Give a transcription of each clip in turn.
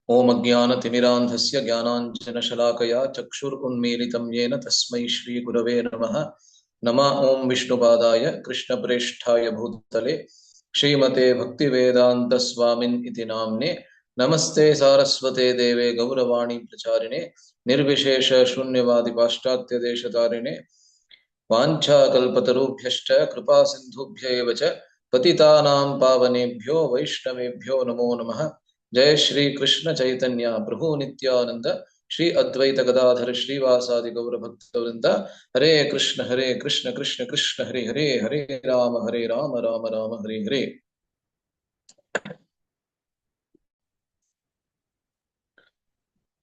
ओम अज्ञानतिमिरान्धस्य ज्ञानाञ्जनशलाकया चक्षुरुन्मीलितं येन तस्मै श्रीगुरवे नमः। नमः ओं विष्णुपादाय कृष्णप्रेष्ठाय भूतले श्रीमते भक्तिवेदान्तस्वामिन् इति नाम्ने। नमस्ते सारस्वते देवे गौरवाणी प्रचारिणे निर्विशेष शून्यवादि पाश्चात्य वाञ्छाकल्पतरुभ्यश्च कृपा सिन्धुभ्य एव च पतितानां पावनेभ्यो वैष्णवेभ्यो नमो नमः। जय श्री कृष्ण चैतन्य प्रभु नित्यानंद श्री अद्वैत गदाधर श्रीवासादि गौर भक्तवृंद। हरे कृष्ण कृष्ण कृष्ण हरे हरे, हरे राम राम राम हरे हरे।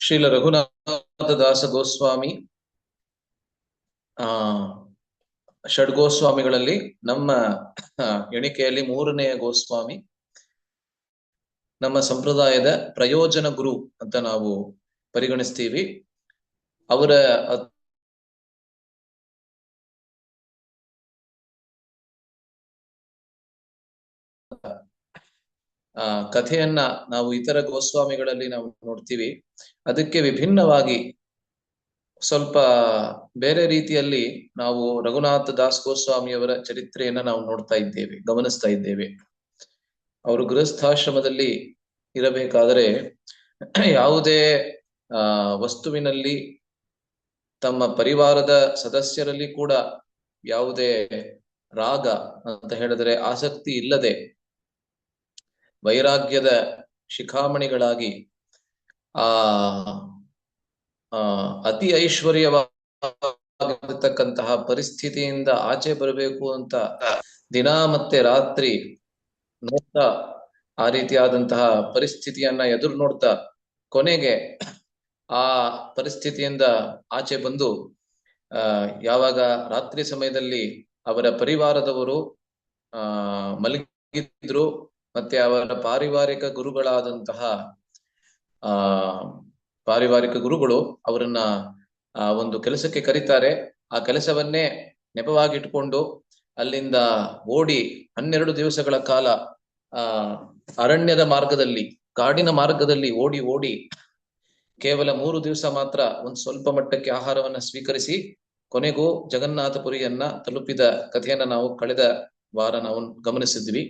ಶ್ರೀಲ ರಘುನಾಥ ದಾಸ ಗೋಸ್ವಾಮಿ ಷಡ್ಗೋಸ್ವಾಮಿಗಳಲ್ಲಿ ನಮ್ಮ ಎಣಿಕೆಯಲ್ಲಿ ಮೂರನೆಯ ಗೋಸ್ವಾಮಿ, ನಮ್ಮ ಸಂಪ್ರದಾಯದ ಪ್ರಯೋಜನ ಗುರು ಅಂತ ನಾವು ಪರಿಗಣಿಸ್ತೀವಿ. ಅವರ ಕಥೆಯನ್ನ ನಾವು ಇತರ ಗೋಸ್ವಾಮಿಗಳಲ್ಲಿ ನಾವು ನೋಡ್ತೀವಿ. ಅದಕ್ಕೆ ವಿಭಿನ್ನವಾಗಿ ಸ್ವಲ್ಪ ಬೇರೆ ರೀತಿಯಲ್ಲಿ ನಾವು ರಘುನಾಥ ದಾಸ್ ಗೋಸ್ವಾಮಿಯವರ ಚರಿತ್ರೆಯನ್ನ ನಾವು ನೋಡ್ತಾ ಇದ್ದೇವೆ, ಗಮನಿಸ್ತಾ ಇದ್ದೇವೆ. ಅವರು ಗೃಹಸ್ಥಾಶ್ರಮದಲ್ಲಿ ಇರಬೇಕಾದರೆ ಯಾವುದೇ ವಸ್ತುವಿನಲ್ಲಿ ತಮ್ಮ ಪರಿವಾರದ ಸದಸ್ಯರಲ್ಲಿ ಕೂಡ ಯಾವುದೇ ರಾಗ ಅಂತ ಹೇಳಿದ್ರೆ ಆಸಕ್ತಿ ಇಲ್ಲದೆ ವೈರಾಗ್ಯದ ಶಿಖಾಮಣಿಗಳಾಗಿ ಅತಿ ಐಶ್ವರ್ಯವಾಗಿರ್ತಕ್ಕಂತಹ ಪರಿಸ್ಥಿತಿಯಿಂದ ಆಚೆ ಬರಬೇಕು ಅಂತ ದಿನ ಮತ್ತೆ ರಾತ್ರಿ ನೋಡ್ತಾ, ಆ ರೀತಿಯಾದಂತಹ ಪರಿಸ್ಥಿತಿಯನ್ನ ಎದುರು ನೋಡ್ತಾ ಕೊನೆಗೆ ಆ ಪರಿಸ್ಥಿತಿಯಿಂದ ಆಚೆ ಬಂದು ಯಾವಾಗ ರಾತ್ರಿ ಸಮಯದಲ್ಲಿ ಅವರ ಪರಿವಾರದವರು ಮಲಗಿದ್ರು, ಮತ್ತೆ ಅವರ ಪಾರಿವಾರಿಕ ಗುರುಗಳು ಅವರನ್ನ ಒಂದು ಕೆಲಸಕ್ಕೆ ಕರೀತಾರೆ. ಆ ಕೆಲಸವನ್ನೇ ನೆಪವಾಗಿಟ್ಕೊಂಡು ಅಲ್ಲಿಂದ ಓಡಿ 12 ದಿವಸಗಳ ಕಾಲ ಅರಣ್ಯದ ಮಾರ್ಗದಲ್ಲಿ, ಕಾಡಿನ ಮಾರ್ಗದಲ್ಲಿ ಓಡಿ ಕೇವಲ 3 ದಿವಸ ಮಾತ್ರ ಒಂದು ಸ್ವಲ್ಪ ಮಟ್ಟಕ್ಕೆ ಆಹಾರವನ್ನ ಸ್ವೀಕರಿಸಿ ಕೊನೆಗೂ ಜಗನ್ನಾಥಪುರಿಯನ್ನ ತಲುಪಿದ ಕಥೆಯನ್ನ ನಾವು ಕಳೆದ ವಾರ ನಾವು ಗಮನಿಸಿದ್ವಿ.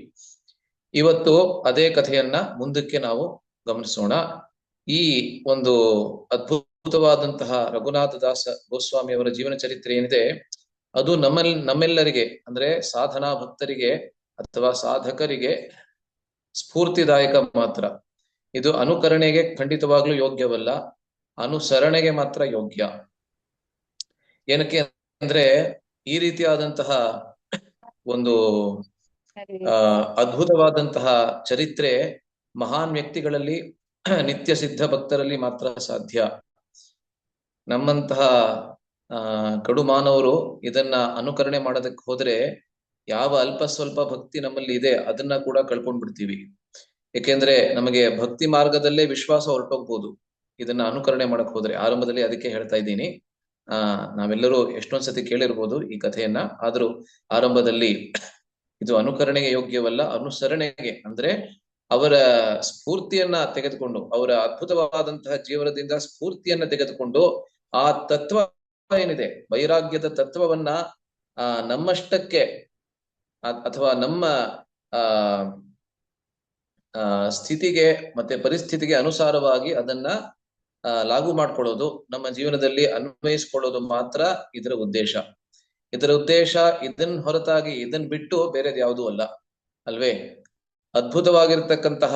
ಇವತ್ತು ಅದೇ ಕಥೆಯನ್ನ ಮುಂದಕ್ಕೆ ನಾವು ಗಮನಿಸೋಣ. ಈ ಒಂದು ಅದ್ಭುತವಾದಂತಹ ರಘುನಾಥ ದಾಸ ಗೋಸ್ವಾಮಿ ಅವರ ಜೀವನ ಚರಿತ್ರೆ ಏನಿದೆ, ಅದು ನಮ್ಮೆಲ್ಲರಿಗೆ ಅಂದ್ರೆ ಸಾಧನಾ ಭಕ್ತರಿಗೆ ಅಥವಾ ಸಾಧಕರಿಗೆ ಸ್ಫೂರ್ತಿದಾಯಕ ಮಾತ್ರ. ಇದು ಅನುಕರಣೆಗೆ ಖಂಡಿತವಾಗ್ಲೂ ಯೋಗ್ಯವಲ್ಲ, ಅನುಸರಣೆಗೆ ಮಾತ್ರ ಯೋಗ್ಯ. ಏನಕ್ಕೆ ಅಂದ್ರೆ ಈ ರೀತಿಯಾದಂತಹ ಒಂದು ಅದ್ಭುತವಾದಂತಹ ಚರಿತ್ರೆ ಮಹಾನ್ ವ್ಯಕ್ತಿಗಳಲ್ಲಿ, ನಿತ್ಯ ಸಿದ್ಧ ಭಕ್ತರಲ್ಲಿ ಮಾತ್ರ ಸಾಧ್ಯ. ನಮ್ಮಂತಹ ಕಡು ಮಾನವರು ಇದನ್ನ ಅನುಕರಣೆ ಮಾಡೋದಕ್ಕೆ ಹೋದ್ರೆ ಯಾವ ಅಲ್ಪ ಸ್ವಲ್ಪ ಭಕ್ತಿ ನಮ್ಮಲ್ಲಿ ಇದೆ ಅದನ್ನ ಕೂಡ ಕಳ್ಕೊಂಡ್ಬಿಡ್ತೀವಿ. ಏಕೆಂದ್ರೆ ನಮಗೆ ಭಕ್ತಿ ಮಾರ್ಗದಲ್ಲೇ ವಿಶ್ವಾಸ ಹೊರಟೋಗ್ಬೋದು ಇದನ್ನ ಅನುಕರಣೆ ಮಾಡಕ್ ಹೋದ್ರೆ. ಆರಂಭದಲ್ಲಿ ಅದಕ್ಕೆ ಹೇಳ್ತಾ ಇದ್ದೀನಿ, ನಾವೆಲ್ಲರೂ ಎಷ್ಟೊಂದ್ ಸತಿ ಕೇಳಿರ್ಬೋದು ಈ ಕಥೆಯನ್ನ, ಆದ್ರೂ ಆರಂಭದಲ್ಲಿ ಇದು ಅನುಕರಣೆಗೆ ಯೋಗ್ಯವಲ್ಲ, ಅನುಸರಣೆಗೆ ಅಂದ್ರೆ ಅವರ ಸ್ಫೂರ್ತಿಯನ್ನ ತೆಗೆದುಕೊಂಡು, ಅವರ ಅದ್ಭುತವಾದಂತಹ ಜೀವನದಿಂದ ಸ್ಫೂರ್ತಿಯನ್ನ ತೆಗೆದುಕೊಂಡು ಆ ತತ್ವ ಏನಿದೆ, ವೈರಾಗ್ಯದ ತತ್ವವನ್ನ ನಮ್ಮಷ್ಟಕ್ಕೆ ಅಥವಾ ನಮ್ಮ ಸ್ಥಿತಿಗೆ ಮತ್ತೆ ಪರಿಸ್ಥಿತಿಗೆ ಅನುಸಾರವಾಗಿ ಅದನ್ನ ಲಾಗು ಮಾಡ್ಕೊಳ್ಳೋದು, ನಮ್ಮ ಜೀವನದಲ್ಲಿ ಅನ್ವಯಿಸ್ಕೊಳ್ಳೋದು ಮಾತ್ರ ಇದರ ಉದ್ದೇಶ. ಇದರ ಉದ್ದೇಶ ಇದನ್ ಹೊರತಾಗಿ ಇದನ್ ಬಿಟ್ಟು ಬೇರೆದು ಯಾವುದೂ ಅಲ್ಲ ಅಲ್ವೇ. ಅದ್ಭುತವಾಗಿರ್ತಕ್ಕಂತಹ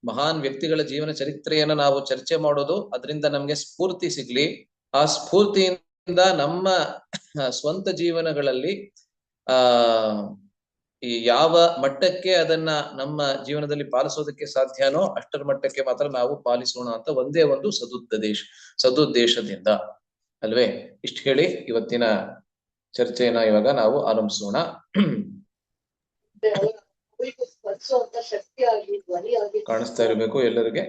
ಮಹಾನ್ ವ್ಯಕ್ತಿಗಳ ಜೀವನ ಚರಿತ್ರೆಯನ್ನ ನಾವು ಚರ್ಚೆ ಮಾಡೋದು, ಅದರಿಂದ ನಮ್ಗೆ ಸ್ಫೂರ್ತಿ ಸಿಗ್ಲಿ, ಆ ಸ್ಫೂರ್ತಿಯಿಂದ ನಮ್ಮ ಸ್ವಂತ ಜೀವನಗಳಲ್ಲಿ ಈ ಯಾವ ಮಟ್ಟಕ್ಕೆ ಅದನ್ನ ನಮ್ಮ ಜೀವನದಲ್ಲಿ ಪಾಲಿಸೋದಕ್ಕೆ ಸಾಧ್ಯನೋ ಅಷ್ಟರ ಮಟ್ಟಕ್ಕೆ ಮಾತ್ರ ನಾವು ಪಾಲಿಸೋಣ ಅಂತ ಒಂದೇ ಒಂದು ಸದುದ್ದೇಶದಿಂದ ಅಲ್ವೇ. ಇಷ್ಟು ಹೇಳಿ ಇವತ್ತಿನ ಚರ್ಚೆಯನ್ನ ಇವಾಗ ನಾವು ಆರಂಭಿಸೋಣ. ಕಾಣಿಸ್ತಾ ಇರಬೇಕು ಎಲ್ಲರಿಗೆ.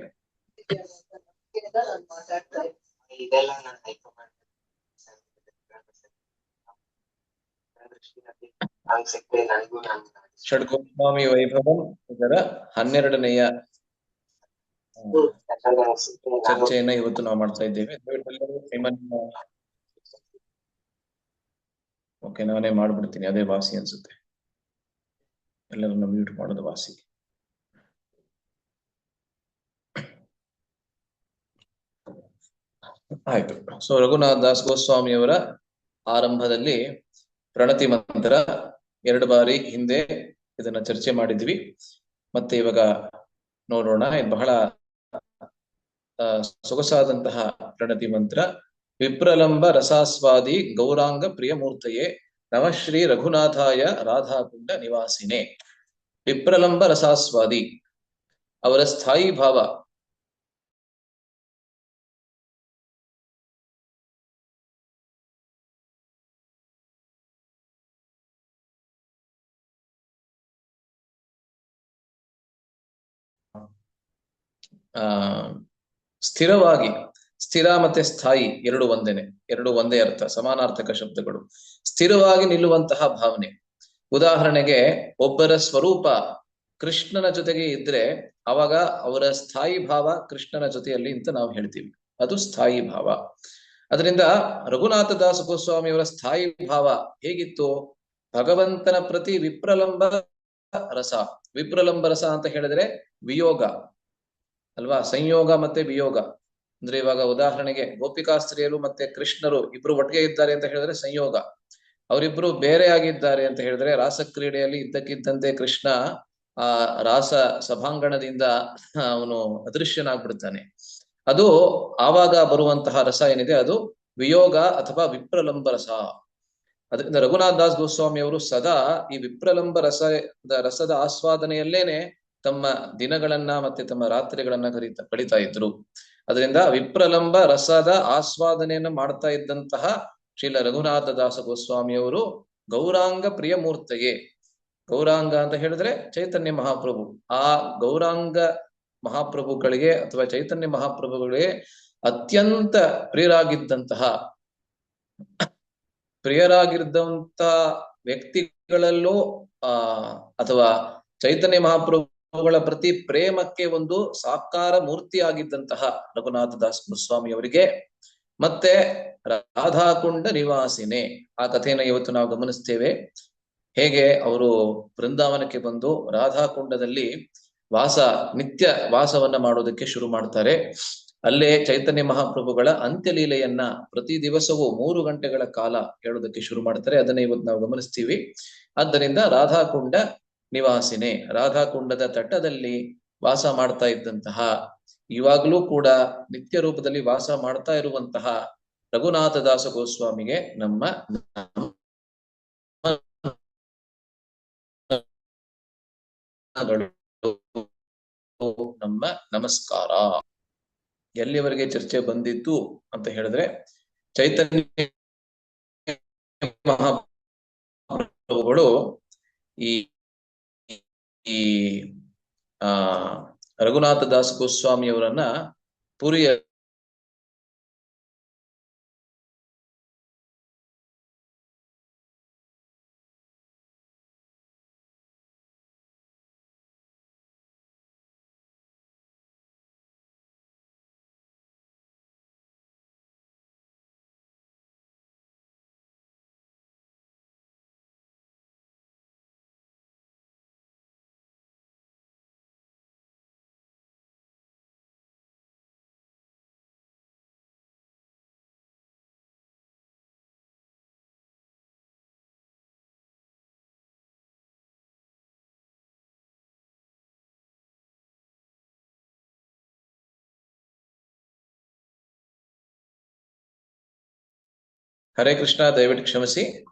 ಷಡ್ಗೋಸ್ವಾಮಿ ವೈಭವಂ ಇದರ 12ನೆಯ ಚರ್ಚೆಯನ್ನ ಇವತ್ತು ನಾವು ಮಾಡ್ತಾ ಇದ್ದೇವೆ. ಓಕೆ, ನಾನೇ ಮಾಡ್ಬಿಡ್ತೀನಿ, ಅದೇ ವಾಸಿ ಅನ್ಸುತ್ತೆ. ಎಲ್ಲರನ್ನ ಮ್ಯೂಟ್ ಮಾಡೋದು ವಾಸಿ. ಆಯ್ತು. ಸೊ ರಘುನಾಥ್ ದಾಸ್ ಗೋಸ್ವಾಮಿಯವರ ಆರಂಭದಲ್ಲಿ ಪ್ರಣತಿ ಮಂತ್ರ 2 ಬಾರಿ ಹಿಂದೆ ಇದನ್ನ ಚರ್ಚೆ ಮಾಡಿದ್ವಿ. ಮತ್ತೆ ಇವಾಗ ನೋಡೋಣ. ಇದು ಬಹಳ ಸೊಗಸಾದಂತಹ ಪ್ರಣತಿ ಮಂತ್ರ. ವಿಪ್ರಲಂಬ ರಸಾಸ್ವಾದಿ ಗೌರಾಂಗ ಪ್ರಿಯಮೂರ್ತಯೇ ನಮಃ ಶ್ರೀ ರಘುನಾಥಾಯ ರಾಧಾಕುಂಡ ನಿವಾಸಿನೇ. ವಿಪ್ರಲಂಬ ರಸಾಸ್ವಾದಿ ಅವರ ಸ್ಥಾಯಿ ಭಾವ ಸ್ಥಿರವಾಗಿ, ಸ್ಥಿರ ಮತ್ತೆ ಸ್ಥಾಯಿ ಎರಡು ಒಂದೇನೆ, ಎರಡು ಒಂದೇ ಅರ್ಥ, ಸಮಾನಾರ್ಥಕ ಶಬ್ದಗಳು. ಸ್ಥಿರವಾಗಿ ನಿಲ್ಲುವಂತಹ ಭಾವನೆ. ಉದಾಹರಣೆಗೆ ಒಬ್ಬರ ಸ್ವರೂಪ ಕೃಷ್ಣನ ಜೊತೆಗೆ ಇದ್ರೆ ಅವಾಗ ಅವರ ಸ್ಥಾಯಿ ಭಾವ ಕೃಷ್ಣನ ಜೊತೆಯಲ್ಲಿ ಅಂತ ನಾವು ಹೇಳ್ತೀವಿ, ಅದು ಸ್ಥಾಯಿ ಭಾವ. ಅದರಿಂದ ರಘುನಾಥ ದಾಸ ಗೋಸ್ವಾಮಿಯವರ ಸ್ಥಾಯಿ ಭಾವ ಹೇಗಿತ್ತು? ಭಗವಂತನ ಪ್ರತಿ ವಿಪ್ರಲಂಬ ರಸ. ವಿಪ್ರಲಂಬ ರಸ ಅಂತ ಹೇಳಿದ್ರೆ ವಿಯೋಗ ಅಲ್ವಾ, ಸಂಯೋಗ ಮತ್ತೆ ವಿಯೋಗ. ಅಂದ್ರೆ ಇವಾಗ ಉದಾಹರಣೆಗೆ ಗೋಪಿಕಾಸ್ತ್ರೀಯರು ಮತ್ತೆ ಕೃಷ್ಣರು ಇಬ್ರು ಒಟ್ಟಿಗೆ ಇದ್ದಾರೆ ಅಂತ ಹೇಳಿದ್ರೆ ಸಂಯೋಗ. ಅವರಿಬ್ರು ಬೇರೆ ಆಗಿದ್ದಾರೆ ಅಂತ ಹೇಳಿದ್ರೆ ರಾಸಕ್ರೀಡೆಯಲ್ಲಿ ಇದ್ದಕ್ಕಿದ್ದಂತೆ ಕೃಷ್ಣ ಆ ರಾಸ ಸಭಾಂಗಣದಿಂದ ಅವನು ಅದೃಶ್ಯನಾಗ್ಬಿಡ್ತಾನೆ. ಅದು ಆವಾಗ ಬರುವಂತಹ ರಸ ಏನಿದೆ ಅದು ವಿಯೋಗ ಅಥವಾ ವಿಪ್ರಲಂಬ ರಸ. ಅದರಿಂದ ರಘುನಾಥ್ ದಾಸ್ ಗೋಸ್ವಾಮಿ ಅವರು ಸದಾ ಈ ವಿಪ್ರಲಂಬ ರಸದ ಆಸ್ವಾದನೆಯಲ್ಲೇನೆ ತಮ್ಮ ದಿನಗಳನ್ನ ಮತ್ತೆ ತಮ್ಮ ರಾತ್ರಿಗಳನ್ನ ಕಳೀತಾ ಇದ್ರು. ಅದರಿಂದ ವಿಪ್ರಲಂಬ ರಸದ ಆಸ್ವಾದನೆಯನ್ನ ಮಾಡ್ತಾ ಇದ್ದಂತಹ ಶ್ರೀಲ ರಘುನಾಥ ದಾಸ ಗೋಸ್ವಾಮಿಯವರು ಗೌರಾಂಗ ಪ್ರಿಯಮೂರ್ತಿಗೆ. ಗೌರಾಂಗ ಅಂತ ಹೇಳಿದ್ರೆ ಚೈತನ್ಯ ಮಹಾಪ್ರಭು. ಆ ಗೌರಾಂಗ ಮಹಾಪ್ರಭುಗಳಿಗೆ ಅಥವಾ ಚೈತನ್ಯ ಮಹಾಪ್ರಭುಗಳಿಗೆ ಅತ್ಯಂತ ಪ್ರಿಯರಾಗಿದ್ದಂತಹ ವ್ಯಕ್ತಿಗಳಲ್ಲೂ ಅಥವಾ ಚೈತನ್ಯ ಮಹಾಪ್ರಭುಗಳ ಪ್ರತಿ ಪ್ರೇಮಕ್ಕೆ ಒಂದು ಸಾಕಾರ ಮೂರ್ತಿ ಆಗಿದ್ದಂತಹ ರಘುನಾಥ ದಾಸ್ ಗೋಸ್ವಾಮಿ ಅವರಿಗೆ ಮತ್ತೆ ರಾಧಾಕುಂಡ ನಿವಾಸಿನೇ ಆ ಕಥೆಯನ್ನು ಇವತ್ತು ನಾವು ಗಮನಿಸ್ತೇವೆ. ಹೇಗೆ ಅವರು ಬೃಂದಾವನಕ್ಕೆ ಬಂದು ರಾಧಾಕುಂಡದಲ್ಲಿ ನಿತ್ಯ ವಾಸವನ್ನ ಮಾಡೋದಕ್ಕೆ ಶುರು ಮಾಡ್ತಾರೆ. ಅಲ್ಲೇ ಚೈತನ್ಯ ಮಹಾಪ್ರಭುಗಳ ಅಂತ್ಯಲೀಲೆಯನ್ನ ಪ್ರತಿ ದಿವಸವೂ 3 ಗಂಟೆಗಳ ಕಾಲ ಹೇಳೋದಕ್ಕೆ ಶುರು ಮಾಡ್ತಾರೆ. ಅದನ್ನ ಇವತ್ತು ನಾವು ಗಮನಿಸ್ತೀವಿ. ಆದ್ದರಿಂದ ರಾಧಾಕುಂಡ ನಿವಾಸಿನೇ, ರಾಧಾಕುಂಡದ ತಟ್ಟದಲ್ಲಿ ವಾಸ ಮಾಡ್ತಾ ಇದ್ದಂತಹ, ಇವಾಗಲೂ ಕೂಡ ನಿತ್ಯ ರೂಪದಲ್ಲಿ ವಾಸ ಮಾಡ್ತಾ ಇರುವಂತಹ ರಘುನಾಥ ದಾಸ ಗೋಸ್ವಾಮಿಗೆ ನಮ್ಮ ನಮಸ್ಕಾರ. ಎಲ್ಲಿವರೆಗೆ ಚರ್ಚೆ ಬಂದಿತ್ತು ಅಂತ ಹೇಳಿದ್ರೆ, ಚೈತನ್ಯ ಮಹಾಪ್ರಭುಗಳು ಈ ರಘುನಾಥ ದಾಸ್ ಗೋಸ್ವಾಮಿಯವರನ್ನ ಪುರಿಯ ಹರೇ ಕೃಷ್ಣ, ದಯವಿಟ್ಟು ಕ್ಷಮಿಸಿ,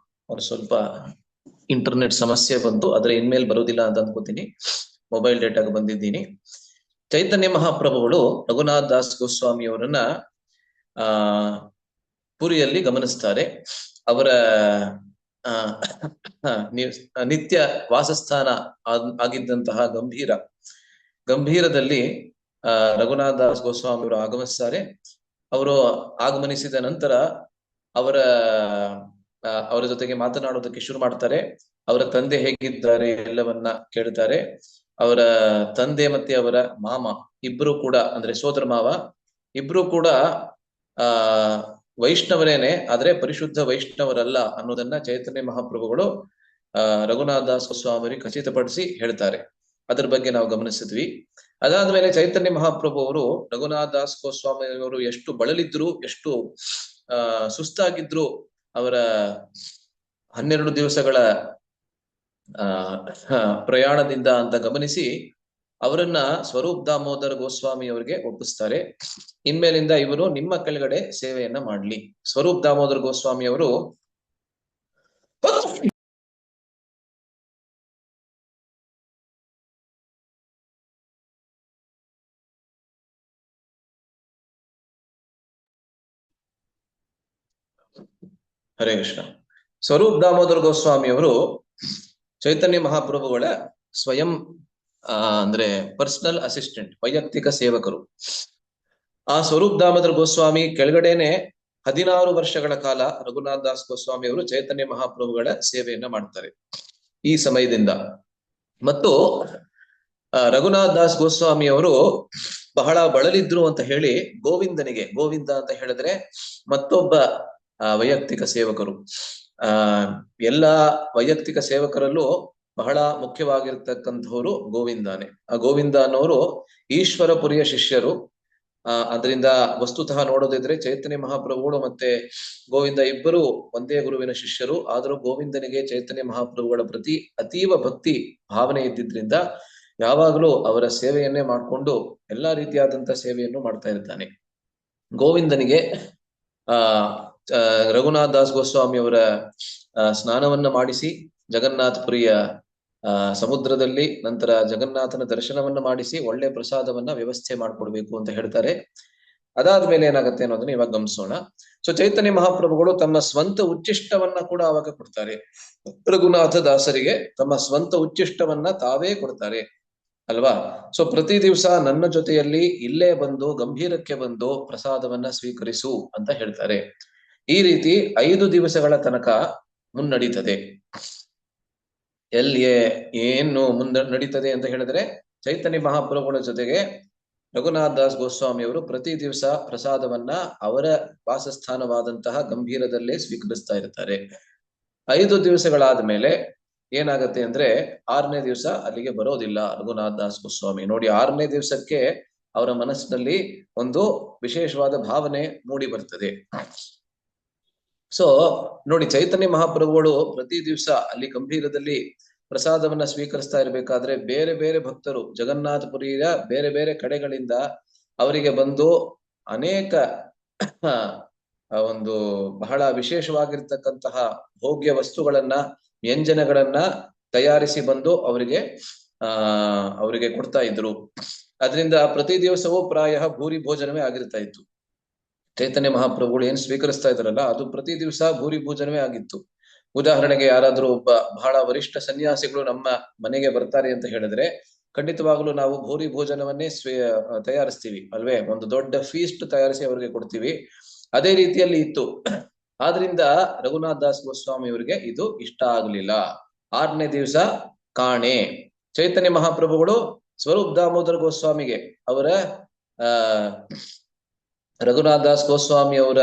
ಒಂದು ಸ್ವಲ್ಪ ಇಂಟರ್ನೆಟ್ ಸಮಸ್ಯೆ ಬಂತು. ಆದ್ರೆ ಇನ್ಮೇಲೆ ಬರೋದಿಲ್ಲ ಅಂತ ಅಂದ್ಕೋತೀನಿ. ಮೊಬೈಲ್ ಡೇಟಾಗೆ ಬಂದಿದ್ದೀನಿ. ಚೈತನ್ಯ ಮಹಾಪ್ರಭುಗಳು ರಘುನಾಥ್ ದಾಸ್ ಗೋಸ್ವಾಮಿ ಅವರನ್ನ ಪುರಿಯಲ್ಲಿ ಗಮನಿಸ್ತಾರೆ. ಅವರ ನಿತ್ಯ ವಾಸಸ್ಥಾನ ಆಗಿದ್ದಂತಹ ಗಂಭೀರದಲ್ಲಿ ರಘುನಾಥ್ ದಾಸ್ ಗೋಸ್ವಾಮಿ ಅವರು ಆಗಮಿಸ್ತಾರೆ. ಅವರು ಆಗಮನಿಸಿದ ನಂತರ ಅವರ ಜೊತೆಗೆ ಮಾತನಾಡೋದಕ್ಕೆ ಶುರು ಮಾಡ್ತಾರೆ. ಅವರ ತಂದೆ ಹೇಗಿದ್ದಾರೆ ಎಲ್ಲವನ್ನ ಕೇಳ್ತಾರೆ. ಅವರ ತಂದೆ ಮತ್ತೆ ಅವರ ಮಾಮ ಇಬ್ರು ಕೂಡ ಅಂದ್ರೆ ಸೋದರ ಮಾವ ಇಬ್ರು ಕೂಡ ಆ ವೈಷ್ಣವರೇನೆ, ಆದ್ರೆ ಪರಿಶುದ್ಧ ವೈಷ್ಣವರಲ್ಲ ಅನ್ನೋದನ್ನ ಚೈತನ್ಯ ಮಹಾಪ್ರಭುಗಳು ರಘುನಾಥ ದಾಸ್ ಗೋಸ್ವಾಮಿ ಖಚಿತಪಡಿಸಿ ಹೇಳ್ತಾರೆ. ಅದ್ರ ಬಗ್ಗೆ ನಾವು ಗಮನಿಸಿದ್ವಿ. ಅದಾದ್ಮೇಲೆ ಚೈತನ್ಯ ಮಹಾಪ್ರಭು ಅವರು ರಘುನಾಥ ದಾಸ್ ಗೋಸ್ವಾಮಿ ಅವರು ಎಷ್ಟು ಬಳಲಿದ್ರು, ಎಷ್ಟು ಸುಸ್ತಾಗಿದ್ರು ಅವರ 12 ದಿವಸಗಳ ಪ್ರಯಾಣದಿಂದ ಅಂತ ಗಮನಿಸಿ ಅವರನ್ನ ಸ್ವರೂಪ್ ದಾಮೋದರ ಗೋಸ್ವಾಮಿ ಅವರಿಗೆ ಒಪ್ಪಿಸ್ತಾರೆ. ಇನ್ಮೇಲಿಂದ ಇವರು ನಿಮ್ಮ ಕೆಳಗಡೆ ಸೇವೆಯನ್ನ ಮಾಡ್ಲಿ. ಸ್ವರೂಪ್ ದಾಮೋದರ ಗೋಸ್ವಾಮಿ ಅವರು ಹರೇ ಕೃಷ್ಣ. ಸ್ವರೂಪ್ ದಾಮೋದರ ಗೋಸ್ವಾಮಿ ಅವರು ಚೈತನ್ಯ ಮಹಾಪ್ರಭುಗಳ ಸ್ವಯಂ ಅಂದ್ರೆ ಪರ್ಸನಲ್ ಅಸಿಸ್ಟೆಂಟ್, ವೈಯಕ್ತಿಕ ಸೇವಕರು. ಆ ಸ್ವರೂಪ್ ದಾಮೋದರ ಗೋಸ್ವಾಮಿ ಕೆಳಗಡೆನೆ 16 ವರ್ಷಗಳ ಕಾಲ ರಘುನಾಥ ದಾಸ್ ಗೋಸ್ವಾಮಿ ಅವರು ಚೈತನ್ಯ ಮಹಾಪ್ರಭುಗಳ ಸೇವೆಯನ್ನ ಮಾಡ್ತಾರೆ ಈ ಸಮಯದಿಂದ. ಮತ್ತು ರಘುನಾಥ ದಾಸ್ ಗೋಸ್ವಾಮಿ ಅವರು ಬಹಳ ಬಳಲಿದ್ರು ಅಂತ ಹೇಳಿ ಗೋವಿಂದ ಅಂತ ಹೇಳಿದ್ರೆ ಮತ್ತೊಬ್ಬ ವೈಯಕ್ತಿಕ ಸೇವಕರು. ಎಲ್ಲಾ ವೈಯಕ್ತಿಕ ಸೇವಕರಲ್ಲೂ ಬಹಳ ಮುಖ್ಯವಾಗಿರ್ತಕ್ಕಂಥವ್ರು ಗೋವಿಂದಾನೆ. ಆ ಗೋವಿಂದ ಅನ್ನೋರು ಈಶ್ವರಪುರಿಯ ಶಿಷ್ಯರು. ಅದರಿಂದ ವಸ್ತುತಃ ನೋಡೋದಿದ್ರೆ ಚೈತನ್ಯ ಮಹಾಪ್ರಭುಗಳು ಮತ್ತೆ ಗೋವಿಂದ ಇಬ್ಬರು ಒಂದೇ ಗುರುವಿನ ಶಿಷ್ಯರು. ಆದರೂ ಗೋವಿಂದನಿಗೆ ಚೈತನ್ಯ ಮಹಾಪ್ರಭುಗಳ ಪ್ರತಿ ಅತೀವ ಭಕ್ತಿ ಭಾವನೆ ಇದ್ದಿದ್ರಿಂದ ಯಾವಾಗಲೂ ಅವರ ಸೇವೆಯನ್ನೇ ಮಾಡಿಕೊಂಡು ಎಲ್ಲಾ ರೀತಿಯಾದಂತ ಸೇವೆಯನ್ನು ಮಾಡ್ತಾ ಇರ್ತಾನೆ. ಗೋವಿಂದನಿಗೆ ರಘುನಾಥ ದಾಸ್ ಗೋಸ್ವಾಮಿ ಅವರ ಸ್ನಾನವನ್ನ ಮಾಡಿಸಿ ಜಗನ್ನಾಥಪುರಿಯ ಸಮುದ್ರದಲ್ಲಿ ನಂತರ ಜಗನ್ನಾಥನ ದರ್ಶನವನ್ನ ಮಾಡಿಸಿ ಒಳ್ಳೆ ಪ್ರಸಾದವನ್ನ ವ್ಯವಸ್ಥೆ ಮಾಡ್ಕೊಡ್ಬೇಕು ಅಂತ ಹೇಳ್ತಾರೆ. ಅದಾದ್ಮೇಲೆ ಏನಾಗುತ್ತೆ ಅನ್ನೋದನ್ನ ಇವಾಗ ಗಮನಿಸೋಣ. ಸೊ ಚೈತನ್ಯ ಮಹಾಪ್ರಭುಗಳು ತಮ್ಮ ಸ್ವಂತ ಉಚ್ಚಿಷ್ಟವನ್ನ ಕೂಡ ಅವಾಗ ಕೊಡ್ತಾರೆ. ರಘುನಾಥ ದಾಸರಿಗೆ ತಮ್ಮ ಸ್ವಂತ ಉಚ್ಚಿಷ್ಟವನ್ನ ತಾವೇ ಕೊಡ್ತಾರೆ ಅಲ್ವಾ. ಸೊ ಪ್ರತಿ ದಿವಸ ನನ್ನ ಜೊತೆಯಲ್ಲಿ ಇಲ್ಲೇ ಬಂದು ಗಂಭೀರಕ್ಕೆ ಬಂದು ಪ್ರಸಾದವನ್ನ ಸ್ವೀಕರಿಸು ಅಂತ ಹೇಳ್ತಾರೆ. ಈ ರೀತಿ 5 ದಿವಸಗಳ ತನಕ ಮುನ್ನಡೀತದೆ. ಏನು ನಡೀತದೆ ಅಂತ ಹೇಳಿದ್ರೆ ಚೈತನ್ಯ ಮಹಾಪ್ರಭುಗಳ ಜೊತೆಗೆ ರಘುನಾಥ ದಾಸ್ ಗೋಸ್ವಾಮಿ ಅವರು ಪ್ರತಿ ದಿವಸ ಪ್ರಸಾದವನ್ನ ಅವರ ವಾಸಸ್ಥಾನವಾದಂತಹ ಗಂಭೀರದಲ್ಲೇ ಸ್ವೀಕರಿಸ್ತಾ ಇರ್ತಾರೆ. 5 ದಿವಸಗಳಾದ್ಮೇಲೆ ಏನಾಗತ್ತೆ ಅಂದ್ರೆ 6ನೇ ದಿವಸ ಅಲ್ಲಿಗೆ ಬರೋದಿಲ್ಲ ರಘುನಾಥ ದಾಸ್ ಗೋಸ್ವಾಮಿ. ನೋಡಿ, 6ನೇ ದಿವಸಕ್ಕೆ ಅವರ ಮನಸ್ಸಿನಲ್ಲಿ ಒಂದು ವಿಶೇಷವಾದ ಭಾವನೆ ಮೂಡಿ ಬರ್ತದೆ. ಸೊ ನೋಡಿ, ಚೈತನ್ಯ ಮಹಾಪ್ರಭುಗಳು ಪ್ರತಿ ದಿವಸ ಅಲ್ಲಿ ಗಂಭೀರದಲ್ಲಿ ಪ್ರಸಾದವನ್ನ ಸ್ವೀಕರಿಸ್ತಾ ಇರ್ಬೇಕಾದ್ರೆ ಬೇರೆ ಬೇರೆ ಭಕ್ತರು ಜಗನ್ನಾಥಪುರಿಯ ಬೇರೆ ಬೇರೆ ಕಡೆಗಳಿಂದ ಅವರಿಗೆ ಬಂದು ಅನೇಕ ಒಂದು ಬಹಳ ವಿಶೇಷವಾಗಿರ್ತಕ್ಕಂತಹ ಭೋಗ್ಯ ವಸ್ತುಗಳನ್ನ, ವ್ಯಂಜನಗಳನ್ನ ತಯಾರಿಸಿ ಬಂದು ಅವರಿಗೆ ಕೊಡ್ತಾ ಇದ್ರು. ಅದರಿಂದ ಪ್ರತಿ ದಿವಸವೂ ಪ್ರಾಯ ಭೂರಿ ಭೋಜನವೇ ಆಗಿರ್ತಾ ಇತ್ತು. ಚೈತನ್ಯ ಮಹಾಪ್ರಭುಗಳು ಏನ್ ಸ್ವೀಕರಿಸ್ತಾ ಇದ್ರಲ್ಲ ಅದು ಪ್ರತಿ ದಿವಸ ಭೂರಿ ಭೋಜನವೇ ಆಗಿತ್ತು. ಉದಾಹರಣೆಗೆ ಯಾರಾದ್ರೂ ಒಬ್ಬ ಬಹಳ ವರಿಷ್ಠ ಸನ್ಯಾಸಿಗಳು ನಮ್ಮ ಮನೆಗೆ ಬರ್ತಾರೆ ಅಂತ ಹೇಳಿದ್ರೆ ಖಂಡಿತವಾಗ್ಲೂ ನಾವು ಭೂರಿ ಭೋಜನವನ್ನೇ ತಯಾರಿಸ್ತೀವಿ ಅಲ್ವೇ. ಒಂದು ದೊಡ್ಡ ಫೀಸ್ಟ್ ತಯಾರಿಸಿ ಅವರಿಗೆ ಕೊಡ್ತೀವಿ. ಅದೇ ರೀತಿಯಲ್ಲಿ ಇತ್ತು. ಆದ್ರಿಂದ ರಘುನಾಥ ದಾಸ್ ಗೋಸ್ವಾಮಿ ಅವರಿಗೆ ಇದು ಇಷ್ಟ ಆಗ್ಲಿಲ್ಲ. 6ನೇ ದಿವಸ ಕಾಣೆ ಚೈತನ್ಯ ಮಹಾಪ್ರಭುಗಳು ಸ್ವರೂಪ್ ದಾಮೋದರ ಗೋಸ್ವಾಮಿಗೆ ಅವರ ರಘುನಾಥ ದಾಸ್ ಗೋಸ್ವಾಮಿ ಅವರ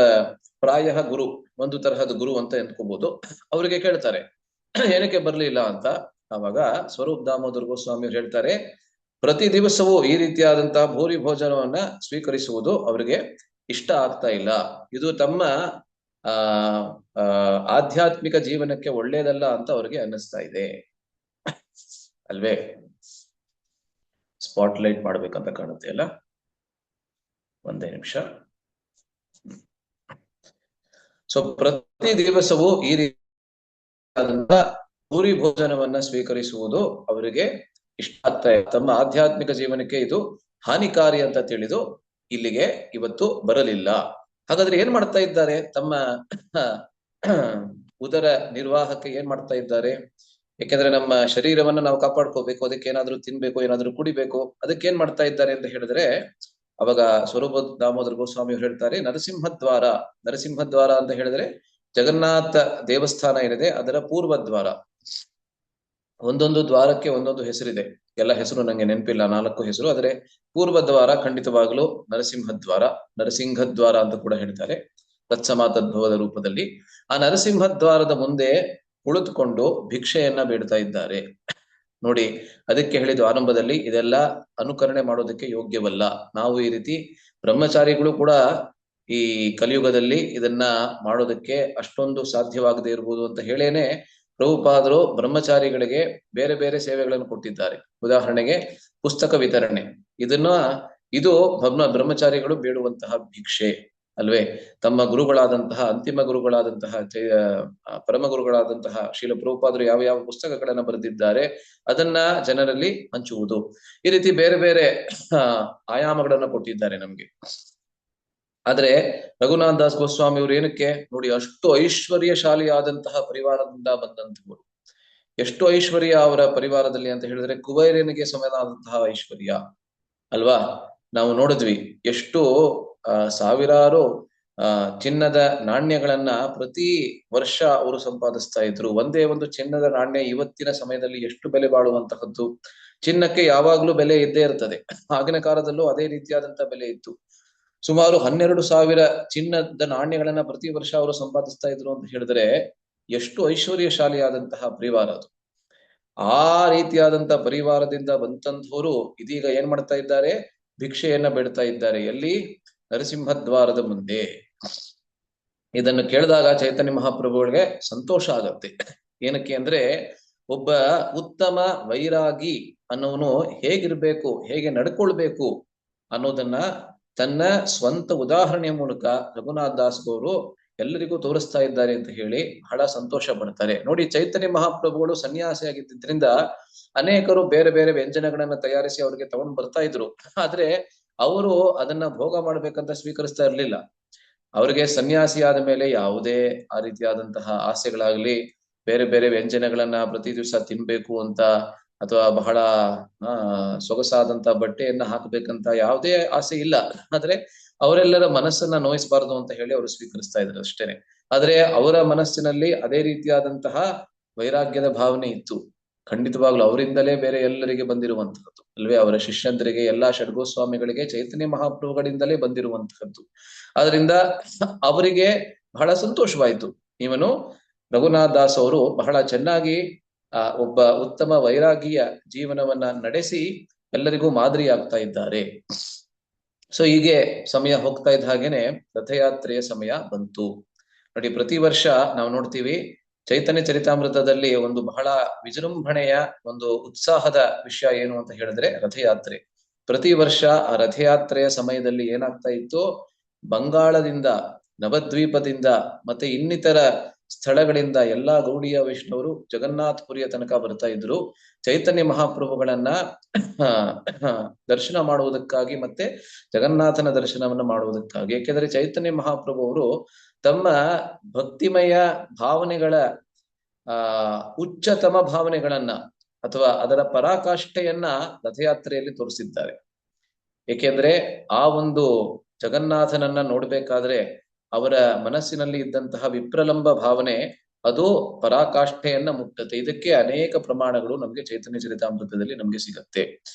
ಪ್ರಾಯ ಗುರು, ಒಂದು ತರಹದ ಗುರು ಅಂತ ಎಂದ್ಕೋಬಹುದು, ಅವರಿಗೆ ಕೇಳ್ತಾರೆ ಏನಕ್ಕೆ ಬರ್ಲಿಲ್ಲ ಅಂತ. ಅವಾಗ ಸ್ವರೂಪ್ ದಾಮೋದರ ಗೋಸ್ವಾಮಿ ಅವರು ಹೇಳ್ತಾರೆ, ಪ್ರತಿ ದಿವಸವೂ ಈ ರೀತಿಯಾದಂತಹ ಭೂರಿ ಭೋಜನವನ್ನ ಸ್ವೀಕರಿಸುವುದು ಅವರಿಗೆ ಇಷ್ಟ ಆಗ್ತಾ ಇಲ್ಲ. ಇದು ತಮ್ಮ ಆಧ್ಯಾತ್ಮಿಕ ಜೀವನಕ್ಕೆ ಒಳ್ಳೇದಲ್ಲ ಅಂತ ಅವ್ರಿಗೆ ಅನ್ನಿಸ್ತಾ ಇದೆ ಅಲ್ವೇ. ಸ್ಪಾಟ್ಲೈಟ್ ಮಾಡ್ಬೇಕಂತ ಕಾಣುತ್ತೆ ಅಲ್ಲ. ಒಂದೇ ನಿಮಿಷ. ಸೊ ಪ್ರತಿ ದಿವಸವೂ ಈ ರೀತಿಯಾದಂತಹ ಭೂರಿ ಭೋಜನವನ್ನ ಸ್ವೀಕರಿಸುವುದು ಅವರಿಗೆ ಇಷ್ಟ ಆಗ್ತಾ ಇದೆ. ತಮ್ಮ ಆಧ್ಯಾತ್ಮಿಕ ಜೀವನಕ್ಕೆ ಇದು ಹಾನಿಕಾರಿ ಅಂತ ತಿಳಿದು ಇಲ್ಲಿಗೆ ಇವತ್ತು ಬರಲಿಲ್ಲ. ಹಾಗಾದ್ರೆ ಏನ್ ಮಾಡ್ತಾ ಇದ್ದಾರೆ? ತಮ್ಮ ಉದರ ನಿರ್ವಾಹಕ್ಕೆ ಏನ್ ಮಾಡ್ತಾ ಇದ್ದಾರೆ? ಯಾಕೆಂದ್ರೆ ನಮ್ಮ ಶರೀರವನ್ನ ನಾವು ಕಾಪಾಡ್ಕೋಬೇಕು, ಅದಕ್ಕೆ ಏನಾದ್ರೂ ತಿನ್ಬೇಕು, ಏನಾದ್ರೂ ಕುಡಿಬೇಕು. ಅದಕ್ಕೆ ಏನ್ ಮಾಡ್ತಾ ಇದ್ದಾರೆ ಅಂತ ಹೇಳಿದ್ರೆ ಅವಾಗ ಸ್ವರೂಪ ದಾಮೋದರ ಗೋಸ್ವಾಮಿ ಅವರು ಹೇಳ್ತಾರೆ, ನರಸಿಂಹದ್ವಾರ ಅಂತ ಹೇಳಿದ್ರೆ ಜಗನ್ನಾಥ ದೇವಸ್ಥಾನ ಏನಿದೆ ಅದರ ಪೂರ್ವ ದ್ವಾರ. ಒಂದೊಂದು ದ್ವಾರಕ್ಕೆ ಒಂದೊಂದು ಹೆಸರಿದೆ. ಎಲ್ಲ ಹೆಸರು ನಂಗೆ ನೆನಪಿಲ್ಲ, 4 ಹೆಸರು. ಆದ್ರೆ ಪೂರ್ವ ದ್ವಾರ ಖಂಡಿತವಾಗ್ಲೂ ನರಸಿಂಹದ್ವಾರ, ನರಸಿಂಹದ್ವಾರ ಅಂತ ಕೂಡ ಹೇಳ್ತಾರೆ, ತತ್ಸಮಾತದ್ಭವದ ರೂಪದಲ್ಲಿ. ಆ ನರಸಿಂಹದ್ವಾರದ ಮುಂದೆ ಕುಳಿತುಕೊಂಡು ಭಿಕ್ಷೆಯನ್ನ ಬೇಡ್ತಾ ಇದ್ದಾರೆ. ನೋಡಿ, ಅದಕ್ಕೆ ಹೇಳಿದ್ದು ಆರಂಭದಲ್ಲಿ, ಇದೆಲ್ಲ ಅನುಕರಣೆ ಮಾಡೋದಕ್ಕೆ ಯೋಗ್ಯವಲ್ಲ. ನಾವು ಈ ರೀತಿ ಬ್ರಹ್ಮಚಾರಿಗಳು ಕೂಡ ಈ ಕಲಿಯುಗದಲ್ಲಿ ಇದನ್ನ ಮಾಡೋದಕ್ಕೆ ಅಷ್ಟೊಂದು ಸಾಧ್ಯವಾಗದೇ ಇರ್ಬೋದು ಅಂತ ಹೇಳೇನೆ ಪ್ರಭುಪಾದರು ಬ್ರಹ್ಮಚಾರಿಗಳಿಗೆ ಬೇರೆ ಬೇರೆ ಸೇವೆಗಳನ್ನು ಕೊಟ್ಟಿದ್ದಾರೆ. ಉದಾಹರಣೆಗೆ ಪುಸ್ತಕ ವಿತರಣೆ, ಇದು ಬ್ರಹ್ಮಚಾರಿಗಳು ಬೇಡುವಂತಹ ಭಿಕ್ಷೆ ಅಲ್ವೇ. ತಮ್ಮ ಗುರುಗಳಾದಂತಹ, ಅಂತಿಮ ಗುರುಗಳಾದಂತಹ ಪರಮ ಗುರುಗಳಾದಂತಹ ಶ್ರೀಲ ಪ್ರಭುಪಾದರು ಯಾವ ಯಾವ ಪುಸ್ತಕಗಳನ್ನ ಬರೆದಿದ್ದಾರೆ ಅದನ್ನ ಜನರಲ್ಲಿ ಹಂಚುವುದು, ಈ ರೀತಿ ಬೇರೆ ಬೇರೆ ಆಯಾಮಗಳನ್ನ ಕೊಟ್ಟಿದ್ದಾರೆ ನಮ್ಗೆ. ಆದ್ರೆ ರಘುನಾಥ್ ದಾಸ್ ಗೋಸ್ವಾಮಿ ಅವರು ಏನಕ್ಕೆ ನೋಡಿ, ಅಷ್ಟು ಐಶ್ವರ್ಯಶಾಲಿಯಾದಂತಹ ಪರಿವಾರದಿಂದ ಬಂದಂತವರು. ಎಷ್ಟು ಐಶ್ವರ್ಯ ಅವರ ಪರಿವಾರದಲ್ಲಿ ಅಂತ ಹೇಳಿದ್ರೆ, ಕುಬೇರನಿಗೆ ಸಮನಾದಂತಹ ಐಶ್ವರ್ಯ ಅಲ್ವಾ. ನಾವು ನೋಡಿದ್ವಿ ಎಷ್ಟು ಸಾವಿರಾರು ಚಿನ್ನದ ನಾಣ್ಯಗಳನ್ನ ಪ್ರತಿ ವರ್ಷ ಅವರು ಸಂಪಾದಿಸ್ತಾ ಇದ್ರು. ಒಂದೇ ಒಂದು ಚಿನ್ನದ ನಾಣ್ಯ ಇವತ್ತಿನ ಸಮಯದಲ್ಲಿ ಎಷ್ಟು ಬೆಲೆ ಬಾಳುವಂತಹದ್ದು. ಚಿನ್ನಕ್ಕೆ ಯಾವಾಗ್ಲೂ ಬೆಲೆ ಇದ್ದೇ ಇರ್ತದೆ. ಆಗಿನ ಕಾಲದಲ್ಲೂ ಅದೇ ರೀತಿಯಾದಂತಹ ಬೆಲೆ ಇತ್ತು. ಸುಮಾರು 12,000 ಚಿನ್ನದ ನಾಣ್ಯಗಳನ್ನ ಪ್ರತಿ ವರ್ಷ ಅವರು ಸಂಪಾದಿಸ್ತಾ ಇದ್ರು ಅಂತ ಹೇಳಿದ್ರೆ ಎಷ್ಟು ಐಶ್ವರ್ಯಶಾಲಿಯಾದಂತಹ ಪರಿವಾರ ಅದು. ಆ ರೀತಿಯಾದಂತಹ ಪರಿವಾರದಿಂದ ಬಂತಂತವರು ಇದೀಗ ಏನ್ ಮಾಡ್ತಾ ಇದ್ದಾರೆ, ಭಿಕ್ಷೆಯನ್ನ ಬೇಡ್ತಾ ಇದ್ದಾರೆ. ಎಲ್ಲಿ? ನರಸಿಂಹದ್ವಾರದ ಮುಂದೆ. ಇದನ್ನು ಕೇಳಿದಾಗ ಚೈತನ್ಯ ಮಹಾಪ್ರಭುಗಳಿಗೆ ಸಂತೋಷ ಆಗತ್ತೆ. ಏನಕ್ಕೆ ಅಂದ್ರೆ, ಒಬ್ಬ ಉತ್ತಮ ವೈರಾಗಿ ಅನ್ನೋನು ಹೇಗಿರ್ಬೇಕು, ಹೇಗೆ ನಡ್ಕೊಳ್ಬೇಕು ಅನ್ನೋದನ್ನ ತನ್ನ ಸ್ವಂತ ಉದಾಹರಣೆಯ ಮೂಲಕ ರಘುನಾಥ್ ದಾಸ್ ಅವರು ಎಲ್ಲರಿಗೂ ತೋರಿಸ್ತಾ ಇದ್ದಾರೆ ಅಂತ ಹೇಳಿ ಬಹಳ ಸಂತೋಷ ಪಡ್ತಾರೆ. ನೋಡಿ, ಚೈತನ್ಯ ಮಹಾಪ್ರಭುಗಳು ಸನ್ಯಾಸಿಯಾಗಿದ್ದರಿಂದ ಅನೇಕರು ಬೇರೆ ಬೇರೆ ವ್ಯಂಜನಗಳನ್ನ ತಯಾರಿಸಿ ಅವ್ರಿಗೆ ತಗೊಂಡು ಬರ್ತಾ ಇದ್ರು. ಆದ್ರೆ ಅವರು ಅದನ್ನ ಭೋಗ ಮಾಡ್ಬೇಕಂತ ಸ್ವೀಕರಿಸ್ತಾ ಇರ್ಲಿಲ್ಲ. ಅವ್ರಿಗೆ ಸನ್ಯಾಸಿ ಆದ ಮೇಲೆ ಯಾವುದೇ ಆ ರೀತಿಯಾದಂತಹ ಆಸೆಗಳಾಗ್ಲಿ, ಬೇರೆ ಬೇರೆ ವ್ಯಂಜನಗಳನ್ನ ಪ್ರತಿ ದಿವಸ ತಿನ್ಬೇಕು ಅಂತ, ಅಥವಾ ಬಹಳ ಸೊಗಸಾದಂತ ಬಟ್ಟೆಯನ್ನ ಹಾಕ್ಬೇಕಂತ ಯಾವುದೇ ಆಸೆ ಇಲ್ಲ. ಆದ್ರೆ ಅವರೆಲ್ಲರ ಮನಸ್ಸನ್ನ ನೋಯಿಸಬಾರ್ದು ಅಂತ ಹೇಳಿ ಅವರು ಸ್ವೀಕರಿಸ್ತಾ ಇದ್ರು ಅಷ್ಟೇನೆ. ಆದ್ರೆ ಅವರ ಮನಸ್ಸಿನಲ್ಲಿ ಅದೇ ರೀತಿಯಾದಂತಹ ವೈರಾಗ್ಯದ ಭಾವನೆ ಇತ್ತು. ಖಂಡಿತವಾಗ್ಲು ಅವರಿಂದಲೇ ಬೇರೆ ಎಲ್ಲರಿಗೆ ಬಂದಿರುವಂತಹದ್ದು ಅಲ್ವೇ. ಅವರ ಶಿಷ್ಯಂದರಿಗೆ, ಎಲ್ಲಾ ಷಡ್ಗೋಸ್ವಾಮಿಗಳಿಗೆ ಚೈತನ್ಯ ಮಹಾಪ್ರಭುಗಳಿಂದಲೇ ಬಂದಿರುವಂತಹದ್ದು. ಆದ್ರಿಂದ ಅವರಿಗೆ ಬಹಳ ಸಂತೋಷವಾಯಿತು. ಇವನು ರಘುನಾಥ್ ದಾಸ್ ಅವರು ಬಹಳ ಚೆನ್ನಾಗಿ ಒಬ್ಬ ಉತ್ತಮ ವೈರಾಗಿಯ ಜೀವನವನ್ನ ನಡೆಸಿ ಎಲ್ಲರಿಗೂ ಮಾದರಿ ಆಗ್ತಾ ಇದ್ದಾರೆ. ಸೊ ಹೀಗೆ ಸಮಯ ಹೋಗ್ತಾ ಇದ್ದ ಹಾಗೇನೆ ರಥಯಾತ್ರೆಯ ಸಮಯ ಬಂತು. ನೋಡಿ, ಪ್ರತಿ ವರ್ಷ ನಾವು ನೋಡ್ತೀವಿ ಚೈತನ್ಯ ಚರಿತಾಮೃತದಲ್ಲಿ ಒಂದು ಬಹಳ ವಿಜೃಂಭಣೆಯ ಒಂದು ಉತ್ಸಾಹದ ವಿಷಯ ಏನು ಅಂತ ಹೇಳಿದ್ರೆ ರಥಯಾತ್ರೆ. ಪ್ರತಿ ವರ್ಷ ಆ ರಥಯಾತ್ರೆಯ ಸಮಯದಲ್ಲಿ ಏನಾಗ್ತಾ ಇತ್ತು, ಬಂಗಾಳದಿಂದ, ನವದ್ವೀಪದಿಂದ ಮತ್ತೆ ಇನ್ನಿತರ ಸ್ಥಳಗಳಿಂದ ಎಲ್ಲಾ ಗೌಡಿಯ ವೈಷ್ಣವರು ಜಗನ್ನಾಥಪುರಿಯ ತನಕ ಬರ್ತಾ ಇದ್ರು ಚೈತನ್ಯ ಮಹಾಪ್ರಭುಗಳನ್ನ ದರ್ಶನ ಮಾಡುವುದಕ್ಕಾಗಿ, ಮತ್ತೆ ಜಗನ್ನಾಥನ ದರ್ಶನವನ್ನ ಮಾಡುವುದಕ್ಕಾಗಿ. ಏಕೆಂದ್ರೆ ಚೈತನ್ಯ ಮಹಾಪ್ರಭು ಅವರು ತಮ್ಮ ಭಕ್ತಿಮಯ ಭಾವನೆಗಳ ಉಚ್ಚತಮ ಭಾವನೆಗಳನ್ನ ಅಥವಾ ಅದರ ಪರಾಕಾಷ್ಠೆಯನ್ನ ರಥಯಾತ್ರೆಯಲ್ಲಿ ತೋರಿಸಿದ್ದಾರೆ. ಏಕೆಂದ್ರೆ ಆ ಒಂದು ಜಗನ್ನಾಥನನ್ನ ನೋಡ್ಬೇಕಾದ್ರೆ ಅವರ ಮನಸ್ಸಿನಲ್ಲಿ ಇದ್ದಂತಹ ವಿಪ್ರಲಂಬ ಭಾವನೆ ಅದು ಪರಾಕಾಷ್ಠೆಯನ್ನ ಮುಟ್ಟುತ್ತೆ. ಇದಕ್ಕೆ ಅನೇಕ ಪ್ರಮಾಣಗಳು ನಮ್ಗೆ ಚೈತನ್ಯ ಚರಿತಾಮೃತದಲ್ಲಿ ನಮ್ಗೆ ಸಿಗತ್ತೆ.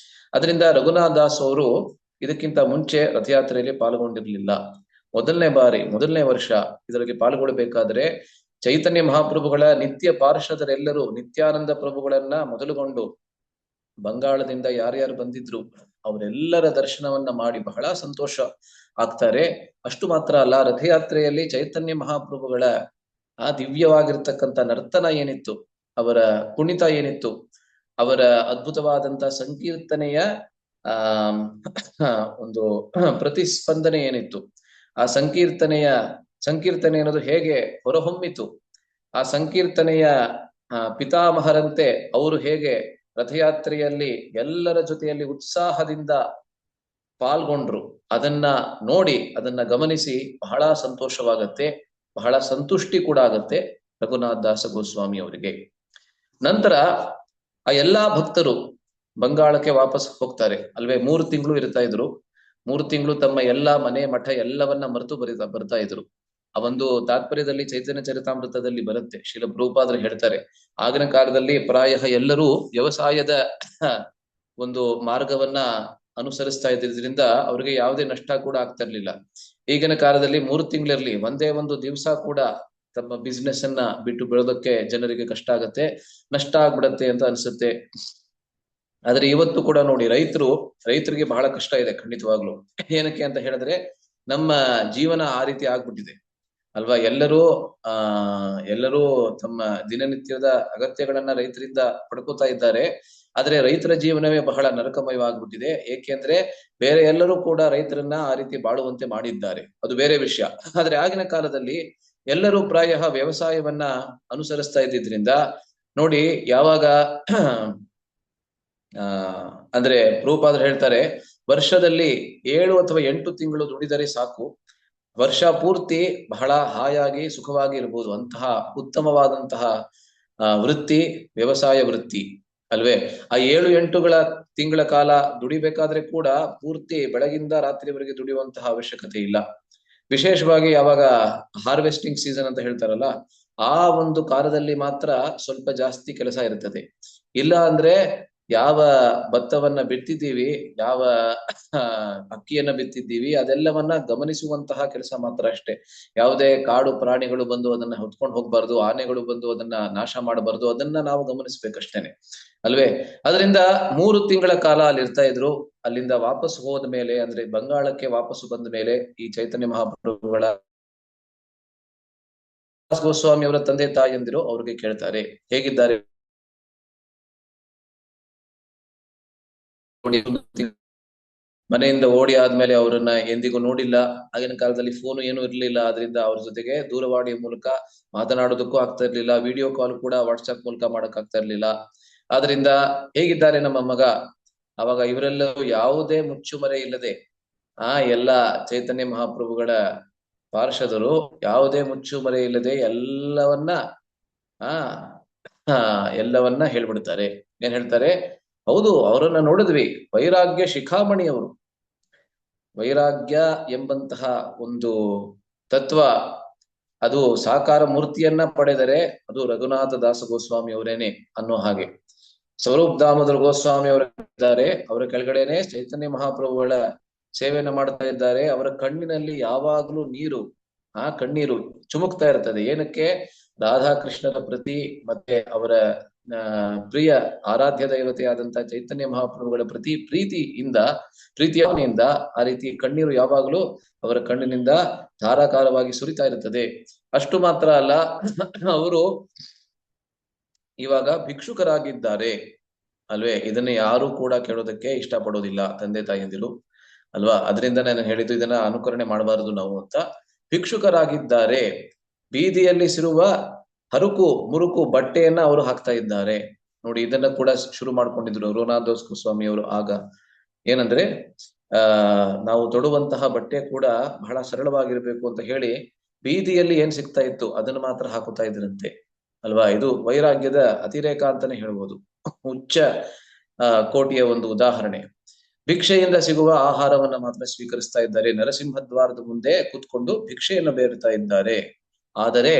ಅದರಿಂದ ರಘುನಾಥ್ ದಾಸ್ ಅವರು ಇದಕ್ಕಿಂತ ಮುಂಚೆ ರಥಯಾತ್ರೆಯಲ್ಲಿ ಪಾಲ್ಗೊಂಡಿರ್ಲಿಲ್ಲ. ಮೊದಲನೇ ವರ್ಷ ಇದರಲ್ಲಿ ಪಾಲ್ಗೊಳ್ಬೇಕಾದ್ರೆ ಚೈತನ್ಯ ಮಹಾಪ್ರಭುಗಳ ನಿತ್ಯ ಪಾರ್ಷದರೆಲ್ಲರೂ ನಿತ್ಯಾನಂದ ಪ್ರಭುಗಳನ್ನ ಮೊದಲುಗೊಂಡು ಬಂಗಾಳದಿಂದ ಯಾರ್ಯಾರು ಬಂದಿದ್ರು ಅವರೆಲ್ಲರ ದರ್ಶನವನ್ನ ಮಾಡಿ ಬಹಳ ಸಂತೋಷ ಆಗ್ತಾರೆ. ಅಷ್ಟು ಮಾತ್ರ ಅಲ್ಲ, ರಥಯಾತ್ರೆಯಲ್ಲಿ ಚೈತನ್ಯ ಮಹಾಪ್ರಭುಗಳ ಆ ದಿವ್ಯವಾಗಿರ್ತಕ್ಕಂಥ ನರ್ತನ ಏನಿತ್ತು, ಅವರ ಕುಣಿತ ಏನಿತ್ತು, ಅವರ ಅದ್ಭುತವಾದಂತ ಸಂಕೀರ್ತನೆಯ ಒಂದು ಪ್ರತಿಸ್ಪಂದನೆ ಏನಿತ್ತು, ಆ ಸಂಕೀರ್ತನೆ ಅನ್ನೋದು ಹೇಗೆ ಹೊರಹೊಮ್ಮಿತು, ಆ ಸಂಕೀರ್ತನೆಯ ಪಿತಾಮಹರಂತೆ ಅವರು ಹೇಗೆ ರಥಯಾತ್ರೆಯಲ್ಲಿ ಎಲ್ಲರ ಜೊತೆಯಲ್ಲಿ ಉತ್ಸಾಹದಿಂದ ಪಾಲ್ಗೊಂಡ್ರು, ಅದನ್ನ ನೋಡಿ, ಅದನ್ನ ಗಮನಿಸಿ ಬಹಳ ಸಂತೋಷವಾಗತ್ತೆ, ಬಹಳ ಸಂತುಷ್ಟಿ ಕೂಡ ಆಗತ್ತೆ ರಘುನಾಥ್ ದಾಸ ಗೋಸ್ವಾಮಿ ಅವರಿಗೆ. ನಂತರ ಆ ಎಲ್ಲಾ ಭಕ್ತರು ಬಂಗಾಳಕ್ಕೆ ವಾಪಸ್ ಹೋಗ್ತಾರೆ ಅಲ್ವೇ. 3 ತಿಂಗಳು ಇರ್ತಾ ಇದ್ರು. 3 ತಿಂಗಳು ತಮ್ಮ ಎಲ್ಲಾ ಮನೆ ಮಠ ಎಲ್ಲವನ್ನ ಮರೆತು ಬರ್ತಾ ಇದ್ರು. ಆ ಒಂದು ತಾತ್ಪರ್ಯದಲ್ಲಿ ಚೈತನ್ಯ ಚರಿತಾಮೃತದಲ್ಲಿ ಬರುತ್ತೆ. ಶ್ರೀಲ ಪ್ರಭುಪಾದರು ಹೇಳ್ತಾರೆ, ಆಗಿನ ಕಾಲದಲ್ಲಿ ಪ್ರಾಯ ಎಲ್ಲರೂ ವ್ಯವಸಾಯದ ಒಂದು ಮಾರ್ಗವನ್ನ ಅನುಸರಿಸ್ತಾ ಇದ್ದಿದ್ರಿಂದ ಅವ್ರಿಗೆ ಯಾವುದೇ ನಷ್ಟ ಕೂಡ ಆಗ್ತಾ ಇರ್ಲಿಲ್ಲ. ಈಗಿನ ಕಾಲದಲ್ಲಿ 3 ತಿಂಗಳಿರ್ಲಿ, ಒಂದೇ ಒಂದು ದಿವಸ ಕೂಡ ತಮ್ಮ ಬಿಸ್ನೆಸ್ ಅನ್ನ ಬಿಟ್ಟು ಬೆಳೋದಕ್ಕೆ ಜನರಿಗೆ ಕಷ್ಟ ಆಗತ್ತೆ, ನಷ್ಟ ಆಗ್ಬಿಡತ್ತೆ ಅಂತ ಅನ್ಸುತ್ತೆ. ಆದ್ರೆ ಇವತ್ತು ಕೂಡ ನೋಡಿ, ರೈತರಿಗೆ ಬಹಳ ಕಷ್ಟ ಇದೆ ಖಂಡಿತವಾಗ್ಲು. ಏನಕ್ಕೆ ಅಂತ ಹೇಳಿದ್ರೆ ನಮ್ಮ ಜೀವನ ಆ ರೀತಿ ಆಗ್ಬಿಟ್ಟಿದೆ ಅಲ್ವಾ. ಎಲ್ಲರೂ ತಮ್ಮ ದಿನನಿತ್ಯದ ಅಗತ್ಯಗಳನ್ನ ರೈತರಿಂದ ಪಡ್ಕೋತಾ ಇದ್ದಾರೆ. ಆದ್ರೆ ರೈತರ ಜೀವನವೇ ಬಹಳ ನರಕಮಯವಾಗ್ಬಿಟ್ಟಿದೆ. ಏಕೆಂದ್ರೆ ಬೇರೆ ಎಲ್ಲರೂ ಕೂಡ ರೈತರನ್ನ ಆ ರೀತಿ ಬಾಳುವಂತೆ ಮಾಡಿದ್ದಾರೆ, ಅದು ಬೇರೆ ವಿಷಯ. ಆದ್ರೆ ಆಗಿನ ಕಾಲದಲ್ಲಿ ಎಲ್ಲರೂ ಪ್ರಾಯ ವ್ಯವಸಾಯವನ್ನ ಅನುಸರಿಸ್ತಾ ಇದ್ದಿದ್ರಿಂದ ನೋಡಿ, ಯಾವಾಗ ಅಂದ್ರೆ ಪ್ರಭುಪಾದರು ಹೇಳ್ತಾರೆ, ವರ್ಷದಲ್ಲಿ 7 ಅಥವಾ 8 ತಿಂಗಳು ದುಡಿದರೆ ಸಾಕು, ವರ್ಷ ಪೂರ್ತಿ ಬಹಳ ಹಾಯಾಗಿ ಸುಖವಾಗಿ ಇರಬಹುದು. ಅಂತಹ ಉತ್ತಮವಾದಂತಹ ವೃತ್ತಿ ವ್ಯವಸಾಯ ವೃತ್ತಿ ಅಲ್ವೇ. ಆ 7-8 ತಿಂಗಳ ಕಾಲ ದುಡಿಬೇಕಾದ್ರೆ ಕೂಡ ಪೂರ್ತಿ ಬೆಳಗಿಂದ ರಾತ್ರಿವರೆಗೆ ದುಡಿಯುವಂತಹ ಅವಶ್ಯಕತೆ ಇಲ್ಲ. ವಿಶೇಷವಾಗಿ ಯಾವಾಗ ಹಾರ್ವೆಸ್ಟಿಂಗ್ ಸೀಸನ್ ಅಂತ ಹೇಳ್ತಾರಲ್ಲ, ಆ ಒಂದು ಕಾಲದಲ್ಲಿ ಮಾತ್ರ ಸ್ವಲ್ಪ ಜಾಸ್ತಿ ಕೆಲಸ ಇರ್ತದೆ. ಇಲ್ಲ ಅಂದ್ರೆ ಯಾವ ಭತ್ತವನ್ನ ಬಿತ್ತಿದ್ದೀವಿ, ಯಾವ ಅಕ್ಕಿಯನ್ನ ಬಿತ್ತಿದ್ದೀವಿ, ಅದೆಲ್ಲವನ್ನ ಗಮನಿಸುವಂತಹ ಕೆಲಸ ಮಾತ್ರ ಅಷ್ಟೇ. ಯಾವುದೇ ಕಾಡು ಪ್ರಾಣಿಗಳು ಬಂದು ಅದನ್ನ ಹೊತ್ಕೊಂಡು ಹೋಗ್ಬಾರ್ದು, ಆನೆಗಳು ಬಂದು ಅದನ್ನ ನಾಶ ಮಾಡಬಾರ್ದು, ಅದನ್ನ ನಾವು ಗಮನಿಸ್ಬೇಕಷ್ಟೇನೆ ಅಲ್ವೇ. ಅದರಿಂದ 3 ತಿಂಗಳ ಕಾಲ ಅಲ್ಲಿ ಇರ್ತಾ ಇದ್ರು. ಅಲ್ಲಿಂದ ವಾಪಸ್ ಹೋದ ಮೇಲೆ, ಅಂದ್ರೆ ಬಂಗಾಳಕ್ಕೆ ವಾಪಸ್ಸು ಬಂದ ಮೇಲೆ, ಈ ಚೈತನ್ಯ ಮಹಾಪ್ರಭುಗಳ ಗೋಸ್ವಾಮಿ ಅವರ ತಂದೆ ತಾಯಿಯಂದಿರು ಅವ್ರಿಗೆ ಕೇಳ್ತಾರೆ, ಹೇಗಿದ್ದಾರೆ ಮನೆಯಿಂದ ಓಡಿ ಆದ್ಮೇಲೆ ಅವರನ್ನ ಎಂದಿಗೂ ನೋಡಿಲ್ಲ. ಆಗಿನ ಕಾಲದಲ್ಲಿ ಫೋನ್ ಏನು ಇರ್ಲಿಲ್ಲ, ಅದರಿಂದ ಅವ್ರ ಜೊತೆಗೆ ದೂರವಾಣಿಯ ಮೂಲಕ ಮಾತನಾಡೋದಕ್ಕೂ ಆಗ್ತಾ ಇರ್ಲಿಲ್ಲ, ವಿಡಿಯೋ ಕಾಲ್ ಕೂಡ ವಾಟ್ಸ್ಆಪ್ ಮೂಲಕ ಮಾಡಕ್ ಆಗ್ತಾ ಇರ್ಲಿಲ್ಲ. ಆದ್ರಿಂದ ಹೇಗಿದ್ದಾರೆ ನಮ್ಮ ಮಗ, ಅವಾಗ ಇವರೆಲ್ಲರೂ ಯಾವುದೇ ಮುಚ್ಚುಮರೆ ಇಲ್ಲದೆ ಎಲ್ಲ ಚೈತನ್ಯ ಮಹಾಪ್ರಭುಗಳ ಪಾರ್ಷದರು ಯಾವುದೇ ಮುಚ್ಚುಮರೆ ಇಲ್ಲದೆ ಎಲ್ಲವನ್ನ ಹೇಳ್ಬಿಡ್ತಾರೆ. ಏನ್ ಹೇಳ್ತಾರೆ, ಹೌದು ಅವರನ್ನ ನೋಡಿದ್ವಿ, ವೈರಾಗ್ಯ ಶಿಖಾಮಣಿ ಅವರು. ವೈರಾಗ್ಯ ಎಂಬಂತಹ ಒಂದು ತತ್ವ ಅದು ಸಾಕಾರ ಮೂರ್ತಿಯನ್ನ ಪಡೆದರೆ ಅದು ರಘುನಾಥ ದಾಸ ಗೋಸ್ವಾಮಿ ಅವರೇನೆ ಅನ್ನೋ ಹಾಗೆ. ಸ್ವರೂಪ್ ದಾಮೋದರ ಗೋಸ್ವಾಮಿ ಅವರಿದ್ದಾರೆ, ಅವರ ಕೆಳಗಡೆನೆ ಚೈತನ್ಯ ಮಹಾಪ್ರಭುಗಳ ಸೇವೆಯನ್ನ ಮಾಡ್ತಾ ಇದ್ದಾರೆ. ಅವರ ಕಣ್ಣಿನಲ್ಲಿ ಯಾವಾಗ್ಲೂ ಕಣ್ಣೀರು ಚುಮುಕ್ತಾ ಇರ್ತದೆ. ಏನಕ್ಕೆ? ರಾಧಾಕೃಷ್ಣರ ಪ್ರತಿ ಮತ್ತೆ ಅವರ ಪ್ರಿಯ ಆರಾಧ್ಯ ದೇವತೆಯಾದಂತಹ ಚೈತನ್ಯ ಮಹಾಪ್ರಭುಗಳ ಪ್ರತಿ ಪ್ರೀತಿಯಿಂದ ಆ ರೀತಿ ಕಣ್ಣೀರು ಯಾವಾಗಲೂ ಅವರ ಕಣ್ಣಿನಿಂದ ಧಾರಾಕಾರವಾಗಿ ಸುರಿತಾ ಇರುತ್ತದೆ. ಅಷ್ಟು ಮಾತ್ರ ಅಲ್ಲ, ಅವರು ಇವಾಗ ಭಿಕ್ಷುಕರಾಗಿದ್ದಾರೆ ಅಲ್ವೇ. ಇದನ್ನ ಯಾರು ಕೂಡ ಕೇಳೋದಕ್ಕೆ ಇಷ್ಟಪಡೋದಿಲ್ಲ ತಂದೆ ತಾಯಿಯಂದಿರು ಅಲ್ವಾ. ಅದರಿಂದ ನಾನು ಹೇಳಿದ್ದು, ಇದನ್ನ ಅನುಕರಣೆ ಮಾಡಬಾರದು ನಾವು ಅಂತ. ಭಿಕ್ಷುಕರಾಗಿದ್ದಾರೆ, ಬೀದಿಯಲ್ಲಿ ಸಿರುವ ಹರುಕು ಮುರುಕು ಬಟ್ಟೆಯನ್ನ ಅವರು ಹಾಕ್ತಾ ಇದ್ದಾರೆ ನೋಡಿ. ಇದನ್ನ ಕೂಡ ಶುರು ಮಾಡ್ಕೊಂಡಿದ್ರು ರಘುನಾಥ ದಾಸ್ ಗೋಸ್ವಾಮಿ ಅವರು. ಆಗ ಏನಂದ್ರೆ ನಾವು ತೊಡುವಂತಹ ಬಟ್ಟೆ ಕೂಡ ಬಹಳ ಸರಳವಾಗಿರ್ಬೇಕು ಅಂತ ಹೇಳಿ ಬೀದಿಯಲ್ಲಿ ಏನ್ ಸಿಗ್ತಾ ಇತ್ತು ಅದನ್ನು ಮಾತ್ರ ಹಾಕುತ್ತಾ ಇದ್ರಂತೆ ಅಲ್ವಾ. ಇದು ವೈರಾಗ್ಯದ ಅತಿರೇಕ ಅಂತಾನೆ ಹೇಳ್ಬೋದು, ಉಚ್ಚ ಕೋಟಿಯ ಒಂದು ಉದಾಹರಣೆ. ಭಿಕ್ಷೆಯಿಂದ ಸಿಗುವ ಆಹಾರವನ್ನ ಮಾತ್ರ ಸ್ವೀಕರಿಸ್ತಾ ಇದ್ದಾರೆ, ನರಸಿಂಹದ್ವಾರದ ಮುಂದೆ ಕೂತ್ಕೊಂಡು ಭಿಕ್ಷೆಯನ್ನು ಬೇರುತ್ತಾ ಇದ್ದಾರೆ. ಆದರೆ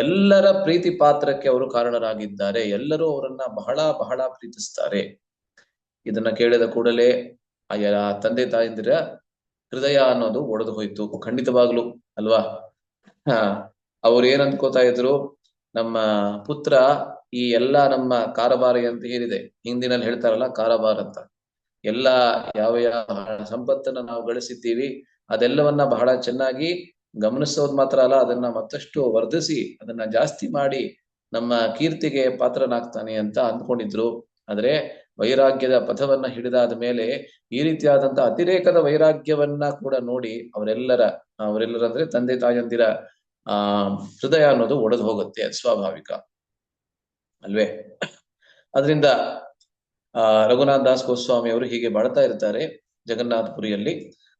ಎಲ್ಲರ ಪ್ರೀತಿ ಪಾತ್ರಕ್ಕೆ ಅವರು ಕಾರಣರಾಗಿದ್ದಾರೆ, ಎಲ್ಲರೂ ಅವರನ್ನ ಬಹಳ ಬಹಳ ಪ್ರೀತಿಸ್ತಾರೆ. ಇದನ್ನ ಕೇಳಿದ ಕೂಡಲೇ ಆ ತಂದೆ ತಾಯಂದಿರ ಹೃದಯ ಅನ್ನೋದು ಒಡೆದು ಹೋಯ್ತು ಖಂಡಿತವಾಗ್ಲು ಅಲ್ವಾ. ಅವ್ರು ಏನ್ ಅನ್ಕೋತಾ ಇದ್ರು, ನಮ್ಮ ಪುತ್ರ ಈ ಎಲ್ಲಾ ನಮ್ಮ ಕಾರಬಾರ ಅಂತ ಏನಿದೆ, ಹಿಂದಿನಲ್ಲಿ ಹೇಳ್ತಾರಲ್ಲ ಕಾರಬಾರ ಅಂತ, ಯಾವ ಸಂಪತ್ತನ್ನ ನಾವು ಗಳಿಸಿದ್ದೀವಿ ಅದೆಲ್ಲವನ್ನ ಬಹಳ ಚೆನ್ನಾಗಿ ಗಮನಿಸೋದು ಮಾತ್ರ ಅಲ್ಲ, ಅದನ್ನ ಮತ್ತಷ್ಟು ವರ್ಧಿಸಿ ಅದನ್ನ ಜಾಸ್ತಿ ಮಾಡಿ ನಮ್ಮ ಕೀರ್ತಿಗೆ ಪಾತ್ರನಾಗ್ತಾನೆ ಅಂತ ಅಂದ್ಕೊಂಡಿದ್ರು. ಆದ್ರೆ ವೈರಾಗ್ಯದ ಪಥವನ್ನ ಹಿಡಿದಾದ ಮೇಲೆ ಈ ರೀತಿಯಾದಂತ ಅತಿರೇಕದ ವೈರಾಗ್ಯವನ್ನ ಕೂಡ ನೋಡಿ ಅವರೆಲ್ಲರ ಅಂದ್ರೆ ತಂದೆ ತಾಯಂದಿರ ಹೃದಯ ಅನ್ನೋದು ಒಡೆದು ಹೋಗುತ್ತೆ, ಅದು ಸ್ವಾಭಾವಿಕ ಅಲ್ವೇ. ಅದರಿಂದ ರಘುನಾಥ ದಾಸ್ ಗೋಸ್ವಾಮಿ ಅವರು ಹೀಗೆ ಬಾಳ್ತಾ ಇರ್ತಾರೆ ಜಗನ್ನಾಥಪುರಿಯಲ್ಲಿ.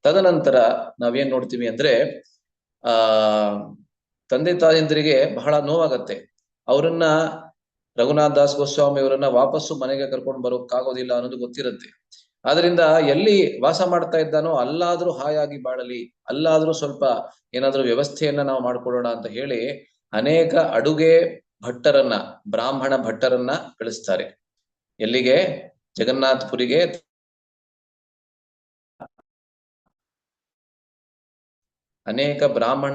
ತದನಂತರ ನಾವೇನ್ ನೋಡ್ತೀವಿ ಅಂದ್ರೆ ತಂದೆ ತಾಯಂದಿರಿಗೆ ಬಹಳ ನೋವಾಗತ್ತೆ. ಅವರನ್ನ ರಘುನಾಥ ದಾಸ್ ಗೋಸ್ವಾಮಿ ಅವರನ್ನ ವಾಪಸ್ಸು ಮನೆಗೆ ಕರ್ಕೊಂಡು ಬರೋಕ್ಕಾಗೋದಿಲ್ಲ ಅನ್ನೋದು ಗೊತ್ತಿರುತ್ತೆ. ಆದ್ರಿಂದ ಎಲ್ಲಿ ವಾಸ ಮಾಡ್ತಾ ಇದ್ದಾನೋ ಅಲ್ಲಾದ್ರೂ ಹಾಯಾಗಿ ಬಾಳಲಿ, ಅಲ್ಲಾದ್ರೂ ಸ್ವಲ್ಪ ಏನಾದ್ರೂ ವ್ಯವಸ್ಥೆಯನ್ನ ನಾವು ಮಾಡ್ಕೊಳ್ಳೋಣ ಅಂತ ಹೇಳಿ ಅನೇಕ ಅಡುಗೆ ಭಟ್ಟರನ್ನ, ಬ್ರಾಹ್ಮಣ ಭಟ್ಟರನ್ನ ಕಳಿಸ್ತಾರೆ. ಎಲ್ಲಿಗೆ? ಜಗನ್ನಾಥಪುರಿಗೆ. ಅನೇಕ ಬ್ರಾಹ್ಮಣ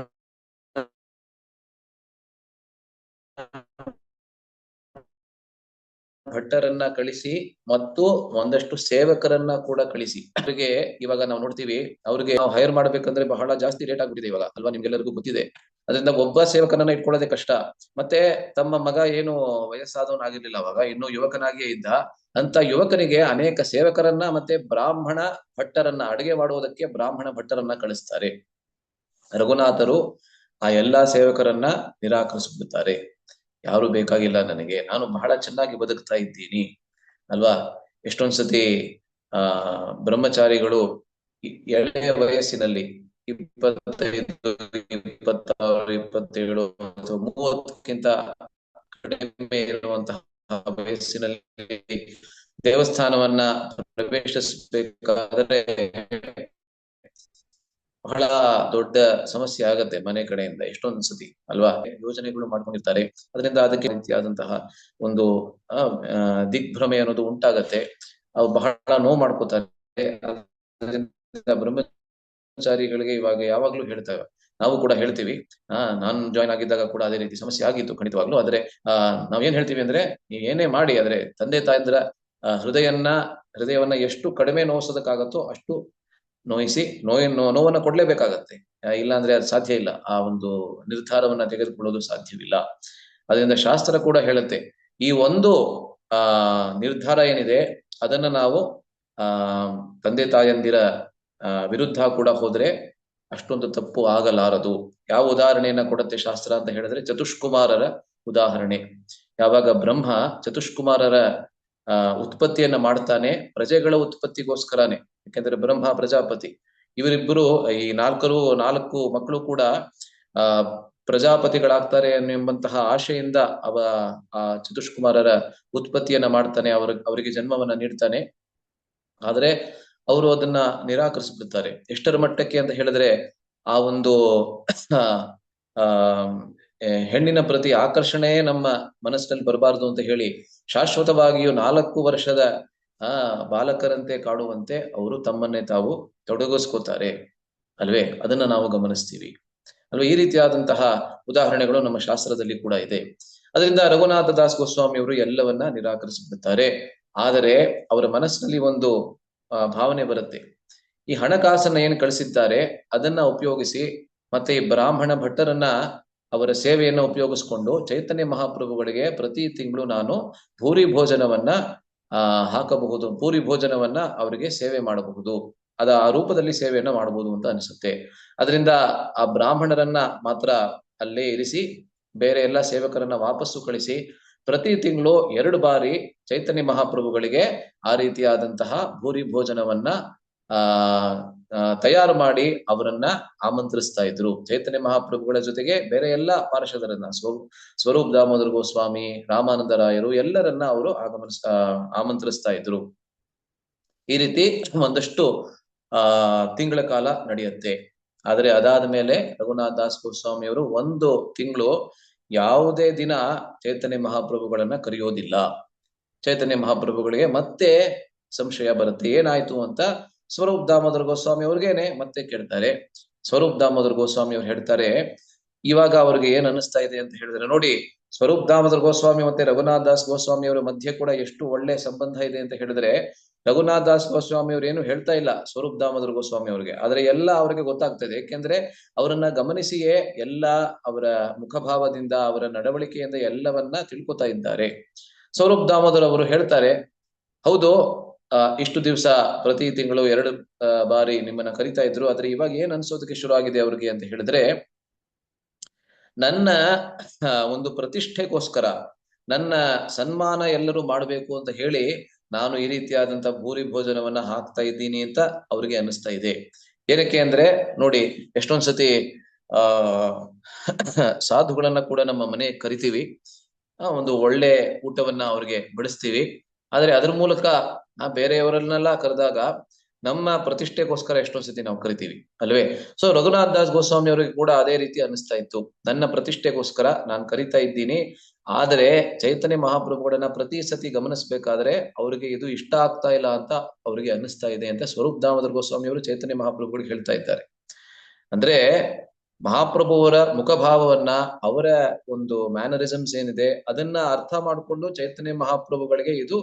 ಭಟ್ಟರನ್ನ ಕಳಿಸಿ ಮತ್ತು ಒಂದಷ್ಟು ಸೇವಕರನ್ನ ಕೂಡ ಕಳಿಸಿ. ಅವರಿಗೆ ಇವಾಗ ನಾವು ನೋಡ್ತೀವಿ, ಅವ್ರಿಗೆ ನಾವು ಹೈರ್ ಮಾಡ್ಬೇಕಂದ್ರೆ ಬಹಳ ಜಾಸ್ತಿ ರೇಟ್ ಆಗ್ಬಿಟ್ಟಿದೆ ಇವಾಗ ಅಲ್ವಾ, ನಿಮ್ಗೆಲ್ಲರಿಗೂ ಗೊತ್ತಿದೆ. ಅದರಿಂದ ಒಬ್ಬ ಸೇವಕನನ್ನ ಇಟ್ಕೊಳ್ಳೋದೇ ಕಷ್ಟ. ಮತ್ತೆ ತಮ್ಮ ಮಗ ಏನು ವಯಸ್ಸಾದವನಾಗಿರ್ಲಿಲ್ಲ, ಅವಾಗ ಇನ್ನು ಯುವಕನಾಗಿಯೇ ಇದ್ದ. ಅಂತ ಯುವಕನಿಗೆ ಅನೇಕ ಸೇವಕರನ್ನ ಮತ್ತೆ ಬ್ರಾಹ್ಮಣ ಭಟ್ಟರನ್ನ, ಅಡುಗೆ ಮಾಡುವುದಕ್ಕೆ ಬ್ರಾಹ್ಮಣ ಭಟ್ಟರನ್ನ ಕಳಿಸ್ತಾರೆ. ರಘುನಾಥರು ಆ ಎಲ್ಲಾ ಸೇವಕರನ್ನ ನಿರಾಕರಿಸ್ಬಿಡ್ತಾರೆ. ಯಾರು ಬೇಕಾಗಿಲ್ಲ ನನಗೆ, ನಾನು ಬಹಳ ಚೆನ್ನಾಗಿ ಬದುಕ್ತಾ ಇದ್ದೀನಿ ಅಲ್ವಾ. ಎಷ್ಟೊಂದ್ಸತಿ ಬ್ರಹ್ಮಚಾರಿಗಳು ಎಳೆಯ ವಯಸ್ಸಿನಲ್ಲಿ 25, 26, 27 ಅಥವಾ 30ಕ್ಕಿಂತ ಕಡಿಮೆ ಇರುವಂತಹ ವಯಸ್ಸಿನಲ್ಲಿ ದೇವಸ್ಥಾನವನ್ನ ಪ್ರವೇಶಿಸಬೇಕಾದ್ರೆ ಬಹಳ ದೊಡ್ಡ ಸಮಸ್ಯೆ ಆಗತ್ತೆ ಮನೆ ಕಡೆಯಿಂದ ಎಷ್ಟೊಂದ್ ಸತಿ ಅಲ್ವಾ. ಯೋಜನೆಗಳು ಮಾಡ್ಕೊಂಡಿರ್ತಾರೆ, ಅದರಿಂದ ಅದಕ್ಕೆ ರೀತಿಯಾದಂತಹ ಒಂದು ದಿಗ್ಭ್ರಮೆ ಅನ್ನೋದು ಉಂಟಾಗತ್ತೆ. ಅವು ಬಹಳ ನೋವು ಮಾಡ್ಕೋತಾರೆ. ಬ್ರಹ್ಮಚಾರಿಗಳಿಗೆ ಇವಾಗ ಯಾವಾಗ್ಲೂ ಹೇಳ್ತೇವೆ, ನಾವು ಕೂಡ ಹೇಳ್ತೀವಿ. ನಾನ್ ಜಾಯ್ನ್ ಆಗಿದ್ದಾಗ ಕೂಡ ಅದೇ ರೀತಿ ಸಮಸ್ಯೆ ಆಗಿತ್ತು ಖಂಡಿತವಾಗ್ಲೂ. ಆದ್ರೆ ನಾವೇನ್ ಹೇಳ್ತೀವಿ ಅಂದ್ರೆ, ನೀವ್ ಏನೇ ಮಾಡಿ ಆದ್ರೆ ತಂದೆ ತಾಯಂದ್ರ ಹೃದಯವನ್ನ ಎಷ್ಟು ಕಡಿಮೆ ನೋಯಿಸೋದಕ್ಕಾಗತ್ತೋ ಅಷ್ಟು ನೋಯಿಸಿ ನೋವನ್ನ ಕೊಡ್ಲೇಬೇಕಾಗತ್ತೆ. ಇಲ್ಲ ಅಂದ್ರೆ ಅದು ಸಾಧ್ಯ ಇಲ್ಲ, ಆ ಒಂದು ನಿರ್ಧಾರವನ್ನ ತೆಗೆದುಕೊಳ್ಳೋದು ಸಾಧ್ಯವಿಲ್ಲ. ಅದರಿಂದ ಶಾಸ್ತ್ರ ಕೂಡ ಹೇಳುತ್ತೆ, ಈ ಒಂದು ನಿರ್ಧಾರ ಏನಿದೆ ಅದನ್ನ ನಾವು ತಂದೆ ತಾಯಂದಿರ ವಿರುದ್ಧ ಕೂಡ ಹೋದ್ರೆ ಅಷ್ಟೊಂದು ತಪ್ಪು ಆಗಲಾರದು. ಯಾವ ಉದಾಹರಣೆಯನ್ನ ಕೊಡುತ್ತೆ ಶಾಸ್ತ್ರ ಅಂತ ಹೇಳಿದ್ರೆ, ಚತುಷ್ಕುಮಾರರ ಉದಾಹರಣೆ. ಯಾವಾಗ ಬ್ರಹ್ಮ ಚತುಷ್ಕುಮಾರರ ಉತ್ಪತ್ತಿಯನ್ನ ಮಾಡ್ತಾನೆ, ಪ್ರಜೆಗಳ ಉತ್ಪತ್ತಿಗೋಸ್ಕರನೇ. ಯಾಕೆಂದ್ರೆ ಬ್ರಹ್ಮ ಪ್ರಜಾಪತಿ, ಇವರಿಬ್ಬರು ಈ ನಾಲ್ಕು ಮಕ್ಕಳು ಕೂಡ ಪ್ರಜಾಪತಿಗಳಾಗ್ತಾರೆ ಎಂಬಂತಹ ಆಶೆಯಿಂದ ಆ ಚತುಷ್ಕುಮಾರರ ಉತ್ಪತ್ತಿಯನ್ನ ಮಾಡ್ತಾನೆ, ಅವರಿಗೆ ಜನ್ಮವನ್ನ ನೀಡ್ತಾನೆ. ಆದ್ರೆ ಅವರು ಅದನ್ನ ನಿರಾಕರಿಸ್ಬಿಡ್ತಾರೆ. ಎಷ್ಟರ ಮಟ್ಟಕ್ಕೆ ಅಂತ ಹೇಳಿದ್ರೆ, ಆ ಒಂದು ಹೆಣ್ಣಿನ ಪ್ರತಿ ಆಕರ್ಷಣೆ ನಮ್ಮ ಮನಸ್ಸಿನಲ್ಲಿ ಬರಬಾರ್ದು ಅಂತ ಹೇಳಿ ಶಾಶ್ವತವಾಗಿಯೂ 4 ವರ್ಷದ ಬಾಲಕರಂತೆ ಕಾಡುವಂತೆ ಅವರು ತಮ್ಮನ್ನೇ ತಾವು ತೊಡಗಿಸ್ಕೋತಾರೆ ಅಲ್ವೇ. ಅದನ್ನ ನಾವು ಗಮನಿಸ್ತೀವಿ ಅಲ್ವಾ. ಈ ರೀತಿಯಾದಂತಹ ಉದಾಹರಣೆಗಳು ನಮ್ಮ ಶಾಸ್ತ್ರದಲ್ಲಿ ಕೂಡ ಇದೆ. ಅದರಿಂದ ರಘುನಾಥ ದಾಸ್ ಗೋಸ್ವಾಮಿ ಅವರು ಎಲ್ಲವನ್ನ ನಿರಾಕರಿಸಿಬಿಡುತ್ತಾರೆ. ಆದರೆ ಅವರ ಮನಸ್ಸಿನಲ್ಲಿ ಒಂದು ಭಾವನೆ ಬರುತ್ತೆ, ಈ ಹಣಕಾಸನ್ನ ಏನು ಕಳಿಸಿದ್ದಾರೆ ಅದನ್ನ ಉಪಯೋಗಿಸಿ ಮತ್ತೆ ಈ ಬ್ರಾಹ್ಮಣ ಭಟ್ಟರನ್ನ ಅವರ ಸೇವೆಯನ್ನು ಉಪಯೋಗಿಸ್ಕೊಂಡು ಚೈತನ್ಯ ಮಹಾಪ್ರಭುಗಳಿಗೆ ಪ್ರತಿ ತಿಂಗಳು ನಾನು ಭೂರಿ ಭೋಜನವನ್ನ ಹಾಕಬಹುದು, ಭೂರಿ ಭೋಜನವನ್ನ ಅವರಿಗೆ ಸೇವೆ ಮಾಡಬಹುದು, ಆ ರೂಪದಲ್ಲಿ ಸೇವೆಯನ್ನ ಮಾಡಬಹುದು ಅಂತ ಅನಿಸುತ್ತೆ. ಅದರಿಂದ ಆ ಬ್ರಾಹ್ಮಣರನ್ನ ಮಾತ್ರ ಅಲ್ಲೇ ಇರಿಸಿ ಬೇರೆ ಎಲ್ಲ ಸೇವಕರನ್ನ ವಾಪಸ್ಸು ಕಳಿಸಿ ಪ್ರತಿ ತಿಂಗಳು 2 ಬಾರಿ ಚೈತನ್ಯ ಮಹಾಪ್ರಭುಗಳಿಗೆ ಆ ರೀತಿಯಾದಂತಹ ಭೂರಿ ಭೋಜನವನ್ನ ತಯಾರು ಮಾಡಿ ಅವರನ್ನ ಆಮಂತ್ರಿಸ್ತಾ ಇದ್ರು. ಚೈತನ್ಯ ಮಹಾಪ್ರಭುಗಳ ಜೊತೆಗೆ ಬೇರೆ ಎಲ್ಲ ಪಾರ್ಷದರನ್ನ, ಸ್ವರೂಪ್ ದಾಮೋದರ ಗೋಸ್ವಾಮಿ, ರಾಮಾನಂದರಾಯರು ಎಲ್ಲರನ್ನ ಅವರು ಆಮಂತ್ರಿಸ್ತಾ ಇದ್ರು. ಈ ರೀತಿ ಒಂದಷ್ಟು ತಿಂಗಳ ಕಾಲ ನಡೆಯುತ್ತೆ. ಆದ್ರೆ ಅದಾದ ಮೇಲೆ ರಘುನಾಥ ದಾಸ್ ಗೋಸ್ವಾಮಿ ಅವರು 1 ತಿಂಗಳು ಯಾವುದೇ ದಿನ ಚೈತನ್ಯ ಮಹಾಪ್ರಭುಗಳನ್ನ ಕರೆಯೋದಿಲ್ಲ. ಚೈತನ್ಯ ಮಹಾಪ್ರಭುಗಳಿಗೆ ಮತ್ತೆ ಸಂಶಯ ಬರುತ್ತೆ, ಏನಾಯ್ತು ಅಂತ ಸ್ವರೂಪ್ ದಾಮೋದರ ಗೋಸ್ವಾಮಿ ಅವ್ರಿಗೇನೆ ಮತ್ತೆ ಕೇಳ್ತಾರೆ. ಸ್ವರೂಪ್ ದಾಮೋದರ ಗೋಸ್ವಾಮಿ ಅವ್ರು ಹೇಳ್ತಾರೆ, ಇವಾಗ ಅವ್ರಿಗೆ ಏನ್ ಅನಿಸ್ತಾ ಇದೆ ಅಂತ ಹೇಳಿದ್ರೆ, ನೋಡಿ ಸ್ವರೂಪ್ ದಾಮೋದರ ಗೋಸ್ವಾಮಿ ಮತ್ತೆ ರಘುನಾಥ ದಾಸ್ ಗೋಸ್ವಾಮಿ ಅವರ ಮಧ್ಯೆ ಕೂಡ ಎಷ್ಟು ಒಳ್ಳೆ ಸಂಬಂಧ ಇದೆ ಅಂತ ಹೇಳಿದ್ರೆ, ರಘುನಾಥ ದಾಸ್ ಗೋಸ್ವಾಮಿ ಅವ್ರು ಏನು ಹೇಳ್ತಾ ಇಲ್ಲ ಸ್ವರೂಪ್ ದಾಮೋದರ ಗೋಸ್ವಾಮಿ ಅವ್ರಿಗೆ, ಆದ್ರೆ ಎಲ್ಲ ಅವ್ರಿಗೆ ಗೊತ್ತಾಗ್ತದೆ. ಯಾಕೆಂದ್ರೆ ಅವರನ್ನ ಗಮನಿಸಿಯೇ ಎಲ್ಲ ಅವರ ಮುಖಭಾವದಿಂದ ಅವರ ನಡವಳಿಕೆಯಿಂದ ಎಲ್ಲವನ್ನ ತಿಳ್ಕೊತಾ ಇದ್ದಾರೆ. ಸ್ವರೂಪ್ ದಾಮೋದರ್ ಅವರು ಹೇಳ್ತಾರೆ, ಹೌದು ಇಷ್ಟು ದಿವಸ ಪ್ರತಿ ತಿಂಗಳು 2 ಬಾರಿ ನಿಮ್ಮನ್ನ ಕರಿತಾ ಇದ್ರು, ಆದ್ರೆ ಇವಾಗ ಏನ್ ಅನ್ಸೋದಕ್ಕೆ ಶುರು ಆಗಿದೆ ಅವ್ರಿಗೆ ಅಂತ ಹೇಳಿದ್ರೆ, ನನ್ನ ಒಂದು ಪ್ರತಿಷ್ಠೆಗೋಸ್ಕರ, ನನ್ನ ಸನ್ಮಾನ ಎಲ್ಲರೂ ಮಾಡಬೇಕು ಅಂತ ಹೇಳಿ ನಾನು ಈ ರೀತಿಯಾದಂತ ಭೂರಿ ಭೋಜನವನ್ನ ಹಾಕ್ತಾ ಇದ್ದೀನಿ ಅಂತ ಅವ್ರಿಗೆ ಅನಿಸ್ತಾ ಇದೆ. ಏನಕ್ಕೆ ಅಂದ್ರೆ ನೋಡಿ, ಎಷ್ಟೊಂದ್ಸತಿ ಸಾಧುಗಳನ್ನ ಕೂಡ ನಮ್ಮ ಮನೆ ಕರಿತೀವಿ, ಒಂದು ಒಳ್ಳೆ ಊಟವನ್ನ ಅವ್ರಿಗೆ ಬಡಿಸ್ತೀವಿ. ಆದ್ರೆ ಅದ್ರ ಮೂಲಕ ಬೇರೆಯವರನ್ನೆಲ್ಲ ಕರೆದಾಗ ನಮ್ಮ ಪ್ರತಿಷ್ಠೆಗೋಸ್ಕರ ಎಷ್ಟೋ ಸತಿ ನಾವು ಕರಿತೀವಿ ಅಲ್ವೇ. ಸೊ ರಘುನಾಥ್ ದಾಸ್ ಗೋಸ್ವಾಮಿ ಅವರಿಗೆ ಕೂಡ ಅದೇ ರೀತಿ ಅನಿಸ್ತಾ ಇತ್ತು, ನನ್ನ ಪ್ರತಿಷ್ಠೆಗೋಸ್ಕರ ನಾನು ಕರಿತಾ ಇದ್ದೀನಿ. ಆದರೆ ಚೈತನ್ಯ ಮಹಾಪ್ರಭುಗಳನ್ನ ಪ್ರತಿ ಸತಿ ಗಮನಿಸ್ಬೇಕಾದ್ರೆ ಅವರಿಗೆ ಇದು ಇಷ್ಟ ಆಗ್ತಾ ಇಲ್ಲ ಅಂತ ಅವರಿಗೆ ಅನಿಸ್ತಾ ಇದೆ ಅಂತ ಸ್ವರೂಪ್ ದಾಮೋದರ ಗೋಸ್ವಾಮಿ ಅವರು ಚೈತನ್ಯ ಮಹಾಪ್ರಭುಗಳಿಗೆ ಹೇಳ್ತಾ ಇದ್ದಾರೆ. ಅಂದ್ರೆ ಮಹಾಪ್ರಭುವರ ಮುಖಭಾವವನ್ನ, ಅವರ ಒಂದು ಮ್ಯಾನರಿಸಮ್ಸ್ ಏನಿದೆ ಅದನ್ನ ಅರ್ಥ ಮಾಡಿಕೊಂಡು ಚೈತನ್ಯ ಮಹಾಪ್ರಭುಗಳಿಗೆ ಇದು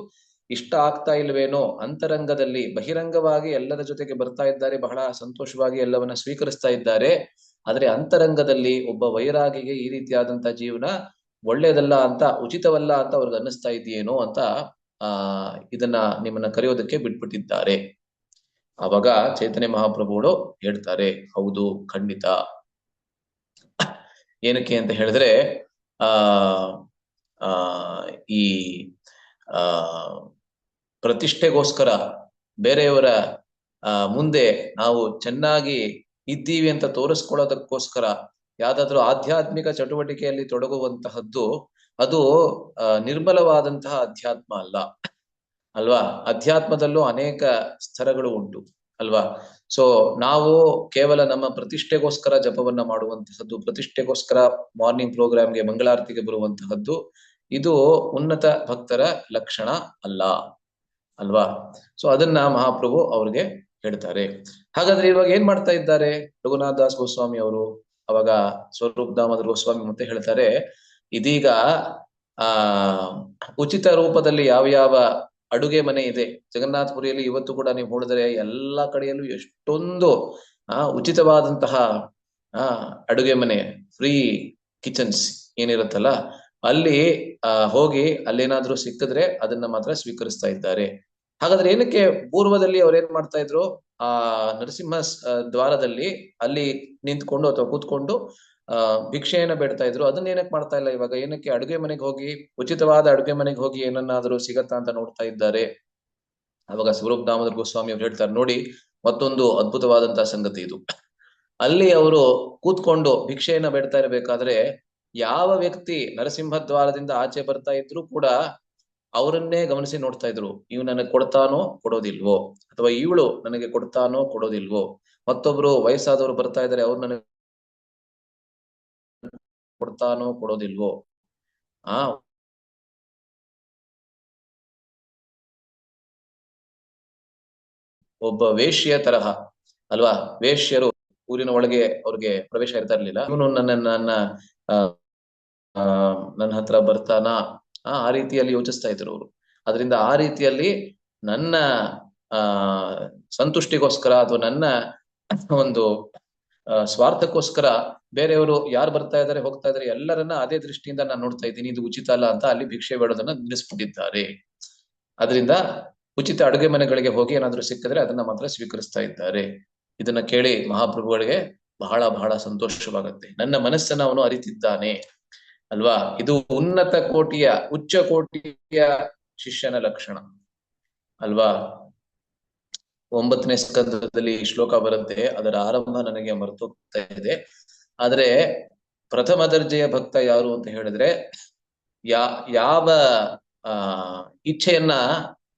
ಇಷ್ಟ ಆಗ್ತಾ ಇಲ್ವೇನೋ, ಅಂತರಂಗದಲ್ಲಿ ಬಹಿರಂಗವಾಗಿ ಎಲ್ಲರ ಜೊತೆಗೆ ಬರ್ತಾ ಇದ್ದಾರೆ, ಬಹಳ ಸಂತೋಷವಾಗಿ ಎಲ್ಲವನ್ನ ಸ್ವೀಕರಿಸ್ತಾ ಇದ್ದಾರೆ. ಆದ್ರೆ ಅಂತರಂಗದಲ್ಲಿ ಒಬ್ಬ ವೈರಾಗಿಗೆ ಈ ರೀತಿಯಾದಂತ ಜೀವನ ಒಳ್ಳೇದಲ್ಲ ಅಂತ, ಉಚಿತವಲ್ಲ ಅಂತ ಅವ್ರಿಗೆ ಅನ್ನಿಸ್ತಾ ಇದೆಯೇನೋ ಅಂತ ಇದನ್ನ ನಿಮ್ಮನ್ನ ಕರೆಯೋದಕ್ಕೆ ಬಿಟ್ಬಿಟ್ಟಿದ್ದಾರೆ. ಅವಾಗ ಚೈತನ್ಯ ಮಹಾಪ್ರಭುಗಳು ಹೇಳ್ತಾರೆ, ಹೌದು ಖಂಡಿತ. ಏನಕ್ಕೆ ಅಂತ ಹೇಳಿದ್ರೆ ಆ ಈ ಪ್ರತಿಷ್ಠೆಗೋಸ್ಕರ ಬೇರೆಯವರ ಮುಂದೆ ನಾವು ಚೆನ್ನಾಗಿ ಇದ್ದೀವಿ ಅಂತ ತೋರಿಸ್ಕೊಳ್ಳೋದಕ್ಕೋಸ್ಕರ ಯಾವ್ದಾದ್ರು ಆಧ್ಯಾತ್ಮಿಕ ಚಟುವಟಿಕೆಯಲ್ಲಿ ತೊಡಗುವಂತಹದ್ದು ಅದು ನಿರ್ಮಲವಾದಂತಹ ಅಧ್ಯಾತ್ಮ ಅಲ್ಲ ಅಲ್ವಾ. ಅಧ್ಯಾತ್ಮದಲ್ಲೂ ಅನೇಕ ಸ್ತರಗಳು ಉಂಟು ಅಲ್ವಾ. ಸೊ ನಾವು ಕೇವಲ ನಮ್ಮ ಪ್ರತಿಷ್ಠೆಗೋಸ್ಕರ ಜಪವನ್ನ ಮಾಡುವಂತಹದ್ದು, ಪ್ರತಿಷ್ಠೆಗೋಸ್ಕರ ಮಾರ್ನಿಂಗ್ ಪ್ರೋಗ್ರಾಮ್ಗೆ ಮಂಗಳಾರತಿಗೆ ಬರುವಂತಹದ್ದು, ಇದು ಉನ್ನತ ಭಕ್ತರ ಲಕ್ಷಣ ಅಲ್ಲ ಅಲ್ವಾ. ಸೊ ಅದನ್ನ ಮಹಾಪ್ರಭು ಅವ್ರಿಗೆ ಹೇಳ್ತಾರೆ. ಹಾಗಾದ್ರೆ ಇವಾಗ ಏನ್ ಮಾಡ್ತಾ ಇದ್ದಾರೆ ರಘುನಾಥ್ ದಾಸ್ ಗೋಸ್ವಾಮಿ ಅವರು? ಅವಾಗ ಸ್ವರೂಪ್ ದಾಮೋದರ ಗೋಸ್ವಾಮಿ ಮತ್ತೆ ಹೇಳ್ತಾರೆ, ಇದೀಗ ಉಚಿತ ರೂಪದಲ್ಲಿ ಯಾವ ಯಾವ ಅಡುಗೆ ಮನೆ ಇದೆ ಜಗನ್ನಾಥಪುರಿಯಲ್ಲಿ, ಇವತ್ತು ಕೂಡ ನೀವು ನೋಡಿದ್ರೆ ಎಲ್ಲಾ ಕಡೆಯಲ್ಲೂ ಎಷ್ಟೊಂದು ಉಚಿತವಾದಂತಹ ಅಡುಗೆ ಮನೆ, ಫ್ರೀ ಕಿಚನ್ಸ್ ಏನಿರುತ್ತಲ್ಲ, ಅಲ್ಲಿ ಹೋಗಿ ಅಲ್ಲೇನಾದ್ರೂ ಸಿಕ್ಕಿದ್ರೆ ಅದನ್ನ ಮಾತ್ರ ಸ್ವೀಕರಿಸ್ತಾ ಇದ್ದಾರೆ. ಹಾಗಾದ್ರೆ ಏನಕ್ಕೆ ಪೂರ್ವದಲ್ಲಿ ಅವ್ರೇನ್ ಮಾಡ್ತಾ ಇದ್ರು, ನರಸಿಂಹ ದ್ವಾರದಲ್ಲಿ ಅಲ್ಲಿ ನಿಂತ್ಕೊಂಡು ಅಥವಾ ಕೂತ್ಕೊಂಡು ಭಿಕ್ಷೆಯನ್ನ ಬೇಡ್ತಾ ಇದ್ರು, ಅದನ್ನ ಏನಕ್ಕೆ ಮಾಡ್ತಾ ಇಲ್ಲ ಇವಾಗ? ಏನಕ್ಕೆ ಅಡುಗೆ ಮನೆಗೆ ಹೋಗಿ, ಉಚಿತವಾದ ಅಡುಗೆ ಮನೆಗೆ ಹೋಗಿ ಏನನ್ನಾದ್ರೂ ಸಿಗತ್ತಾ ಅಂತ ನೋಡ್ತಾ ಇದ್ದಾರೆ? ಅವಾಗ ಸ್ವರೂಪ್ ದಾಮೋದರ ಗೋಸ್ವಾಮಿ ಅವ್ರು ಹೇಳ್ತಾರೆ, ನೋಡಿ ಮತ್ತೊಂದು ಅದ್ಭುತವಾದಂತಹ ಸಂಗತಿ ಇದು. ಅಲ್ಲಿ ಅವರು ಕೂತ್ಕೊಂಡು ಭಿಕ್ಷೆಯನ್ನ ಬೇಡ್ತಾ ಇರಬೇಕಾದ್ರೆ ಯಾವ ವ್ಯಕ್ತಿ ನರಸಿಂಹ ದ್ವಾರದಿಂದ ಆಚೆ ಬರ್ತಾ ಇದ್ರು ಕೂಡ ಅವರನ್ನೇ ಗಮನಿಸಿ ನೋಡ್ತಾ ಇದ್ರು, ಇವ್ ನನಗೆ ಕೊಡ್ತಾನೋ ಕೊಡೋದಿಲ್ವೋ, ಅಥವಾ ಇವಳು ನನಗೆ ಕೊಡ್ತಾನೋ ಕೊಡೋದಿಲ್ವೋ. ಮತ್ತೊಬ್ರು ವಯಸ್ಸಾದವರು ಬರ್ತಾ ಇದ್ದಾರೆ, ಅವ್ರು ನನಗೆ ಕೊಡ್ತಾನೋ ಕೊಡೋದಿಲ್ವೋ. ಒಬ್ಬ ವೇಶ್ಯ ತರಹ ಅಲ್ವಾ, ವೇಶ್ಯರು ಊರಿನ ಒಳಗೆ ಅವ್ರಿಗೆ ಪ್ರವೇಶ ಇರ್ತಾ ಇರ್ಲಿಲ್ಲ, ಇವನು ನನ್ನ ಹತ್ರ ಬರ್ತಾನ, ಆ ರೀತಿಯಲ್ಲಿ ಯೋಚಿಸ್ತಾ ಇದ್ರು ಅವರು. ಅದರಿಂದ ಆ ರೀತಿಯಲ್ಲಿ ನನ್ನ ಸಂತುಷ್ಟಿಗೋಸ್ಕರ ಅಥವಾ ನನ್ನ ಒಂದು ಸ್ವಾರ್ಥಕ್ಕೋಸ್ಕರ ಬೇರೆಯವರು ಯಾರು ಬರ್ತಾ ಇದ್ದಾರೆ ಹೋಗ್ತಾ ಇದ್ದಾರೆ ಎಲ್ಲರನ್ನ ಅದೇ ದೃಷ್ಟಿಯಿಂದ ನಾನು ನೋಡ್ತಾ ಇದ್ದೀನಿ, ಇದು ಉಚಿತ ಅಲ್ಲ ಅಂತ ಅಲ್ಲಿ ಭಿಕ್ಷೆ ಬೇಡೋದನ್ನ ನಿಲ್ಲಿಸ್ಬಿಟ್ಟಿದ್ದಾರೆ. ಅದರಿಂದ ಉಚಿತ ಅಡುಗೆ ಮನೆಗಳಿಗೆ ಹೋಗಿ ಏನಾದ್ರೂ ಸಿಕ್ಕಿದ್ರೆ ಅದನ್ನ ಮಾತ್ರ ಸ್ವೀಕರಿಸ್ತಾ ಇದ್ದಾರೆ. ಇದನ್ನ ಕೇಳಿ ಮಹಾಪ್ರಭುಗಳಿಗೆ ಬಹಳ ಬಹಳ ಸಂತೋಷವಾಗುತ್ತೆ. ನನ್ನ ಮನಸ್ಸನ್ನ ಅವನು ಅರಿತಿದ್ದಾನೆ ಅಲ್ವಾ. ಇದು ಉನ್ನತ ಕೋಟಿಯ, ಉಚ್ಚ ಕೋಟಿಯ ಶಿಷ್ಯನ ಲಕ್ಷಣ ಅಲ್ವಾ. 9ನೇ ಸ್ಕಂದದಲ್ಲಿ ಶ್ಲೋಕ ಬರುತ್ತೆ, ಅದರ ಆರಂಭ ನನಗೆ ಮರೆತೋಗ್ತಾ ಇದೆ. ಆದ್ರೆ ಪ್ರಥಮ ದರ್ಜೆಯ ಭಕ್ತ ಯಾರು ಅಂತ ಹೇಳಿದ್ರೆ, ಯಾವ ಇಚ್ಛೆಯನ್ನ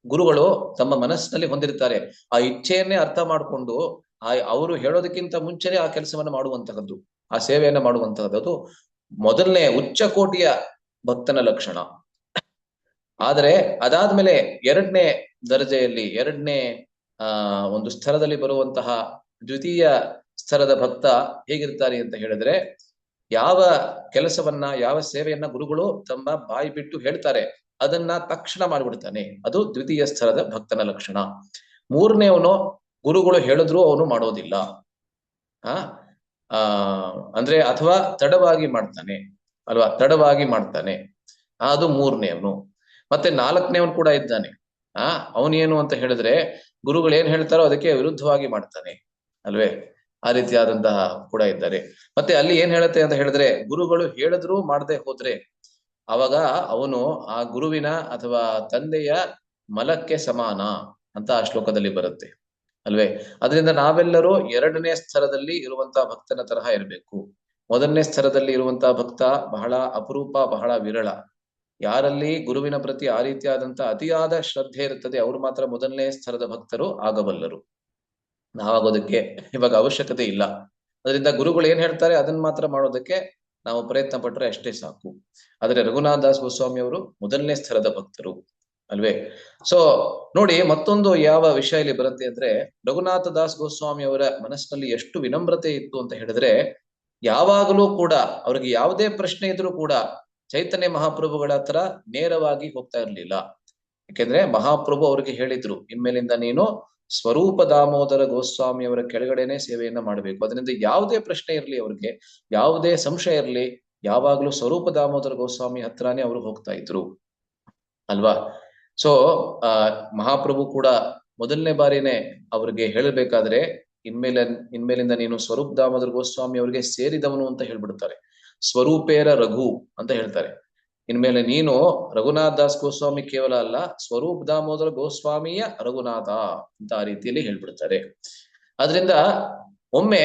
ಗುರುಗಳು ತಮ್ಮ ಮನಸ್ಸಿನಲ್ಲಿ ಹೊಂದಿರ್ತಾರೆ, ಆ ಇಚ್ಛೆಯನ್ನೇ ಅರ್ಥ ಮಾಡಿಕೊಂಡು ಅವರು ಹೇಳೋದಕ್ಕಿಂತ ಮುಂಚೆನೆ ಆ ಕೆಲಸವನ್ನ ಮಾಡುವಂತಹದ್ದು, ಆ ಸೇವೆಯನ್ನ ಮಾಡುವಂತಹದ್ದು, ಅದು ಮೊದಲನೇ ಉಚ್ಚ ಕೋಟಿಯ ಭಕ್ತನ ಲಕ್ಷಣ. ಆದ್ರೆ ಅದಾದ್ಮೇಲೆ 2ನೇ ದರ್ಜೆಯಲ್ಲಿ, 2ನೇ ಒಂದು ಸ್ತರದಲ್ಲಿ ಬರುವಂತಹ ದ್ವಿತೀಯ ಸ್ತರದ ಭಕ್ತ ಹೇಗಿರ್ತಾರೆ ಅಂತ ಹೇಳಿದ್ರೆ, ಯಾವ ಕೆಲಸವನ್ನ, ಯಾವ ಸೇವೆಯನ್ನ ಗುರುಗಳು ತಮ್ಮ ಬಾಯಿ ಬಿಟ್ಟು ಹೇಳ್ತಾರೆ ಅದನ್ನ ತಕ್ಷಣ ಮಾಡ್ಬಿಡ್ತಾನೆ, ಅದು ದ್ವಿತೀಯ ಸ್ತರದ ಭಕ್ತನ ಲಕ್ಷಣ. 3ನೇವನು ಗುರುಗಳು ಹೇಳಿದ್ರು ಅವನು ಮಾಡೋದಿಲ್ಲ, ಅಂದ್ರೆ ಅಥವಾ ತಡವಾಗಿ ಮಾಡ್ತಾನೆ ಅಲ್ವಾ, ತಡವಾಗಿ ಮಾಡ್ತಾನೆ, ಅದು 3ನೇವನು. ಮತ್ತೆ 4ನೇವನು ಕೂಡ ಇದ್ದಾನೆ, ಅವನೇನು ಅಂತ ಹೇಳಿದ್ರೆ ಗುರುಗಳು ಏನ್ ಹೇಳ್ತಾರೋ ಅದಕ್ಕೆ ವಿರುದ್ಧವಾಗಿ ಮಾಡ್ತಾನೆ ಅಲ್ವೇ, ಆ ರೀತಿಯಾದಂತಹ ಕೂಡ ಇದ್ದಾರೆ. ಮತ್ತೆ ಅಲ್ಲಿ ಏನ್ ಹೇಳುತ್ತೆ ಅಂತ ಹೇಳಿದ್ರೆ, ಗುರುಗಳು ಹೇಳಿದ್ರು ಮಾಡದೆ ಹೋದ್ರೆ ಅವಾಗ ಅವನು ಆ ಗುರುವಿನ ಅಥವಾ ತಂದೆಯ ಮಲಕ್ಕೆ ಸಮಾನ ಅಂತ ಆ ಶ್ಲೋಕದಲ್ಲಿ ಬರುತ್ತೆ ಅಲ್ವೇ. ಅದರಿಂದ ನಾವೆಲ್ಲರೂ 2ನೇ ಸ್ತರದಲ್ಲಿ ಇರುವಂತಹ ಭಕ್ತನ ತರಹ ಇರಬೇಕು. 1ನೇ ಸ್ತರದಲ್ಲಿ ಇರುವಂತಹ ಭಕ್ತ ಬಹಳ ಅಪರೂಪ, ಬಹಳ ವಿರಳ. ಯಾರಲ್ಲಿ ಗುರುವಿನ ಪ್ರತಿ ಆ ರೀತಿಯಾದಂತ ಅತಿಯಾದ ಶ್ರದ್ಧೆ ಇರುತ್ತದೆ ಅವರು ಮಾತ್ರ ಮೊದಲನೇ ಸ್ಥಳದ ಭಕ್ತರು ಆಗಬಲ್ಲರು. ನಾವಾಗೋದಕ್ಕೆ ಇವಾಗ ಅವಶ್ಯಕತೆ ಇಲ್ಲ. ಅದರಿಂದ ಗುರುಗಳು ಏನ್ ಹೇಳ್ತಾರೆ ಅದನ್ನ ಮಾತ್ರ ಮಾಡೋದಕ್ಕೆ ನಾವು ಪ್ರಯತ್ನ ಪಟ್ರೆ ಅಷ್ಟೇ ಸಾಕು. ಆದ್ರೆ ರಘುನಾಥ ದಾಸ್ ಗೋಸ್ವಾಮಿ ಅವರು ಮೊದಲನೇ ಸ್ಥಳದ ಭಕ್ತರು ಅಲ್ವೇ. ಸೊ ನೋಡಿ, ಮತ್ತೊಂದು ಯಾವ ವಿಷಯ ಇಲ್ಲಿ ಬರುತ್ತೆ ಅಂದ್ರೆ, ರಘುನಾಥ ದಾಸ್ ಗೋಸ್ವಾಮಿ ಅವರ ಮನಸ್ಸಿನಲ್ಲಿ ಎಷ್ಟು ವಿನಮ್ರತೆ ಇತ್ತು ಅಂತ ಹೇಳಿದ್ರೆ, ಯಾವಾಗಲೂ ಕೂಡ ಅವ್ರಿಗೆ ಯಾವುದೇ ಪ್ರಶ್ನೆ ಇದ್ರೂ ಕೂಡ ಚೈತನ್ಯ ಮಹಾಪ್ರಭುಗಳ ಹತ್ರ ನೇರವಾಗಿ ಹೋಗ್ತಾ ಇರ್ಲಿಲ್ಲ. ಯಾಕೆಂದ್ರೆ ಮಹಾಪ್ರಭು ಅವ್ರಿಗೆ ಹೇಳಿದ್ರು, ಇನ್ಮೇಲಿಂದ ನೀನು ಸ್ವರೂಪ ದಾಮೋದರ ಗೋಸ್ವಾಮಿ ಅವರ ಕೆಳಗಡೆನೆ ಸೇವೆಯನ್ನ ಮಾಡಬೇಕು. ಅದರಿಂದ ಯಾವುದೇ ಪ್ರಶ್ನೆ ಇರ್ಲಿ, ಅವ್ರಿಗೆ ಯಾವುದೇ ಸಂಶಯ ಇರ್ಲಿ, ಯಾವಾಗ್ಲೂ ಸ್ವರೂಪ ದಾಮೋದರ ಗೋಸ್ವಾಮಿ ಹತ್ರನೇ ಅವರು ಹೋಗ್ತಾ ಇದ್ರು ಅಲ್ವಾ. ಸೊ ಮಹಾಪ್ರಭು ಕೂಡ ಮೊದಲನೇ ಬಾರಿನೇ ಅವ್ರಿಗೆ ಹೇಳಬೇಕಾದ್ರೆ, ಇನ್ಮೇಲಿಂದ ನೀನು ಸ್ವರೂಪ್ ದಾಮೋದರ ಗೋಸ್ವಾಮಿ ಅವರಿಗೆ ಸೇರಿದವನು ಅಂತ ಹೇಳ್ಬಿಡ್ತಾರೆ. ಸ್ವರೂಪೇರ ರಘು ಅಂತ ಹೇಳ್ತಾರೆ. ಇನ್ಮೇಲೆ ನೀನು ರಘುನಾಥ್ ದಾಸ್ ಗೋಸ್ವಾಮಿ ಕೇವಲ ಅಲ್ಲ, ಸ್ವರೂಪ್ ದಾಮೋದರ ಗೋಸ್ವಾಮಿಯ ರಘುನಾಥ ಅಂತ ಆ ರೀತಿಯಲ್ಲಿ ಹೇಳ್ಬಿಡ್ತಾರೆ. ಆದ್ರಿಂದ ಒಮ್ಮೆ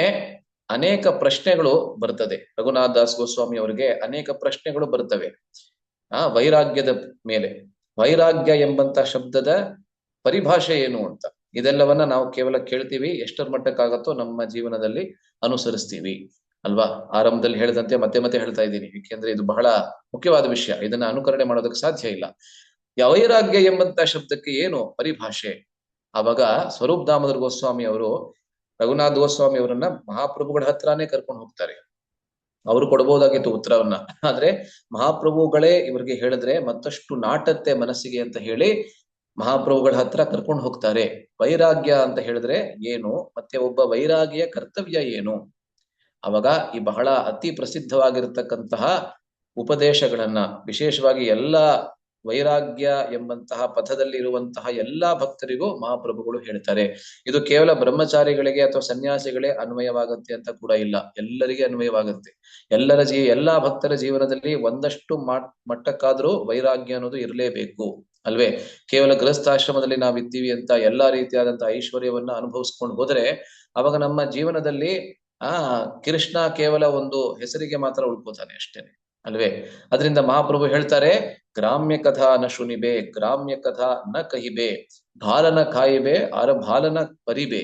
ಅನೇಕ ಪ್ರಶ್ನೆಗಳು ಬರ್ತದೆ ರಘುನಾಥ್ ದಾಸ್ ಗೋಸ್ವಾಮಿ ಅವರಿಗೆ, ಅನೇಕ ಪ್ರಶ್ನೆಗಳು ಬರ್ತವೆ ವೈರಾಗ್ಯದ ಮೇಲೆ. ವೈರಾಗ್ಯ ಎಂಬಂತ ಶಬ್ದದ ಪರಿಭಾಷೆ ಏನು ಅಂತ, ಇದೆಲ್ಲವನ್ನ ನಾವು ಕೇವಲ ಕೇಳ್ತೀವಿ, ಎಷ್ಟರ ಮಟ್ಟಕ್ಕಾಗತ್ತೋ ನಮ್ಮ ಜೀವನದಲ್ಲಿ ಅನುಸರಿಸ್ತೀವಿ ಅಲ್ವಾ. ಆರಂಭದಲ್ಲಿ ಹೇಳಿದಂತೆ ಮತ್ತೆ ಮತ್ತೆ ಹೇಳ್ತಾ ಇದ್ದೀನಿ, ಯಾಕೆಂದ್ರೆ ಇದು ಬಹಳ ಮುಖ್ಯವಾದ ವಿಷಯ, ಇದನ್ನ ಅನುಕರಣೆ ಮಾಡೋದಕ್ಕೆ ಸಾಧ್ಯ ಇಲ್ಲ. ವೈರಾಗ್ಯ ಎಂಬಂತ ಶಬ್ದಕ್ಕೆ ಏನು ಪರಿಭಾಷೆ? ಆವಾಗ ಸ್ವರೂಪ್ ದಾಮೋದರ ಗೋಸ್ವಾಮಿ ಅವರು ರಘುನಾಥ್ ಗೋಸ್ವಾಮಿ ಅವರನ್ನ ಮಹಾಪ್ರಭುಗಳ ಹತ್ರನೇ ಕರ್ಕೊಂಡು ಹೋಗ್ತಾರೆ. ಅವರು ಕೊಡಬಹುದಾಗಿತ್ತು ಉತ್ತರವನ್ನ, ಆದ್ರೆ ಮಹಾಪ್ರಭುಗಳೇ ಇವ್ರಿಗೆ ಹೇಳಿದ್ರೆ ಮತ್ತಷ್ಟು ನಾಟತ್ತೆ ಮನಸ್ಸಿಗೆ ಅಂತ ಹೇಳಿ ಮಹಾಪ್ರಭುಗಳ ಹತ್ರ ಕರ್ಕೊಂಡು ಹೋಗ್ತಾರೆ. ವೈರಾಗ್ಯ ಅಂತ ಹೇಳಿದ್ರೆ ಏನು, ಮತ್ತೆ ಒಬ್ಬ ವೈರಾಗಿಯ ಕರ್ತವ್ಯ ಏನು? ಅವಾಗ ಈ ಬಹಳ ಅತಿ ಪ್ರಸಿದ್ಧವಾಗಿರ್ತಕ್ಕಂತಹ ಉಪದೇಶಗಳನ್ನ, ವಿಶೇಷವಾಗಿ ಎಲ್ಲಾ ವೈರಾಗ್ಯ ಎಂಬಂತಹ ಪಥದಲ್ಲಿ ಇರುವಂತಹ ಎಲ್ಲಾ ಭಕ್ತರಿಗೂ ಮಹಾಪ್ರಭುಗಳು ಹೇಳ್ತಾರೆ. ಇದು ಕೇವಲ ಬ್ರಹ್ಮಚಾರಿಗಳಿಗೆ ಅಥವಾ ಸನ್ಯಾಸಿಗಳೇ ಅನ್ವಯವಾಗುತ್ತೆ ಅಂತ ಕೂಡ ಇಲ್ಲ, ಎಲ್ಲರಿಗೆ ಅನ್ವಯವಾಗುತ್ತೆ. ಎಲ್ಲಾ ಭಕ್ತರ ಜೀವನದಲ್ಲಿ ಒಂದಷ್ಟು ಮಟ್ಟಕ್ಕಾದ್ರೂ ವೈರಾಗ್ಯ ಅನ್ನೋದು ಇರಲೇಬೇಕು ಅಲ್ವೇ. ಕೇವಲ ಗೃಹಸ್ಥಾಶ್ರಮದಲ್ಲಿ ನಾವಿದ್ದೀವಿ ಅಂತ ಎಲ್ಲಾ ರೀತಿಯಾದಂತಹ ಐಶ್ವರ್ಯವನ್ನ ಅನುಭವಿಸ್ಕೊಂಡು ಹೋದ್ರೆ ಅವಾಗ ನಮ್ಮ ಜೀವನದಲ್ಲಿ ಕೃಷ್ಣ ಕೇವಲ ಒಂದು ಹೆಸರಿಗೆ ಮಾತ್ರ ಉಳ್ಕೋತಾನೆ ಅಷ್ಟೇನೆ ಅಲ್ವೇ. ಅದರಿಂದ ಮಹಾಪ್ರಭು ಹೇಳ್ತಾರೆ, ಗ್ರಾಮ್ಯ ಕಥಾ ನ ಶುನಿಬೆ, ಗ್ರಾಮ್ಯ ಕಥಾ ನ ಕಹಿಬೆ, ಬಾಲನ ಕಾಯಿಬೆ ಅರ ಬಾಲನ ಪರಿಬೆ,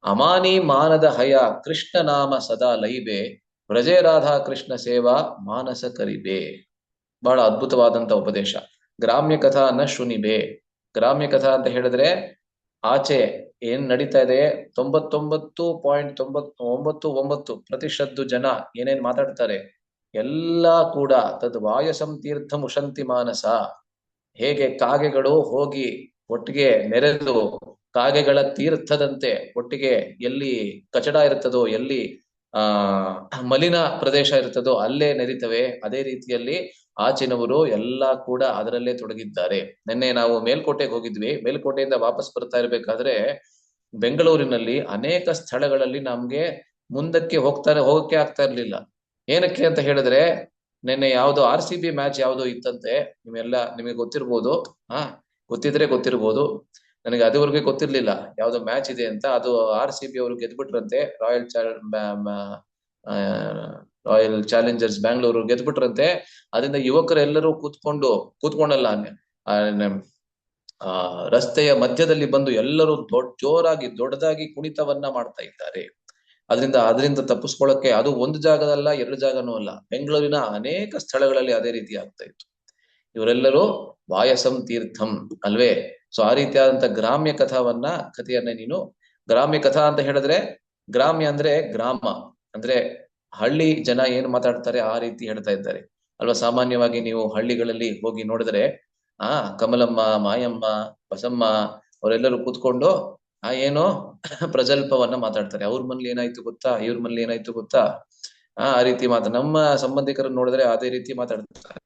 ಅಮಾನಿ ಮಾನದ ಹಯ ಕೃಷ್ಣ ನಾಮ ಸದಾ ಲೈಬೆ, ವ್ರಜೇ ರಾಧಾ ಕೃಷ್ಣ ಸೇವಾ ಮಾನಸ ಕರಿಬೆ. ಬಹಳ ಅದ್ಭುತವಾದಂತ ಉಪದೇಶ. ಗ್ರಾಮ್ಯ ಕಥಾ ನ ಶುನಿಬೆ, ಗ್ರಾಮ್ಯ ಕಥಾ ಅಂತ ಹೇಳಿದ್ರೆ ಆಚೆ ಏನ್ ನಡೀತಾ ಇದೆ, 99.99% ಜನ ಏನೇನ್ ಮಾತಾಡ್ತಾರೆ ಎಲ್ಲಾ ಕೂಡ ತದ್ ವಾಯಸಂ ತೀರ್ಥ ಮುಷಂತಿ ಮಾನಸ. ಹೇಗೆ ಕಾಗೆಗಳು ಹೋಗಿ ಒಟ್ಟಿಗೆ ನೆರೆದು ಕಾಗೆಗಳ ತೀರ್ಥದಂತೆ ಒಟ್ಟಿಗೆ ಎಲ್ಲಿ ಕಚಡ ಇರ್ತದೋ, ಎಲ್ಲಿ ಮಲಿನ ಪ್ರದೇಶ ಇರ್ತದೋ ಅಲ್ಲೇ ನೆರಿತವೆ, ಅದೇ ರೀತಿಯಲ್ಲಿ ಆಚಿನವರು ಎಲ್ಲಾ ಕೂಡ ಅದರಲ್ಲೇ ತೊಡಗಿದ್ದಾರೆ. ನಿನ್ನೆ ನಾವು ಮೇಲ್ಕೋಟೆಗೆ ಹೋಗಿದ್ವಿ. ಮೇಲ್ಕೋಟೆಯಿಂದ ವಾಪಸ್ ಬರ್ತಾ ಇರ್ಬೇಕಾದ್ರೆ ಬೆಂಗಳೂರಿನಲ್ಲಿ ಅನೇಕ ಸ್ಥಳಗಳಲ್ಲಿ ನಮ್ಗೆ ಮುಂದಕ್ಕೆ ಹೋಗಕ್ಕೆ ಆಗ್ತಾ ಇರ್ಲಿಲ್ಲ. ಏನಕ್ಕೆ ಅಂತ ಹೇಳಿದ್ರೆ, ನಿನ್ನೆ ಯಾವ್ದೋ RCB ಮ್ಯಾಚ್ ಯಾವ್ದೋ ಇತ್ತಂತೆ. ನಿಮಗೆ ಗೊತ್ತಿರ್ಬೋದು, ಗೊತ್ತಿದ್ರೆ ಗೊತ್ತಿರ್ಬೋದು, ನನಗೆ ಅದುವರೆಗೆ ಗೊತ್ತಿರ್ಲಿಲ್ಲ ಯಾವ್ದೋ ಮ್ಯಾಚ್ ಇದೆ ಅಂತ. ಅದು RCB ಅವರು ಗೆದ್ಬಿಟ್ರಂತೆ, ರಾಯಲ್ ಚಾಲೆಂಜರ್ಸ್ ಬ್ಯಾಂಗ್ಳೂರು ಗೆದ್ಬಿಟ್ರಂತೆ. ಅದರಿಂದ ಯುವಕರೆಲ್ಲರೂ ಕೂತ್ಕೊಂಡಲ್ಲ ರಸ್ತೆಯ ಮಧ್ಯದಲ್ಲಿ ಬಂದು ಎಲ್ಲರೂ ದೊಡ್ಡದಾಗಿ ಕುಣಿತವನ್ನ ಮಾಡ್ತಾ ಇದ್ದಾರೆ. ಅದರಿಂದ ತಪ್ಪಿಸ್ಕೊಳ್ಳಕ್ಕೆ ಅದು ಒಂದು ಜಾಗದಲ್ಲ, ಎರಡು ಜಾಗನೂ ಅಲ್ಲ, ಬೆಂಗಳೂರಿನ ಅನೇಕ ಸ್ಥಳಗಳಲ್ಲಿ ಅದೇ ರೀತಿ ಆಗ್ತಾ ಇತ್ತು. ಇವರೆಲ್ಲರೂ ವಾಯಸಂ ತೀರ್ಥಂ ಅಲ್ವೇ. ಸೊ ಆ ರೀತಿಯಾದಂತ ಗ್ರಾಮ್ಯ ಕಥೆಯನ್ನ ನೀನು, ಗ್ರಾಮ್ಯ ಕಥಾ ಅಂತ ಹೇಳಿದ್ರೆ, ಗ್ರಾಮ್ಯ ಅಂದ್ರೆ ಗ್ರಾಮ ಅಂದ್ರೆ ಹಳ್ಳಿ ಜನ ಏನ್ ಮಾತಾಡ್ತಾರೆ ಆ ರೀತಿ ಹೇಳ್ತಾ ಇದ್ದಾರೆ ಅಲ್ವಾ. ಸಾಮಾನ್ಯವಾಗಿ ನೀವು ಹಳ್ಳಿಗಳಲ್ಲಿ ಹೋಗಿ ನೋಡಿದ್ರೆ ಕಮಲಮ್ಮ, ಮಾಯಮ್ಮ, ಬಸಮ್ಮ ಅವರೆಲ್ಲರೂ ಕೂತ್ಕೊಂಡು ಏನೋ ಪ್ರಜಲ್ಪವನ್ನ ಮಾತಾಡ್ತಾರೆ. ಅವ್ರ ಮನೇಲಿ ಏನಾಯ್ತು ಗೊತ್ತಾ, ಇವ್ರ ಮನೇಲಿ ಏನಾಯ್ತು ಗೊತ್ತಾ, ಆ ರೀತಿ ನಮ್ಮ ಸಂಬಂಧಿಕರನ್ನ ನೋಡಿದ್ರೆ ಅದೇ ರೀತಿ ಮಾತಾಡ್ತಾರೆ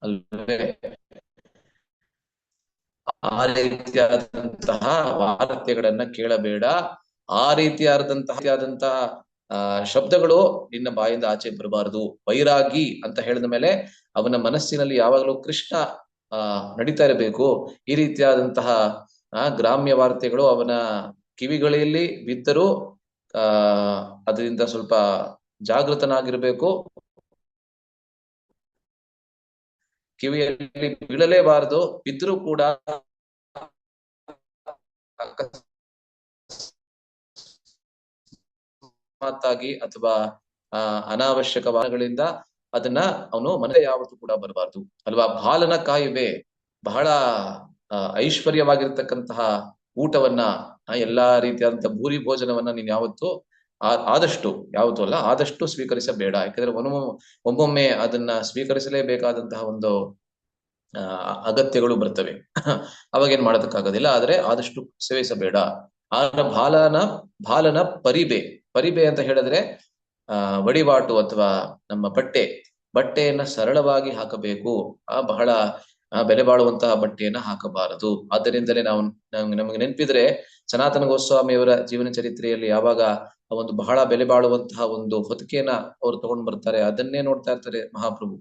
ಅಲ್ವೇ. ಆ ರೀತಿಯಾದಂತಹ ವಾರ್ತೆಗಳನ್ನ ಕೇಳಬೇಡ, ಆ ರೀತಿಯಾದಂತಹ ಶಬ್ದಗಳು ನಿನ್ನ ಬಾಯಿಂದ ಆಚೆ ಬರಬಾರದು. ವೈರಾಗಿ ಅಂತ ಹೇಳಿದ ಮೇಲೆ ಅವನ ಮನಸ್ಸಿನಲ್ಲಿ ಯಾವಾಗಲೂ ಕೃಷ್ಣ ನಡೀತಾ ಇರಬೇಕು. ಈ ರೀತಿಯಾದಂತಹ ಗ್ರಾಮ್ಯ ವಾರ್ತೆಗಳು ಅವನ ಕಿವಿಗಳಲ್ಲಿ ಬಿದ್ದರೂ ಅದರಿಂದ ಸ್ವಲ್ಪ ಜಾಗೃತನಾಗಿರ್ಬೇಕು. ಕಿವಿಯಲ್ಲಿ ಬೀಳಲೇಬಾರದು. ಬಿದ್ರೂ ಕೂಡ ಅಕಸ್ಮಾತ್ತಾಗಿ ಅಥವಾ ಅನಾವಶ್ಯಕ ವಾಹನಗಳಿಂದ ಅದನ್ನ ಅವನು ಮನೆ ಯಾವತ್ತೂ ಕೂಡ ಬರಬಾರ್ದು ಅಲ್ವಾ. ಬಾಲನ ಕಾಯುವೆ, ಬಹಳ ಐಶ್ವರ್ಯವಾಗಿರ್ತಕ್ಕಂತಹ ಊಟವನ್ನ, ಎಲ್ಲಾ ರೀತಿಯಾದಂತಹ ಭೂರಿ ಭೋಜನವನ್ನ ನೀನ್ ಯಾವತ್ತು ಆದಷ್ಟು, ಯಾವತ್ತೂ ಅಲ್ಲ ಆದಷ್ಟು ಸ್ವೀಕರಿಸಬೇಡ. ಯಾಕಂದ್ರೆ ಒಮ್ಮೊಮ್ಮೆ ಅದನ್ನ ಸ್ವೀಕರಿಸಲೇಬೇಕಾದಂತಹ ಒಂದು ಅಗತ್ಯಗಳು ಬರ್ತವೆ. ಅವಾಗ ಏನ್ ಮಾಡೋದಕ್ಕಾಗೋದಿಲ್ಲ. ಆದ್ರೆ ಆದಷ್ಟು ಸೇವಿಸಬೇಡ. ಆದ್ರೆ ಬಾಲನ ಪರಿಬೆ ಅಂತ ಹೇಳಿದ್ರೆ ವಡಿವಾಟು ಅಥವಾ ನಮ್ಮ ಬಟ್ಟೆಯನ್ನ ಸರಳವಾಗಿ ಹಾಕಬೇಕು. ಬಹಳ ಬೆಲೆ ಬಾಳುವಂತಹ ಬಟ್ಟೆಯನ್ನ ಹಾಕಬಾರದು. ಆದ್ದರಿಂದಲೇ ನಮಗೆ ನೆನಪಿದ್ರೆ ಸನಾತನ ಗೋಸ್ವಾಮಿಯವರ ಜೀವನ ಚರಿತ್ರೆಯಲ್ಲಿ ಯಾವಾಗ ಒಂದು ಬಹಳ ಬೆಲೆ ಬಾಳುವಂತಹ ಒಂದು ಹೊತ್ತಿಗೆಯನ್ನ ಅವ್ರು ತಗೊಂಡ್ ಬರ್ತಾರೆ, ಅದನ್ನೇ ನೋಡ್ತಾ ಇರ್ತಾರೆ ಮಹಾಪ್ರಭು.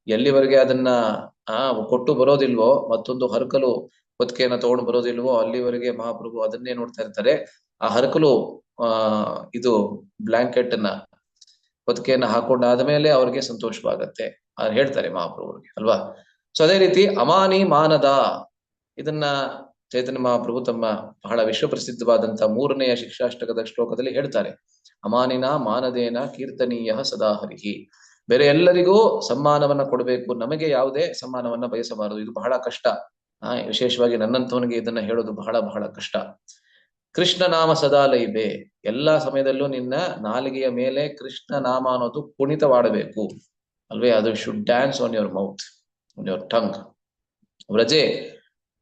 ಎಲ್ಲಿವರೆಗೆ ಅದನ್ನ ಕೊಟ್ಟು ಬರೋದಿಲ್ವೋ, ಮತ್ತೊಂದು ಹರಕಲು ಹೊತ್ತಿಗೆಯನ್ನ ತಗೊಂಡು ಬರೋದಿಲ್ವೋ, ಅಲ್ಲಿವರೆಗೆ ಮಹಾಪ್ರಭು ಅದನ್ನೇ ನೋಡ್ತಾ ಇರ್ತಾರೆ. ಆ ಹರಕಲು ಇದು ಬ್ಲಾಂಕೆಟ್ ಅನ್ನ, ಹೊತ್ತಿಗೆಯನ್ನ ಹಾಕೊಂಡಾದ ಮೇಲೆ ಅವ್ರಿಗೆ ಸಂತೋಷವಾಗತ್ತೆ ಹೇಳ್ತಾರೆ ಮಹಾಪ್ರಭುರಿಗೆ ಅಲ್ವಾ. ಸೊ ಅದೇ ರೀತಿ ಅಮಾನಿ ಮಾನದ, ಇದನ್ನ ಚೈತನ್ಯ ಮಹಾಪ್ರಭು ತಮ್ಮ ಬಹಳ ವಿಶ್ವಪ್ರಸಿದ್ಧವಾದಂತಹ 3ನೇ ಶಿಕ್ಷಾಷ್ಟಕದ ಶ್ಲೋಕದಲ್ಲಿ ಹೇಳ್ತಾರೆ. ಅಮಾನಿನ ಮಾನದೇನ ಕೀರ್ತನೀಯ ಸದಾ ಹರಿಹಿ. ಬೇರೆ ಎಲ್ಲರಿಗೂ ಸಮ್ಮಾನವನ್ನ ಕೊಡಬೇಕು, ನಮಗೆ ಯಾವುದೇ ಸಮ್ಮಾನವನ್ನ ಬಯಸಬಾರದು. ಇದು ಬಹಳ ಕಷ್ಟ. ವಿಶೇಷವಾಗಿ ನನ್ನಂತವನಿಗೆ ಇದನ್ನ ಹೇಳೋದು ಬಹಳ ಬಹಳ ಕಷ್ಟ. ಕೃಷ್ಣ ನಾಮ ಸದಾ ಲೈಬೆ, ಎಲ್ಲಾ ಸಮಯದಲ್ಲೂ ನಿನ್ನ ನಾಲಿಗೆಯ ಮೇಲೆ ಕೃಷ್ಣ ನಾಮ ಅನ್ನೋದು ಕುಣಿತವಾಡಬೇಕು ಅಲ್ವೇ. ಅದು should dance on your mouth, on your tongue.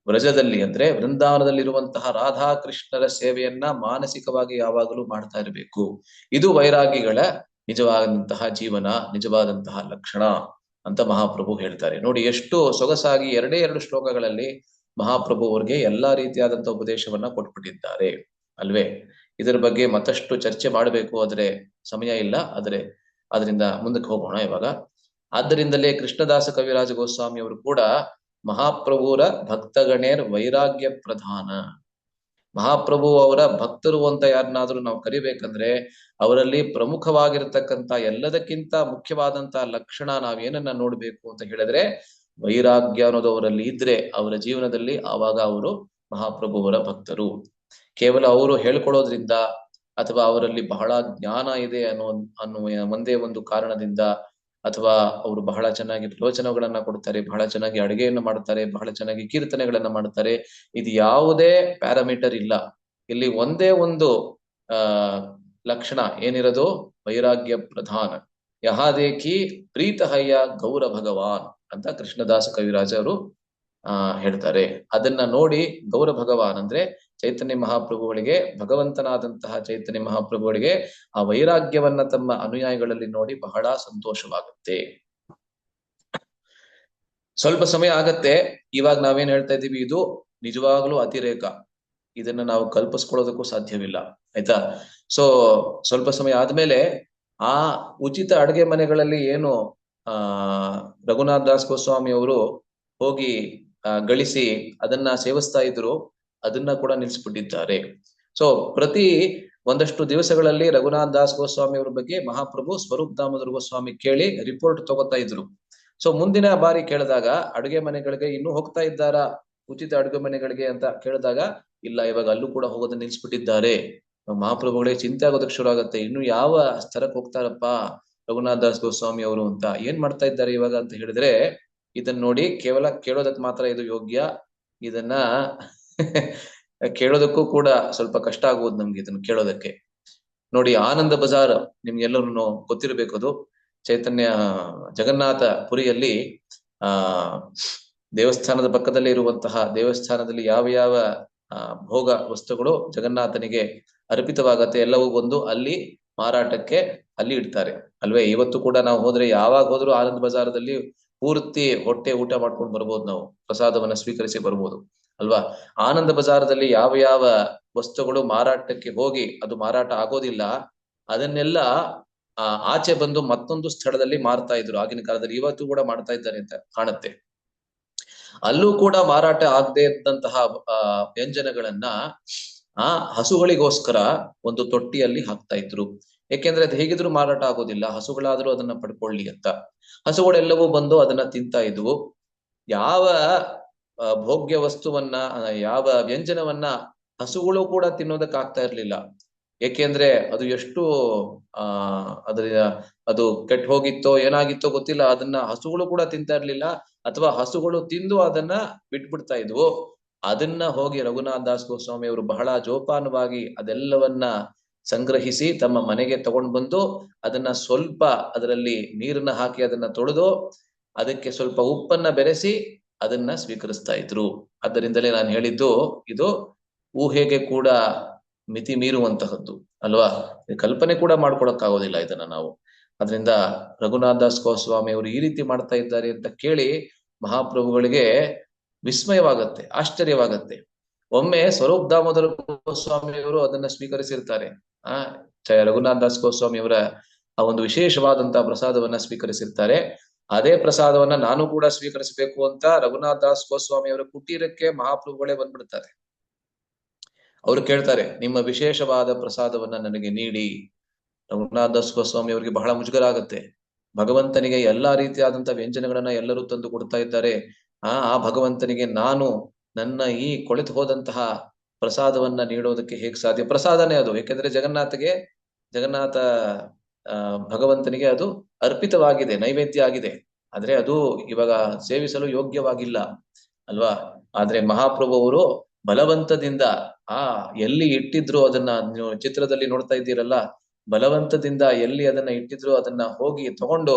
ವ್ರಜದಲ್ಲಿ ಅಂದ್ರೆ ವೃಂದಾವನದಲ್ಲಿರುವಂತಹ ರಾಧಾ ಕೃಷ್ಣರ ಸೇವೆಯನ್ನ ಮಾನಸಿಕವಾಗಿ ಯಾವಾಗಲೂ ಮಾಡ್ತಾ ಇರಬೇಕು. ಇದು ವೈರಾಗಿಗಳ ನಿಜವಾದಂತಹ ಜೀವನ, ನಿಜವಾದಂತಹ ಲಕ್ಷಣ ಅಂತ ಮಹಾಪ್ರಭು ಹೇಳ್ತಾರೆ. ನೋಡಿ ಎಷ್ಟು ಸೊಗಸಾಗಿ 2 ಶ್ಲೋಕಗಳಲ್ಲಿ ಮಹಾಪ್ರಭು ಅವ್ರಿಗೆ ಎಲ್ಲಾ ರೀತಿಯಾದಂತಹ ಉಪದೇಶವನ್ನ ಕೊಟ್ಬಿಟ್ಟಿದ್ದಾರೆ ಅಲ್ವೇ. ಇದರ ಬಗ್ಗೆ ಮತ್ತಷ್ಟು ಚರ್ಚೆ ಮಾಡಬೇಕು, ಆದ್ರೆ ಸಮಯ ಇಲ್ಲ. ಅದರಿಂದ ಮುಂದಕ್ಕೆ ಹೋಗೋಣ ಇವಾಗ. ಆದ್ದರಿಂದಲೇ ಕೃಷ್ಣದಾಸ ಕವಿರಾಜ ಗೋಸ್ವಾಮಿ ಅವರು ಕೂಡ ಮಹಾಪ್ರಭುರ ಭಕ್ತಗಣೇರ್ ವೈರಾಗ್ಯ ಪ್ರಧಾನ. ಮಹಾಪ್ರಭು ಅವರ ಭಕ್ತರು ಅಂತ ಯಾರನ್ನಾದ್ರೂ ನಾವು ಕರಿಬೇಕಂದ್ರೆ ಅವರಲ್ಲಿ ಪ್ರಮುಖವಾಗಿರತಕ್ಕಂತ ಎಲ್ಲದಕ್ಕಿಂತ ಮುಖ್ಯವಾದಂತ ಲಕ್ಷಣ ನಾವೇನನ್ನ ನೋಡ್ಬೇಕು ಅಂತ ಹೇಳಿದ್ರೆ ವೈರಾಗ್ಯ ಅನ್ನೋದು ಅವರಲ್ಲಿ ಇದ್ರೆ ಅವರ ಜೀವನದಲ್ಲಿ, ಆವಾಗ ಅವರು ಮಹಾಪ್ರಭುವರ ಭಕ್ತರು. ಕೇವಲ ಅವರು ಹೇಳ್ಕೊಡೋದ್ರಿಂದ ಅಥವಾ ಅವರಲ್ಲಿ ಬಹಳ ಜ್ಞಾನ ಇದೆ ಅನ್ನುವ ಒಂದೇ ಒಂದು ಕಾರಣದಿಂದ, ಅಥವಾ ಅವರು ಬಹಳ ಚೆನ್ನಾಗಿ ಪ್ರವಚನಗಳನ್ನ ಕೊಡ್ತಾರೆ, ಬಹಳ ಚೆನ್ನಾಗಿ ಅಡುಗೆಯನ್ನು ಮಾಡ್ತಾರೆ, ಬಹಳ ಚೆನ್ನಾಗಿ ಕೀರ್ತನೆಗಳನ್ನ ಮಾಡ್ತಾರೆ, ಇದು ಯಾವುದೇ ಪ್ಯಾರಾಮೀಟರ್ ಇಲ್ಲ. ಇಲ್ಲಿ ಒಂದೇ ಒಂದು ಲಕ್ಷಣ ಏನಿರೋದು, ವೈರಾಗ್ಯ ಪ್ರಧಾನ. ಯಹಾದೇಕಿ ಪ್ರೀತಹಯ್ಯ ಗೌರ ಭಗವಾನ್ ಅಂತ ಕೃಷ್ಣದಾಸ ಕವಿರಾಜ ಅವರು ಹೇಳ್ತಾರೆ. ಅದನ್ನ ನೋಡಿ ಗೌರ ಭಗವಾನ್ ಅಂದ್ರೆ ಚೈತನ್ಯ ಮಹಾಪ್ರಭುಗಳಿಗೆ, ಭಗವಂತನಾದಂತಹ ಚೈತನ್ಯ ಮಹಾಪ್ರಭುಗಳಿಗೆ ಆ ವೈರಾಗ್ಯವನ್ನ ತಮ್ಮ ಅನುಯಾಯಿಗಳಲ್ಲಿ ನೋಡಿ ಬಹಳ ಸಂತೋಷವಾಗುತ್ತೆ. ಸ್ವಲ್ಪ ಸಮಯ ಆಗತ್ತೆ. ಇವಾಗ ನಾವೇನ್ ಹೇಳ್ತಾ ಇದ್ದೀವಿ ಇದು ನಿಜವಾಗ್ಲೂ ಅತಿರೇಕ, ಇದನ್ನ ನಾವು ಕಲ್ಪಿಸ್ಕೊಳ್ಳೋದಕ್ಕೂ ಸಾಧ್ಯವಿಲ್ಲ, ಆಯ್ತಾ. ಸೊ ಸ್ವಲ್ಪ ಸಮಯ ಆದ್ಮೇಲೆ ಆ ಉಚಿತ ಅಡುಗೆ ಮನೆಗಳಲ್ಲಿ ಏನು ರಘುನಾಥ್ ದಾಸ್ ಗೋಸ್ವಾಮಿ ಅವರು ಹೋಗಿ ಗಳಿಸಿ ಅದನ್ನ ಸೇವಿಸ್ತಾ ಇದ್ರು, ಅದನ್ನ ಕೂಡ ನಿಲ್ಸ್ಬಿಟ್ಟಿದ್ದಾರೆ. ಸೊ ಪ್ರತಿ ಒಂದಷ್ಟು ದಿವಸಗಳಲ್ಲಿ ರಘುನಾಥ್ ದಾಸ್ ಗೋಸ್ವಾಮಿ ಅವ್ರ ಬಗ್ಗೆ ಮಹಾಪ್ರಭು ಸ್ವರೂಪ್ ದಾಮೋದರ ಗೋಸ್ವಾಮಿ ಕೇಳಿ ರಿಪೋರ್ಟ್ ತಗೋತಾ ಇದ್ರು. ಸೊ ಮುಂದಿನ ಬಾರಿ ಕೇಳಿದಾಗ ಅಡುಗೆ ಮನೆಗಳಿಗೆ ಇನ್ನೂ ಹೋಗ್ತಾ ಇದ್ದಾರಾ, ಉಚಿತ ಅಡುಗೆ ಮನೆಗಳಿಗೆ ಅಂತ ಕೇಳಿದಾಗ, ಇಲ್ಲ ಇವಾಗ ಅಲ್ಲೂ ಕೂಡ ಹೋಗೋದನ್ನ ನಿಲ್ಸ್ಬಿಟ್ಟಿದ್ದಾರೆ. ಮಹಾಪ್ರಭುಗಳಿಗೆ ಚಿಂತೆ ಆಗೋದಕ್ಕೆ ಶುರು ಆಗತ್ತೆ, ಇನ್ನು ಯಾವ ಸ್ತರಕ್ಕೆ ಹೋಗ್ತಾರಪ್ಪ ರಘುನಾಥ್ ದಾಸ್ ಗೋಸ್ವಾಮಿ ಅವರು ಅಂತ, ಏನ್ ಮಾಡ್ತಾ ಇದ್ದಾರೆ ಇವಾಗ ಅಂತ ಹೇಳಿದ್ರೆ, ಇದನ್ನ ನೋಡಿ ಕೇವಲ ಕೇಳೋದಕ್ ಮಾತ್ರ ಇದು ಯೋಗ್ಯ, ಇದನ್ನ ಕೇಳೋದಕ್ಕೂ ಕೂಡ ಸ್ವಲ್ಪ ಕಷ್ಟ ಆಗುವುದು ನಮ್ಗೆ ಇದನ್ನ ಕೇಳೋದಕ್ಕೆ. ನೋಡಿ ಆನಂದ ಬಜಾರ್ ನಿಮ್ಗೆಲ್ಲರೂ ಗೊತ್ತಿರ್ಬೇಕು, ಅದು ಚೈತನ್ಯ ಜಗನ್ನಾಥ ಪುರಿಯಲ್ಲಿ ದೇವಸ್ಥಾನದ ಪಕ್ಕದಲ್ಲಿ ಇರುವಂತಹ ದೇವಸ್ಥಾನದಲ್ಲಿ ಯಾವ ಯಾವ ಭೋಗ ವಸ್ತುಗಳು ಜಗನ್ನಾಥನಿಗೆ ಅರ್ಪಿತವಾಗತ್ತೆ ಎಲ್ಲವೂ ಬಂದು ಅಲ್ಲಿ ಮಾರಾಟಕ್ಕೆ ಅಲ್ಲಿ ಇಡ್ತಾರೆ ಅಲ್ವೇ. ಇವತ್ತು ಕೂಡ ನಾವು ಹೋದ್ರೆ, ಯಾವಾಗ ಹೋದ್ರು ಆನಂದ್ ಬಜಾರದಲ್ಲಿ ಪೂರ್ತಿ ಹೊಟ್ಟೆ ಊಟ ಮಾಡ್ಕೊಂಡು ಬರ್ಬೋದು, ನಾವು ಪ್ರಸಾದವನ್ನ ಸ್ವೀಕರಿಸಿ ಬರ್ಬೋದು ಅಲ್ವಾ. ಆನಂದ ಬಜಾರದಲ್ಲಿ ಯಾವ ಯಾವ ವಸ್ತುಗಳು ಮಾರಾಟಕ್ಕೆ ಹೋಗಿ ಅದು ಮಾರಾಟ ಆಗೋದಿಲ್ಲ, ಅದನ್ನೆಲ್ಲ ಆಚೆ ಬಂದು ಮತ್ತೊಂದು ಸ್ಥಳದಲ್ಲಿ ಮಾರ್ತಾ ಇದ್ರು ಆಗಿನ ಕಾಲದಲ್ಲಿ. ಇವತ್ತು ಕೂಡ ಮಾಡ್ತಾ ಇದ್ದಾರೆ ಅಂತ ಕಾಣುತ್ತೆ. ಅಲ್ಲೂ ಕೂಡ ಮಾರಾಟ ಆಗದೆ ಇದ್ದಂತಹ ವ್ಯಂಜನಗಳನ್ನ ಹಸುಗಳಿಗೋಸ್ಕರ ಒಂದು ತೊಟ್ಟಿಯಲ್ಲಿ ಹಾಕ್ತಾ ಇದ್ರು. ಯಾಕೆಂದ್ರೆ ಅದು ಹೇಗಿದ್ರು ಮಾರಾಟ ಆಗೋದಿಲ್ಲ, ಹಸುಗಳಾದ್ರೂ ಅದನ್ನ ಪಡ್ಕೊಳ್ಳಿ ಅಂತ. ಹಸುಗಳೆಲ್ಲವೂ ಬಂದು ಅದನ್ನ ತಿಂತಾ ಇದ್ವು. ಯಾವ ಭೋಗ್ಯ ವಸ್ತುವನ್ನ ಯಾವ ವ್ಯಂಜನವನ್ನ ಹಸುಗಳು ಕೂಡ ತಿನ್ನೋದಕ್ಕಾಗ್ತಾ ಇರ್ಲಿಲ್ಲ. ಏಕೆಂದ್ರೆ ಅದು ಎಷ್ಟು ಆ ಅದ್ರ ಅದು ಕೆಟ್ಟ ಹೋಗಿತ್ತೋ ಏನಾಗಿತ್ತೋ ಗೊತ್ತಿಲ್ಲ, ಅದನ್ನ ಹಸುಗಳು ಕೂಡ ತಿಂತಾ ಇರ್ಲಿಲ್ಲ, ಅಥವಾ ಹಸುಗಳು ತಿಂದು ಅದನ್ನ ಬಿಟ್ಬಿಡ್ತಾ ಇದ್ವು. ಅದನ್ನ ಹೋಗಿ ರಘುನಾಥ ದಾಸ್ ಗೋಸ್ವಾಮಿ ಅವರು ಬಹಳ ಜೋಪಾನವಾಗಿ ಅದೆಲ್ಲವನ್ನ ಸಂಗ್ರಹಿಸಿ ತಮ್ಮ ಮನೆಗೆ ತಗೊಂಡು ಬಂದು ಅದನ್ನ ಸ್ವಲ್ಪ ಅದರಲ್ಲಿ ನೀರನ್ನ ಹಾಕಿ ಅದನ್ನ ತೊಳೆದು ಅದಕ್ಕೆ ಸ್ವಲ್ಪ ಉಪ್ಪನ್ನ ಬೆರೆಸಿ ಅದನ್ನ ಸ್ವೀಕರಿಸ್ತಾ ಇದ್ರು. ಅದರಿಂದಲೇ ನಾನು ಹೇಳಿದ್ದು ಇದು ಊಹೆಗೆ ಕೂಡ ಮಿತಿ ಮೀರುವಂತಹದ್ದು ಅಲ್ವಾ. ಕಲ್ಪನೆ ಕೂಡ ಮಾಡ್ಕೊಳಕ್ಕಾಗೋದಿಲ್ಲ ಇದನ್ನ ನಾವು. ಅದರಿಂದ ರಘುನಾಥ ದಾಸ್ ಗೋಸ್ವಾಮಿ ಅವರು ಈ ರೀತಿ ಮಾಡ್ತಾ ಇದ್ದಾರೆ ಅಂತ ಕೇಳಿ ಮಹಾಪ್ರಭುಗಳಿಗೆ ವಿಸ್ಮಯವಾಗತ್ತೆ, ಆಶ್ಚರ್ಯವಾಗತ್ತೆ. ಒಮ್ಮೆ ಸ್ವರೂಪ್ ದಾಮೋದರ ಗೋಸ್ವಾಮಿಯವರು ಅದನ್ನ ಸ್ವೀಕರಿಸಿರ್ತಾರೆ. ಆ ರಘುನಾಥ ದಾಸ್ ಗೋಸ್ವಾಮಿ ಅವರ ಆ ಒಂದು ವಿಶೇಷವಾದಂತಹ ಪ್ರಸಾದವನ್ನ ಸ್ವೀಕರಿಸಿರ್ತಾರೆ. ಅದೇ ಪ್ರಸಾದವನ್ನ ನಾನು ಕೂಡ ಸ್ವೀಕರಿಸಬೇಕು ಅಂತ ರಘುನಾಥ ದಾಸ್ ಗೋಸ್ವಾಮಿ ಅವರ ಕುಟೀರಕ್ಕೆ ಮಹಾಪ್ರಭುಗಳೇ ಬಂದ್ಬಿಡ್ತಾರೆ. ಅವರು ಕೇಳ್ತಾರೆ, ನಿಮ್ಮ ವಿಶೇಷವಾದ ಪ್ರಸಾದವನ್ನ ನನಗೆ ನೀಡಿ. ರಘುನಾಥ ದಾಸ್ ಗೋಸ್ವಾಮಿ ಅವರಿಗೆ ಬಹಳ ಮುಜುಗರ ಆಗತ್ತೆ. ಭಗವಂತನಿಗೆ ಎಲ್ಲಾ ರೀತಿಯಾದಂತ ವ್ಯಂಜನಗಳನ್ನ ಎಲ್ಲರೂ ತಂದು ಕೊಡ್ತಾ ಇದ್ದಾರೆ. ಆ ಭಗವಂತನಿಗೆ ನಾನು ನನ್ನ ಈ ಕೊಳೆತು ಹೋದಂತಹ ಪ್ರಸಾದವನ್ನ ನೀಡೋದಕ್ಕೆ ಹೇಗ್ ಸಾಧ್ಯ? ಪ್ರಸಾದನೇ ಅದು, ಯಾಕೆಂದ್ರೆ ಜಗನ್ನಾಥ ಭಗವಂತನಿಗೆ ಅದು ಅರ್ಪಿತವಾಗಿದೆ, ನೈವೇದ್ಯ ಆಗಿದೆ. ಆದ್ರೆ ಅದು ಇವಾಗ ಸೇವಿಸಲು ಯೋಗ್ಯವಾಗಿಲ್ಲ ಅಲ್ವಾ. ಆದ್ರೆ ಮಹಾಪ್ರಭು ಅವರು ಬಲವಂತದಿಂದ ಎಲ್ಲಿ ಇಟ್ಟಿದ್ರು ಅದನ್ನ ನೀವು ಚಿತ್ರದಲ್ಲಿ ನೋಡ್ತಾ ಇದ್ದೀರಲ್ಲ, ಬಲವಂತದಿಂದ ಎಲ್ಲಿ ಅದನ್ನ ಇಟ್ಟಿದ್ರು ಅದನ್ನ ಹೋಗಿ ತಗೊಂಡು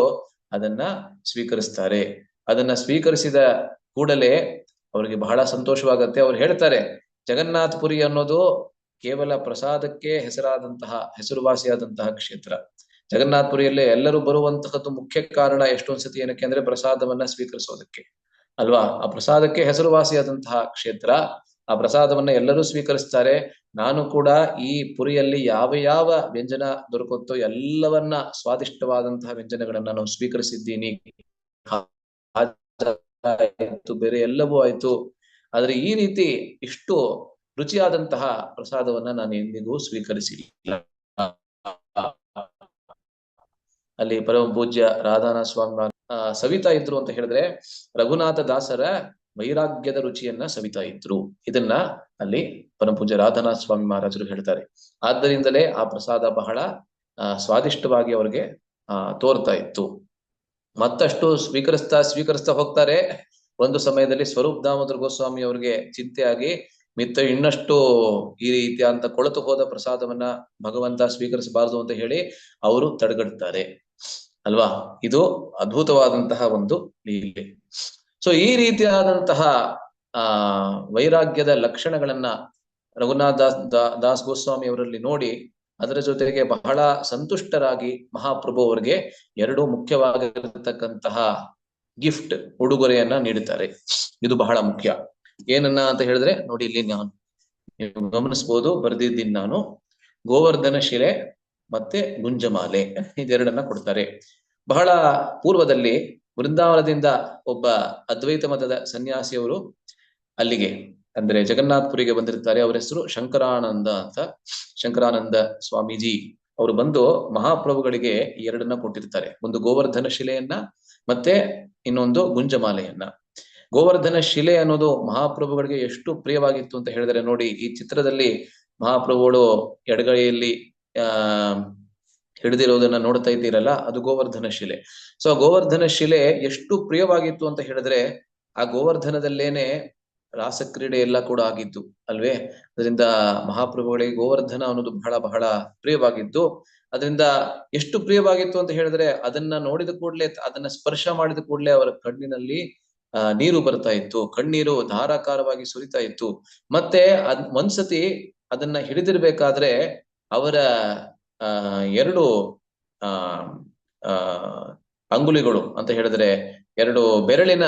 ಅದನ್ನ ಸ್ವೀಕರಿಸ್ತಾರೆ. ಅದನ್ನ ಸ್ವೀಕರಿಸಿದ ಕೂಡಲೇ ಅವರಿಗೆ ಬಹಳ ಸಂತೋಷವಾಗತ್ತೆ. ಅವ್ರು ಹೇಳ್ತಾರೆ, ಜಗನ್ನಾಥಪುರಿ ಅನ್ನೋದು ಕೇವಲ ಪ್ರಸಾದಕ್ಕೆ ಹೆಸರುವಾಸಿಯಾದಂತಹ ಕ್ಷೇತ್ರ. ಜಗನ್ನಾಥಪುರಿಯಲ್ಲೇ ಎಲ್ಲರೂ ಬರುವಂತಹದ್ದು ಮುಖ್ಯ ಕಾರಣ ಎಷ್ಟೊಂದ್ ಸತಿ ಏನಕ್ಕೆ ಅಂದ್ರೆ ಪ್ರಸಾದವನ್ನ ಸ್ವೀಕರಿಸೋದಕ್ಕೆ ಅಲ್ವಾ. ಆ ಪ್ರಸಾದಕ್ಕೆ ಹೆಸರುವಾಸಿಯಾದಂತಹ ಕ್ಷೇತ್ರ. ಆ ಪ್ರಸಾದವನ್ನ ಎಲ್ಲರೂ ಸ್ವೀಕರಿಸ್ತಾರೆ. ನಾನು ಕೂಡ ಈ ಪುರಿಯಲ್ಲಿ ಯಾವ ಯಾವ ವ್ಯಂಜನ ದೊರಕುತ್ತೋ ಎಲ್ಲವನ್ನ ಸ್ವಾದಿಷ್ಟವಾದಂತಹ ವ್ಯಂಜನಗಳನ್ನ ನಾನು ಸ್ವೀಕರಿಸಿದ್ದೀನಿ. ಆಯ್ತು, ಬೇರೆ ಎಲ್ಲವೂ ಆಯ್ತು, ಆದ್ರೆ ಈ ರೀತಿ ಇಷ್ಟು ರುಚಿಯಾದಂತಹ ಪ್ರಸಾದವನ್ನ ನಾನು ಎಂದಿಗೂ ಸ್ವೀಕರಿಸಿಲ್ಲ. ಅಲ್ಲಿ ಪರಮ ಪೂಜ್ಯ ರಾಧಾನಾಥ ಸ್ವಾಮಿ ಸವಿತಾ ಇದ್ರು ಅಂತ ಹೇಳಿದ್ರೆ ರಘುನಾಥ ದಾಸರ ವೈರಾಗ್ಯದ ರುಚಿಯನ್ನ ಸವಿತಾ ಇದ್ರು. ಇದನ್ನ ಅಲ್ಲಿ ಪರಮ ಪೂಜ್ಯ ರಾಧಾನಾಥ ಸ್ವಾಮಿ ಮಹಾರಾಜರು ಹೇಳ್ತಾರೆ. ಆದ್ದರಿಂದಲೇ ಆ ಪ್ರಸಾದ ಬಹಳ ಸ್ವಾದಿಷ್ಟವಾಗಿ ಅವ್ರಿಗೆ ತೋರ್ತಾ ಇತ್ತು. ಮತ್ತಷ್ಟು ಸ್ವೀಕರಿಸ್ತಾ ಹೋಗ್ತಾರೆ. ಒಂದು ಸಮಯದಲ್ಲಿ ಸ್ವರೂಪ್ ದಾಮೋದರ ಗೋಸ್ವಾಮಿ ಅವ್ರಿಗೆ ಚಿಂತೆ ಆಗಿ ಇನ್ನಷ್ಟು ಈ ರೀತಿಯ ಅಂತ ಕೊಳತು ಹೋದ ಪ್ರಸಾದವನ್ನ ಭಗವಂತ ಸ್ವೀಕರಿಸಬಾರದು ಅಂತ ಹೇಳಿ ಅವರು ತಡೆಗಟ್ತಾರೆ ಅಲ್ವಾ. ಇದು ಅದ್ಭುತವಾದಂತಹ ಒಂದು ಲೀಲೆ. ಸೊ ಈ ರೀತಿಯಾದಂತಹ ವೈರಾಗ್ಯದ ಲಕ್ಷಣಗಳನ್ನ ರಘುನಾಥ ದಾಸ್ ಗೋಸ್ವಾಮಿ ಅವರಲ್ಲಿ ನೋಡಿ ಅದರ ಜೊತೆಗೆ ಬಹಳ ಸಂತುಷ್ಟರಾಗಿ ಮಹಾಪ್ರಭು ಅವರಿಗೆ ಎರಡು ಮುಖ್ಯವಾಗಿರತಕ್ಕಂತಹ ಗಿಫ್ಟ್, ಉಡುಗೊರೆಯನ್ನ ನೀಡುತ್ತಾರೆ. ಇದು ಬಹಳ ಮುಖ್ಯ. ಏನನ್ನ ಅಂತ ಹೇಳಿದ್ರೆ ನೋಡಿ, ಇಲ್ಲಿ ನೀವು ಗಮನಿಸಬಹುದು, ಬರೆದಿದ್ದೀನಿ ನಾನು. ಗೋವರ್ಧನ ಶಿಲೆ ಮತ್ತೆ ಗುಂಜಮಾಲೆ, ಇದೆರಡನ್ನ ಕೊಡ್ತಾರೆ. ಬಹಳ ಪೂರ್ವದಲ್ಲಿ ವೃಂದಾವನದಿಂದ ಒಬ್ಬ ಅದ್ವೈತ ಮತದ ಸನ್ಯಾಸಿಯವರು ಅಲ್ಲಿಗೆ ಅಂದ್ರೆ ಜಗನ್ನಾಥಪುರಿಗೆ ಬಂದಿರ್ತಾರೆ. ಅವರ ಹೆಸರು ಶಂಕರಾನಂದ ಅಂತ. ಶಂಕರಾನಂದ ಸ್ವಾಮೀಜಿ ಅವರು ಬಂದು ಮಹಾಪ್ರಭುಗಳಿಗೆ ಎರಡನ್ನ ಕೊಟ್ಟಿರ್ತಾರೆ. ಒಂದು ಗೋವರ್ಧನ ಶಿಲೆಯನ್ನ ಮತ್ತೆ ಇನ್ನೊಂದು ಗುಂಜಮಾಲೆಯನ್ನ. ಗೋವರ್ಧನ ಶಿಲೆ ಅನ್ನೋದು ಮಹಾಪ್ರಭುಗಳಿಗೆ ಎಷ್ಟು ಪ್ರಿಯವಾಗಿತ್ತು ಅಂತ ಹೇಳಿದ್ರೆ ನೋಡಿ, ಈ ಚಿತ್ರದಲ್ಲಿ ಮಹಾಪ್ರಭುಗಳು ಎಡಗೈಯಲ್ಲಿ ಹಿಡಿದಿರೋದನ್ನ ನೋಡ್ತಾ ಇದ್ದೀರಲ್ಲ, ಅದು ಗೋವರ್ಧನ ಶಿಲೆ. ಸೊ ಆ ಗೋವರ್ಧನ ಶಿಲೆ ಎಷ್ಟು ಪ್ರಿಯವಾಗಿತ್ತು ಅಂತ ಹೇಳಿದ್ರೆ ಆ ಗೋವರ್ಧನದಲ್ಲೇನೆ ರಾಸಕ್ರೀಡೆ ಎಲ್ಲ ಕೂಡ ಆಗಿದ್ದು ಅಲ್ವೇ. ಅದರಿಂದ ಮಹಾಪ್ರಭುಗಳಿಗೆ ಗೋವರ್ಧನ ಅನ್ನೋದು ಬಹಳ ಬಹಳ ಪ್ರಿಯವಾಗಿದ್ದು. ಅದರಿಂದ ಎಷ್ಟು ಪ್ರಿಯವಾಗಿತ್ತು ಅಂತ ಹೇಳಿದ್ರೆ ಅದನ್ನ ನೋಡಿದ ಕೂಡ್ಲೆ, ಅದನ್ನ ಸ್ಪರ್ಶ ಮಾಡಿದ ಕೂಡ್ಲೆ ಅವರ ಕಣ್ಣಿನಲ್ಲಿ ನೀರು ಬರ್ತಾ ಇತ್ತು, ಕಣ್ಣೀರು ಧಾರಾಕಾರವಾಗಿ ಸುರಿತಾ ಇತ್ತು. ಮತ್ತೆ ಒಂದ್ಸತಿ ಅದನ್ನ ಹಿಡಿದಿರ್ಬೇಕಾದ್ರೆ ಅವರ ಎರಡು ಅಂಗುಲಿಗಳು ಅಂತ ಹೇಳಿದ್ರೆ ಎರಡು ಬೆರಳಿನ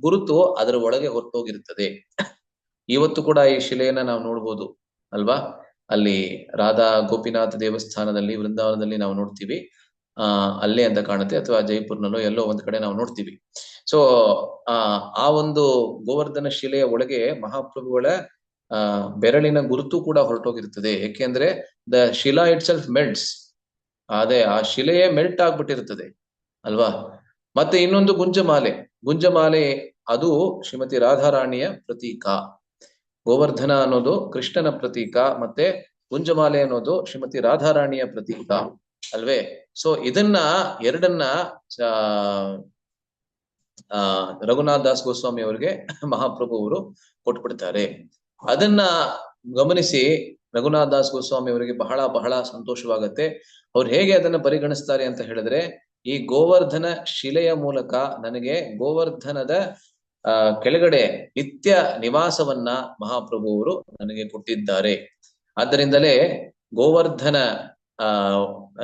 ಗುರುತು ಅದರ ಒಳಗೆ ಹೊರಟೋಗಿರ್ತದೆ. ಇವತ್ತು ಕೂಡ ಈ ಶಿಲೆಯನ್ನ ನಾವು ನೋಡ್ಬೋದು ಅಲ್ವಾ. ಅಲ್ಲಿ ರಾಧಾ ಗೋಪಿನಾಥ ದೇವಸ್ಥಾನದಲ್ಲಿ ವೃಂದಾವನದಲ್ಲಿ ನಾವು ನೋಡ್ತೀವಿ. ಅಲ್ಲೇ ಅಂತ ಕಾಣುತ್ತೆ, ಅಥವಾ ಜೈಪುರ್ನಲ್ಲೋ ಎಲ್ಲೋ ಒಂದ್ ಕಡೆ ನಾವು ನೋಡ್ತೀವಿ. ಸೊ ಆ ಒಂದು ಗೋವರ್ಧನ ಶಿಲೆಯ ಒಳಗೆ ಮಹಾಪ್ರಭುಗಳ ಬೆರಳಿನ ಗುರುತು ಕೂಡ ಹೊರಟೋಗಿರ್ತದೆ. ಏಕೆಂದ್ರೆ ದ ಶಿಲಾ ಇಟ್ ಸೆಲ್ಫ್ ಮೆಲ್ಟ್ಸ್, ಅದೇ ಆ ಶಿಲೆಯೇ ಮೆಲ್ಟ್ ಆಗ್ಬಿಟ್ಟಿರ್ತದೆ ಅಲ್ವಾ. ಮತ್ತೆ ಇನ್ನೊಂದು ಗುಂಜಮಾಲೆ ಅದು ಶ್ರೀಮತಿ ರಾಧಾರಾಣಿಯ ಪ್ರತೀಕ. ಗೋವರ್ಧನ ಅನ್ನೋದು ಕೃಷ್ಣನ ಪ್ರತೀಕ, ಮತ್ತೆ ಗುಂಜಮಾಲೆ ಅನ್ನೋದು ಶ್ರೀಮತಿ ರಾಧಾರಾಣಿಯ ಪ್ರತೀಕ ಅಲ್ವೇ. ಸೊ ಇದನ್ನ ಎರಡನ್ನ ರಘುನಾಥ್ ದಾಸ್ ಗೋಸ್ವಾಮಿ ಅವರಿಗೆ ಮಹಾಪ್ರಭು ಅವರು ಕೊಟ್ಬಿಡ್ತಾರೆ. ಅದನ್ನ ಗಮನಿಸಿ ರಘುನಾಥ್ ದಾಸ್ ಗೋಸ್ವಾಮಿ ಅವರಿಗೆ ಬಹಳ ಬಹಳ ಸಂತೋಷವಾಗತ್ತೆ. ಅವ್ರು ಹೇಗೆ ಅದನ್ನ ಪರಿಗಣಿಸ್ತಾರೆ ಅಂತ ಹೇಳಿದ್ರೆ, ಈ ಗೋವರ್ಧನ ಶಿಲೆಯ ಮೂಲಕ ನನಗೆ ಗೋವರ್ಧನದ ಕೆಳಗಡೆ ನಿತ್ಯ ನಿವಾಸವನ್ನ ಮಹಾಪ್ರಭು ಅವರು ನನಗೆ ಕೊಟ್ಟಿದ್ದಾರೆ. ಆದ್ದರಿಂದಲೇ ಗೋವರ್ಧನ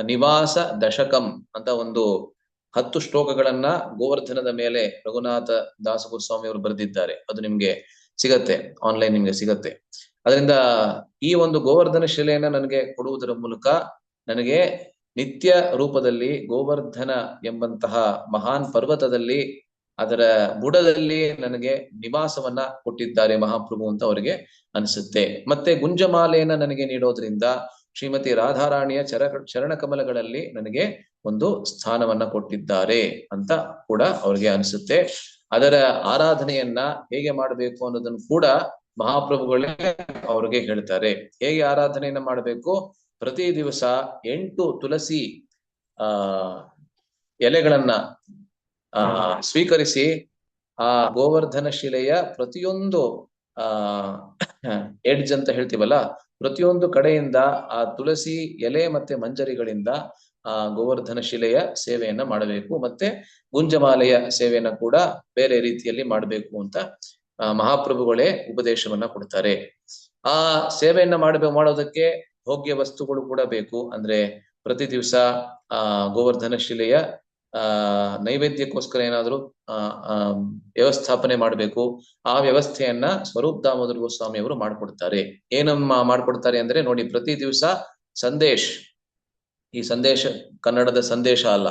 ನಿವಾಸ ದಶಕಂ ಅಂತ ಒಂದು 10 ಶ್ಲೋಕಗಳನ್ನ ಗೋವರ್ಧನದ ಮೇಲೆ ರಘುನಾಥ ದಾಸ ಗೋಸ್ವಾಮಿ ಅವರು ಬರೆದಿದ್ದಾರೆ. ಅದು ನಿಮ್ಗೆ ಸಿಗತ್ತೆ, ಆನ್ಲೈನ್ ನಿಮ್ಗೆ ಸಿಗತ್ತೆ. ಅದರಿಂದ ಈ ಒಂದು ಗೋವರ್ಧನ ಶಿಲೆಯನ್ನ ನನಗೆ ಕೊಡುವುದರ ಮೂಲಕ ನನಗೆ ನಿತ್ಯ ರೂಪದಲ್ಲಿ ಗೋವರ್ಧನ ಎಂಬಂತಹ ಮಹಾನ್ ಪರ್ವತದಲ್ಲಿ ಅದರ ಬುಡದಲ್ಲಿ ನನಗೆ ನಿವಾಸವನ್ನ ಕೊಟ್ಟಿದ್ದಾರೆ ಮಹಾಪ್ರಭು ಅಂತ ಅವರಿಗೆ ಅನಿಸುತ್ತೆ. ಮತ್ತೆ ಗುಂಜಮಾಲೆಯನ್ನ ನನಗೆ ನೀಡೋದ್ರಿಂದ ಶ್ರೀಮತಿ ರಾಧಾರಾಣಿಯ ಚರಣ ಕಮಲಗಳಲ್ಲಿ ನನಗೆ ಒಂದು ಸ್ಥಾನವನ್ನ ಕೊಟ್ಟಿದ್ದಾರೆ ಅಂತ ಕೂಡ ಅವ್ರಿಗೆ ಅನಿಸುತ್ತೆ. ಅದರ ಆರಾಧನೆಯನ್ನ ಹೇಗೆ ಮಾಡಬೇಕು ಅನ್ನೋದನ್ನು ಕೂಡ ಮಹಾಪ್ರಭುಗಳೇ ಅವ್ರಿಗೆ ಹೇಳ್ತಾರೆ. ಹೇಗೆ ಆರಾಧನೆಯನ್ನ ಮಾಡಬೇಕು? ಪ್ರತಿ ದಿವಸ 8 ತುಳಸಿ ಎಲೆಗಳನ್ನ ಸ್ವೀಕರಿಸಿ ಆ ಗೋವರ್ಧನ ಶಿಲೆಯ ಪ್ರತಿಯೊಂದು ಎಡ್ಜ್ ಅಂತ ಹೇಳ್ತೀವಲ್ಲ, ಪ್ರತಿಯೊಂದು ಕಡೆಯಿಂದ ಆ ತುಳಸಿ ಎಲೆ ಮತ್ತೆ ಮಂಜರಿಗಳಿಂದ ಆ ಗೋವರ್ಧನ ಶಿಲೆಯ ಸೇವೆಯನ್ನ ಮಾಡಬೇಕು. ಮತ್ತೆ ಗುಂಜಮಾಲೆಯ ಸೇವೆಯನ್ನ ಕೂಡ ಬೇರೆ ರೀತಿಯಲ್ಲಿ ಮಾಡಬೇಕು ಅಂತ ಮಹಾಪ್ರಭುಗಳೇ ಉಪದೇಶವನ್ನ ಕೊಡ್ತಾರೆ. ಆ ಸೇವೆಯನ್ನ ಮಾಡೋದಕ್ಕೆ ಭೋಗ್ಯ ವಸ್ತುಗಳು ಕೂಡ ಬೇಕು. ಅಂದ್ರೆ ಪ್ರತಿ ದಿವಸ ಗೋವರ್ಧನ ಶಿಲೆಯ ನೈವೇದ್ಯಕ್ಕೋಸ್ಕರ ಏನಾದ್ರು ವ್ಯವಸ್ಥಾಪನೆ ಮಾಡಬೇಕು. ಆ ವ್ಯವಸ್ಥೆಯನ್ನ ಸ್ವರೂಪ್ ದಾಮೋದರ ಗೋಸ್ವಾಮಿ ಅವರು ಮಾಡ್ಕೊಡ್ತಾರೆ. ಏನಮ್ಮ ಮಾಡ್ಕೊಡ್ತಾರೆ ಅಂದ್ರೆ ನೋಡಿ, ಪ್ರತಿ ದಿವಸ ಸಂದೇಶ್, ಈ ಸಂದೇಶ ಕನ್ನಡದ ಸಂದೇಶ ಅಲ್ಲ,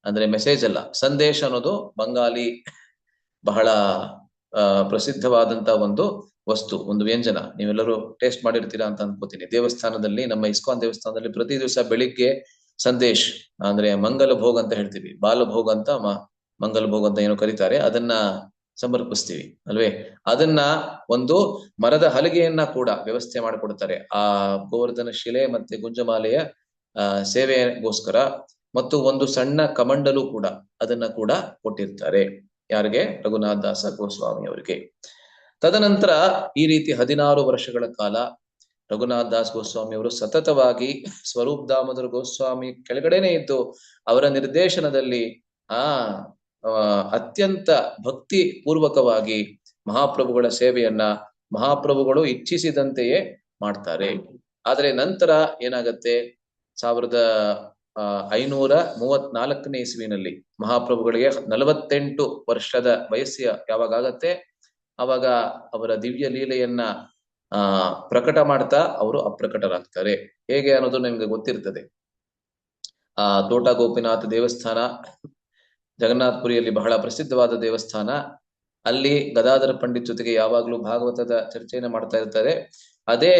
ಅಂದ್ರೆ ಮೆಸೇಜ್ ಅಲ್ಲ, ಸಂದೇಶ ಅನ್ನೋದು ಬಂಗಾಲಿ ಬಹಳ ಪ್ರಸಿದ್ಧವಾದಂತ ಒಂದು ವಸ್ತು, ಒಂದು ವ್ಯಂಜನ. ನೀವೆಲ್ಲರೂ ಟೇಸ್ಟ್ ಮಾಡಿರ್ತೀರಾ ಅಂತ ಅನ್ಕೋತೀನಿ. ದೇವಸ್ಥಾನದಲ್ಲಿ, ನಮ್ಮ ಇಸ್ಕಾನ್ ದೇವಸ್ಥಾನದಲ್ಲಿ ಪ್ರತಿ ದಿವಸ ಬೆಳಿಗ್ಗೆ ಸಂದೇಶ್ ಅಂದ್ರೆ ಮಂಗಲ ಭೋಗ ಅಂತ ಹೇಳ್ತೀವಿ, ಬಾಲಭೋಗ ಅಂತ ಮಂಗಲ ಭೋಗ ಅಂತ ಏನೋ ಕರೀತಾರೆ, ಅದನ್ನ ಸಮರ್ಪಿಸ್ತೀವಿ ಅಲ್ವೇ. ಅದನ್ನ ಒಂದು ಮರದ ಹಲಗೆಯನ್ನ ಕೂಡ ವ್ಯವಸ್ಥೆ ಮಾಡಿಕೊಡ್ತಾರೆ ಆ ಗೋವರ್ಧನ ಶಿಲೆ ಮತ್ತೆ ಗುಂಜಮಾಲೆಯ ಸೇವೆಗೋಸ್ಕರ. ಮತ್ತು ಒಂದು ಸಣ್ಣ ಕಮಂಡಲು ಕೂಡ ಅದನ್ನ ಕೂಡ ಕೊಟ್ಟಿರ್ತಾರೆ. ಯಾರಿಗೆ? ರಘುನಾಥ್ ದಾಸ ಗೋಸ್ವಾಮಿ ಅವರಿಗೆ. ತದನಂತರ ಈ ರೀತಿ 16 ವರ್ಷಗಳ ಕಾಲ ರಘುನಾಥ್ ದಾಸ್ ಗೋಸ್ವಾಮಿ ಅವರು ಸತತವಾಗಿ ಸ್ವರೂಪ್ ದಾಮೋದರ ಗೋಸ್ವಾಮಿ ಕೆಳಗಡೆನೆ ಇದ್ದು ಅವರ ನಿರ್ದೇಶನದಲ್ಲಿ ಅತ್ಯಂತ ಭಕ್ತಿ ಪೂರ್ವಕವಾಗಿ ಮಹಾಪ್ರಭುಗಳ ಸೇವೆಯನ್ನ ಮಹಾಪ್ರಭುಗಳು ಇಚ್ಛಿಸಿದಂತೆಯೇ ಮಾಡ್ತಾರೆ. ಆದ್ರೆ ನಂತರ ಏನಾಗತ್ತೆ, 1534ನೇ ಇಸ್ವಿನಲ್ಲಿ ಮಹಾಪ್ರಭುಗಳಿಗೆ 48 ವರ್ಷದ ವಯಸ್ಸಿಯ ಯಾವಾಗ ಆಗತ್ತೆ, ಅವಾಗ ಅವರ ದಿವ್ಯ ಲೀಲೆಯನ್ನ ಪ್ರಕಟ ಮಾಡ್ತಾ ಅವರು ಅಪ್ರಕಟರಾಗ್ತಾರೆ. ಹೇಗೆ ಅನ್ನೋದು ನಿಮ್ಗೆ ಗೊತ್ತಿರ್ತದೆ. ತೋಟ ಗೋಪಿನಾಥ ದೇವಸ್ಥಾನ ಜಗನ್ನಾಥಪುರಿಯಲ್ಲಿ ಬಹಳ ಪ್ರಸಿದ್ಧವಾದ ದೇವಸ್ಥಾನ. ಅಲ್ಲಿ ಗದಾಧರ ಪಂಡಿತ್ ಜೊತೆಗೆ ಯಾವಾಗ್ಲೂ ಭಾಗವತದ ಚರ್ಚೆಯನ್ನು ಮಾಡ್ತಾ ಇರ್ತಾರೆ. ಅದೇ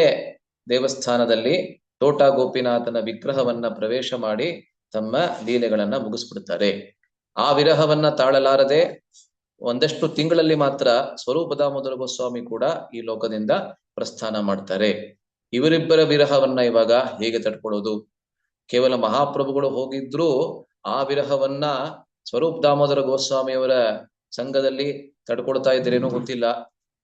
ದೇವಸ್ಥಾನದಲ್ಲಿ ತೋಟ ಗೋಪಿನಾಥನ ವಿಗ್ರಹವನ್ನ ಪ್ರವೇಶ ಮಾಡಿ ತಮ್ಮ ಲೀಲೆಗಳನ್ನ ಮುಗಿಸ್ಬಿಡ್ತಾರೆ. ಆ ವಿರಹವನ್ನ ತಾಳಲಾರದೆ ಒಂದಷ್ಟು ತಿಂಗಳಲ್ಲಿ ಮಾತ್ರ ಸ್ವರೂಪ ದಾಮೋದರ ಗೋಸ್ವಾಮಿ ಕೂಡ ಈ ಲೋಕದಿಂದ ಪ್ರಸ್ಥಾನ ಮಾಡ್ತಾರೆ. ಇವರಿಬ್ಬರ ವಿರಹವನ್ನ ಇವಾಗ ಹೇಗೆ ತಡ್ಕೊಳ್ಳೋದು? ಕೇವಲ ಮಹಾಪ್ರಭುಗಳು ಹೋಗಿದ್ರು ಆ ವಿರಹವನ್ನ ಸ್ವರೂಪ್ ದಾಮೋದರ ಗೋಸ್ವಾಮಿಯವರ ಸಂಘದಲ್ಲಿ ತಡ್ಕೊಳ್ತಾ ಇದ್ರೇನೋ ಗೊತ್ತಿಲ್ಲ.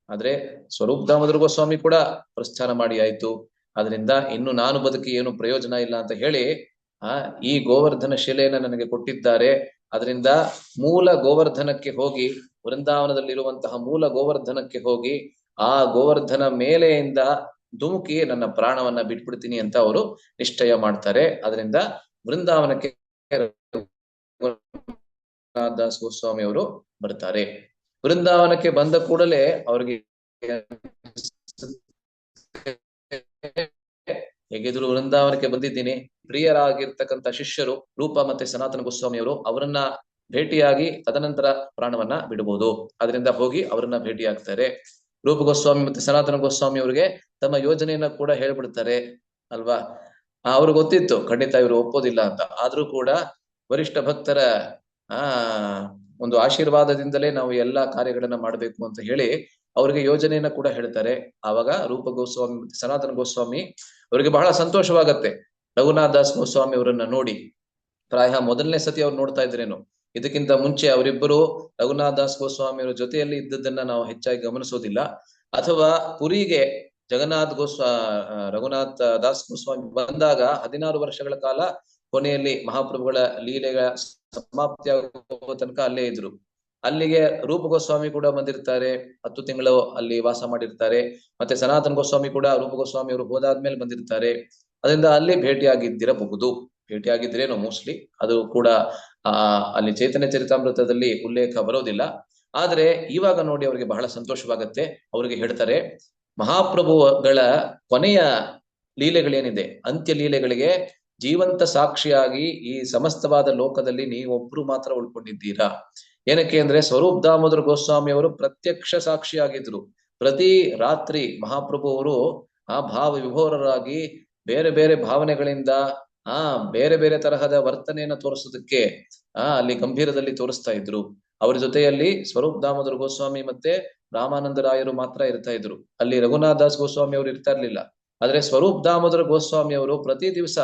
ಆದ್ರೆ ಸ್ವರೂಪ್ ದಾಮೋದರ ಗೋಸ್ವಾಮಿ ಕೂಡ ಪ್ರಸ್ಥಾನ ಮಾಡಿ ಆಯ್ತು. ಅದರಿಂದ ಇನ್ನು ನಾನು ಬದುಕಿ ಏನು ಪ್ರಯೋಜನ ಇಲ್ಲ ಅಂತ ಹೇಳಿ ಈ ಗೋವರ್ಧನ ಶಿಲೆಯನ್ನ ನನಗೆ ಕೊಟ್ಟಿದ್ದಾರೆ, ಅದರಿಂದ ಮೂಲ ಗೋವರ್ಧನಕ್ಕೆ ಹೋಗಿ, ವೃಂದಾವನದಲ್ಲಿರುವಂತಹ ಮೂಲ ಗೋವರ್ಧನಕ್ಕೆ ಹೋಗಿ ಆ ಗೋವರ್ಧನ ಮೇಲೆಯಿಂದ ಧುಮುಕಿ ನನ್ನ ಪ್ರಾಣವನ್ನ ಬಿಟ್ಬಿಡ್ತೀನಿ ಅಂತ ಅವರು ನಿಶ್ಚಯ ಮಾಡ್ತಾರೆ. ಅದರಿಂದ ವೃಂದಾವನಕ್ಕೆ ದಾಸ್ ಗೋಸ್ವಾಮಿ ಅವರು ಬರ್ತಾರೆ. ವೃಂದಾವನಕ್ಕೆ ಬಂದ ಕೂಡಲೇ ಅವ್ರಿಗೆ ಹೇಗಿದ್ರು ವೃಂದಾವನಕ್ಕೆ ಬಂದಿದ್ದೀನಿ, ಪ್ರಿಯರಾಗಿರ್ತಕ್ಕಂಥ ಶಿಷ್ಯರು ರೂಪ ಮತ್ತೆ ಸನಾತನ ಗೋಸ್ವಾಮಿ ಅವರು, ಅವರನ್ನ ಭೇಟಿಯಾಗಿ ತದನಂತರ ಪ್ರಾಣವನ್ನ ಬಿಡಬಹುದು. ಅದರಿಂದ ಹೋಗಿ ಅವರನ್ನ ಭೇಟಿ ಆಗ್ತಾರೆ. ರೂಪ ಗೋಸ್ವಾಮಿ ಮತ್ತೆ ಸನಾತನ ಗೋಸ್ವಾಮಿ ಅವರಿಗೆ ತಮ್ಮ ಯೋಜನೆಯನ್ನ ಕೂಡ ಹೇಳ್ಬಿಡ್ತಾರೆ ಅಲ್ವಾ. ಅವ್ರಿಗೆ ಗೊತ್ತಿತ್ತು ಖಂಡಿತ ಇವರು ಒಪ್ಪೋದಿಲ್ಲ ಅಂತ. ಆದ್ರೂ ಕೂಡ ವರಿಷ್ಠ ಭಕ್ತರ ಒಂದು ಆಶೀರ್ವಾದದಿಂದಲೇ ನಾವು ಎಲ್ಲಾ ಕಾರ್ಯಗಳನ್ನ ಮಾಡಬೇಕು ಅಂತ ಹೇಳಿ ಅವರಿಗೆ ಯೋಜನೆಯನ್ನ ಕೂಡ ಹೇಳ್ತಾರೆ. ಆವಾಗ ರೂಪ ಗೋಸ್ವಾಮಿ ಮತ್ತೆ ಸನಾತನ ಗೋಸ್ವಾಮಿ ಅವರಿಗೆ ಬಹಳ ಸಂತೋಷವಾಗತ್ತೆ ರಘುನಾಥ ದಾಸ್ ಗೋಸ್ವಾಮಿ ಅವರನ್ನ ನೋಡಿ. ಪ್ರಾಯ ಮೊದಲನೇ ಸತಿ ಅವ್ರು ನೋಡ್ತಾ ಇದ್ರೇನು, ಇದಕ್ಕಿಂತ ಮುಂಚೆ ಅವರಿಬ್ಬರು ರಘುನಾಥ ದಾಸ್ ಗೋಸ್ವಾಮಿ ಅವರ ಜೊತೆಯಲ್ಲಿ ಇದ್ದದನ್ನ ನಾವು ಹೆಚ್ಚಾಗಿ ಗಮನಿಸೋದಿಲ್ಲ. ಅಥವಾ ಪುರಿಗೆ ರಘುನಾಥ ದಾಸ್ ಗೋಸ್ವಾಮಿ ಬಂದಾಗ 16 ವರ್ಷಗಳ ಕಾಲ ಕೊನೆಯಲ್ಲಿ ಮಹಾಪ್ರಭುಗಳ ಲೀಲೆಗಳ ಸಮಾಪ್ತಿ ಆಗುವ ತನಕ ಅಲ್ಲೇ ಇದ್ರು. ಅಲ್ಲಿಗೆ ರೂಪ ಗೋಸ್ವಾಮಿ ಕೂಡ ಬಂದಿರ್ತಾರೆ, 10 ತಿಂಗಳು ಅಲ್ಲಿ ವಾಸ ಮಾಡಿರ್ತಾರೆ. ಮತ್ತೆ ಸನಾತನ ಗೋಸ್ವಾಮಿ ಕೂಡ ರೂಪ ಗೋಸ್ವಾಮಿ ಅವರು ಹೋದಾದ್ಮೇಲೆ ಬಂದಿರ್ತಾರೆ. ಅದರಿಂದ ಅಲ್ಲಿ ಭೇಟಿಯಾಗಿದ್ದಿರಬಹುದು, ಭೇಟಿಯಾಗಿದ್ರೇನೋ ಮೋಸ್ಟ್ಲಿ, ಅದು ಕೂಡ ಅಲ್ಲಿ ಚೈತನ್ಯ ಚರಿತಾಮೃತದಲ್ಲಿ ಉಲ್ಲೇಖ ಬರೋದಿಲ್ಲ. ಆದ್ರೆ ಇವಾಗ ನೋಡಿ ಅವರಿಗೆ ಬಹಳ ಸಂತೋಷವಾಗತ್ತೆ. ಅವರಿಗೆ ಹೇಳ್ತಾರೆ, ಮಹಾಪ್ರಭುಗಳ ಕೊನೆಯ ಲೀಲೆಗಳೇನಿದೆ, ಅಂತ್ಯ ಲೀಲೆಗಳಿಗೆ ಜೀವಂತ ಸಾಕ್ಷಿಯಾಗಿ ಈ ಸಮಸ್ತವಾದ ಲೋಕದಲ್ಲಿ ನೀವೊಬ್ರು ಮಾತ್ರ ಉಳ್ಕೊಂಡಿದ್ದೀರಾ. ಏನಕ್ಕೆ ಅಂದ್ರೆ ಸ್ವರೂಪ್ ದಾಮೋದರ ಗೋಸ್ವಾಮಿ ಅವರು ಪ್ರತ್ಯಕ್ಷ ಸಾಕ್ಷಿಯಾಗಿದ್ರು. ಪ್ರತಿ ರಾತ್ರಿ ಮಹಾಪ್ರಭು ಅವರು ಭಾವ ವಿಭೋರರಾಗಿ ಬೇರೆ ಬೇರೆ ಭಾವನೆಗಳಿಂದ ಬೇರೆ ಬೇರೆ ತರಹದ ವರ್ತನೆಯನ್ನ ತೋರಿಸೋದಕ್ಕೆ ಅಲ್ಲಿ ಗಂಭೀರದಲ್ಲಿ ತೋರಿಸ್ತಾ ಇದ್ರು. ಅವ್ರ ಜೊತೆಯಲ್ಲಿ ಸ್ವರೂಪ್ ದಾಮೋದರ ಗೋಸ್ವಾಮಿ ಮತ್ತೆ ರಾಮಾನಂದ ರಾಯರು ಮಾತ್ರ ಇರ್ತಾ ಇದ್ರು. ಅಲ್ಲಿ ರಘುನಾಥ ದಾಸ್ ಗೋಸ್ವಾಮಿ ಅವರು ಇರ್ತಾ ಇರ್ಲಿಲ್ಲ. ಆದ್ರೆ ಸ್ವರೂಪ್ ದಾಮೋದರ ಗೋಸ್ವಾಮಿ ಅವರು ಪ್ರತಿ ದಿವಸ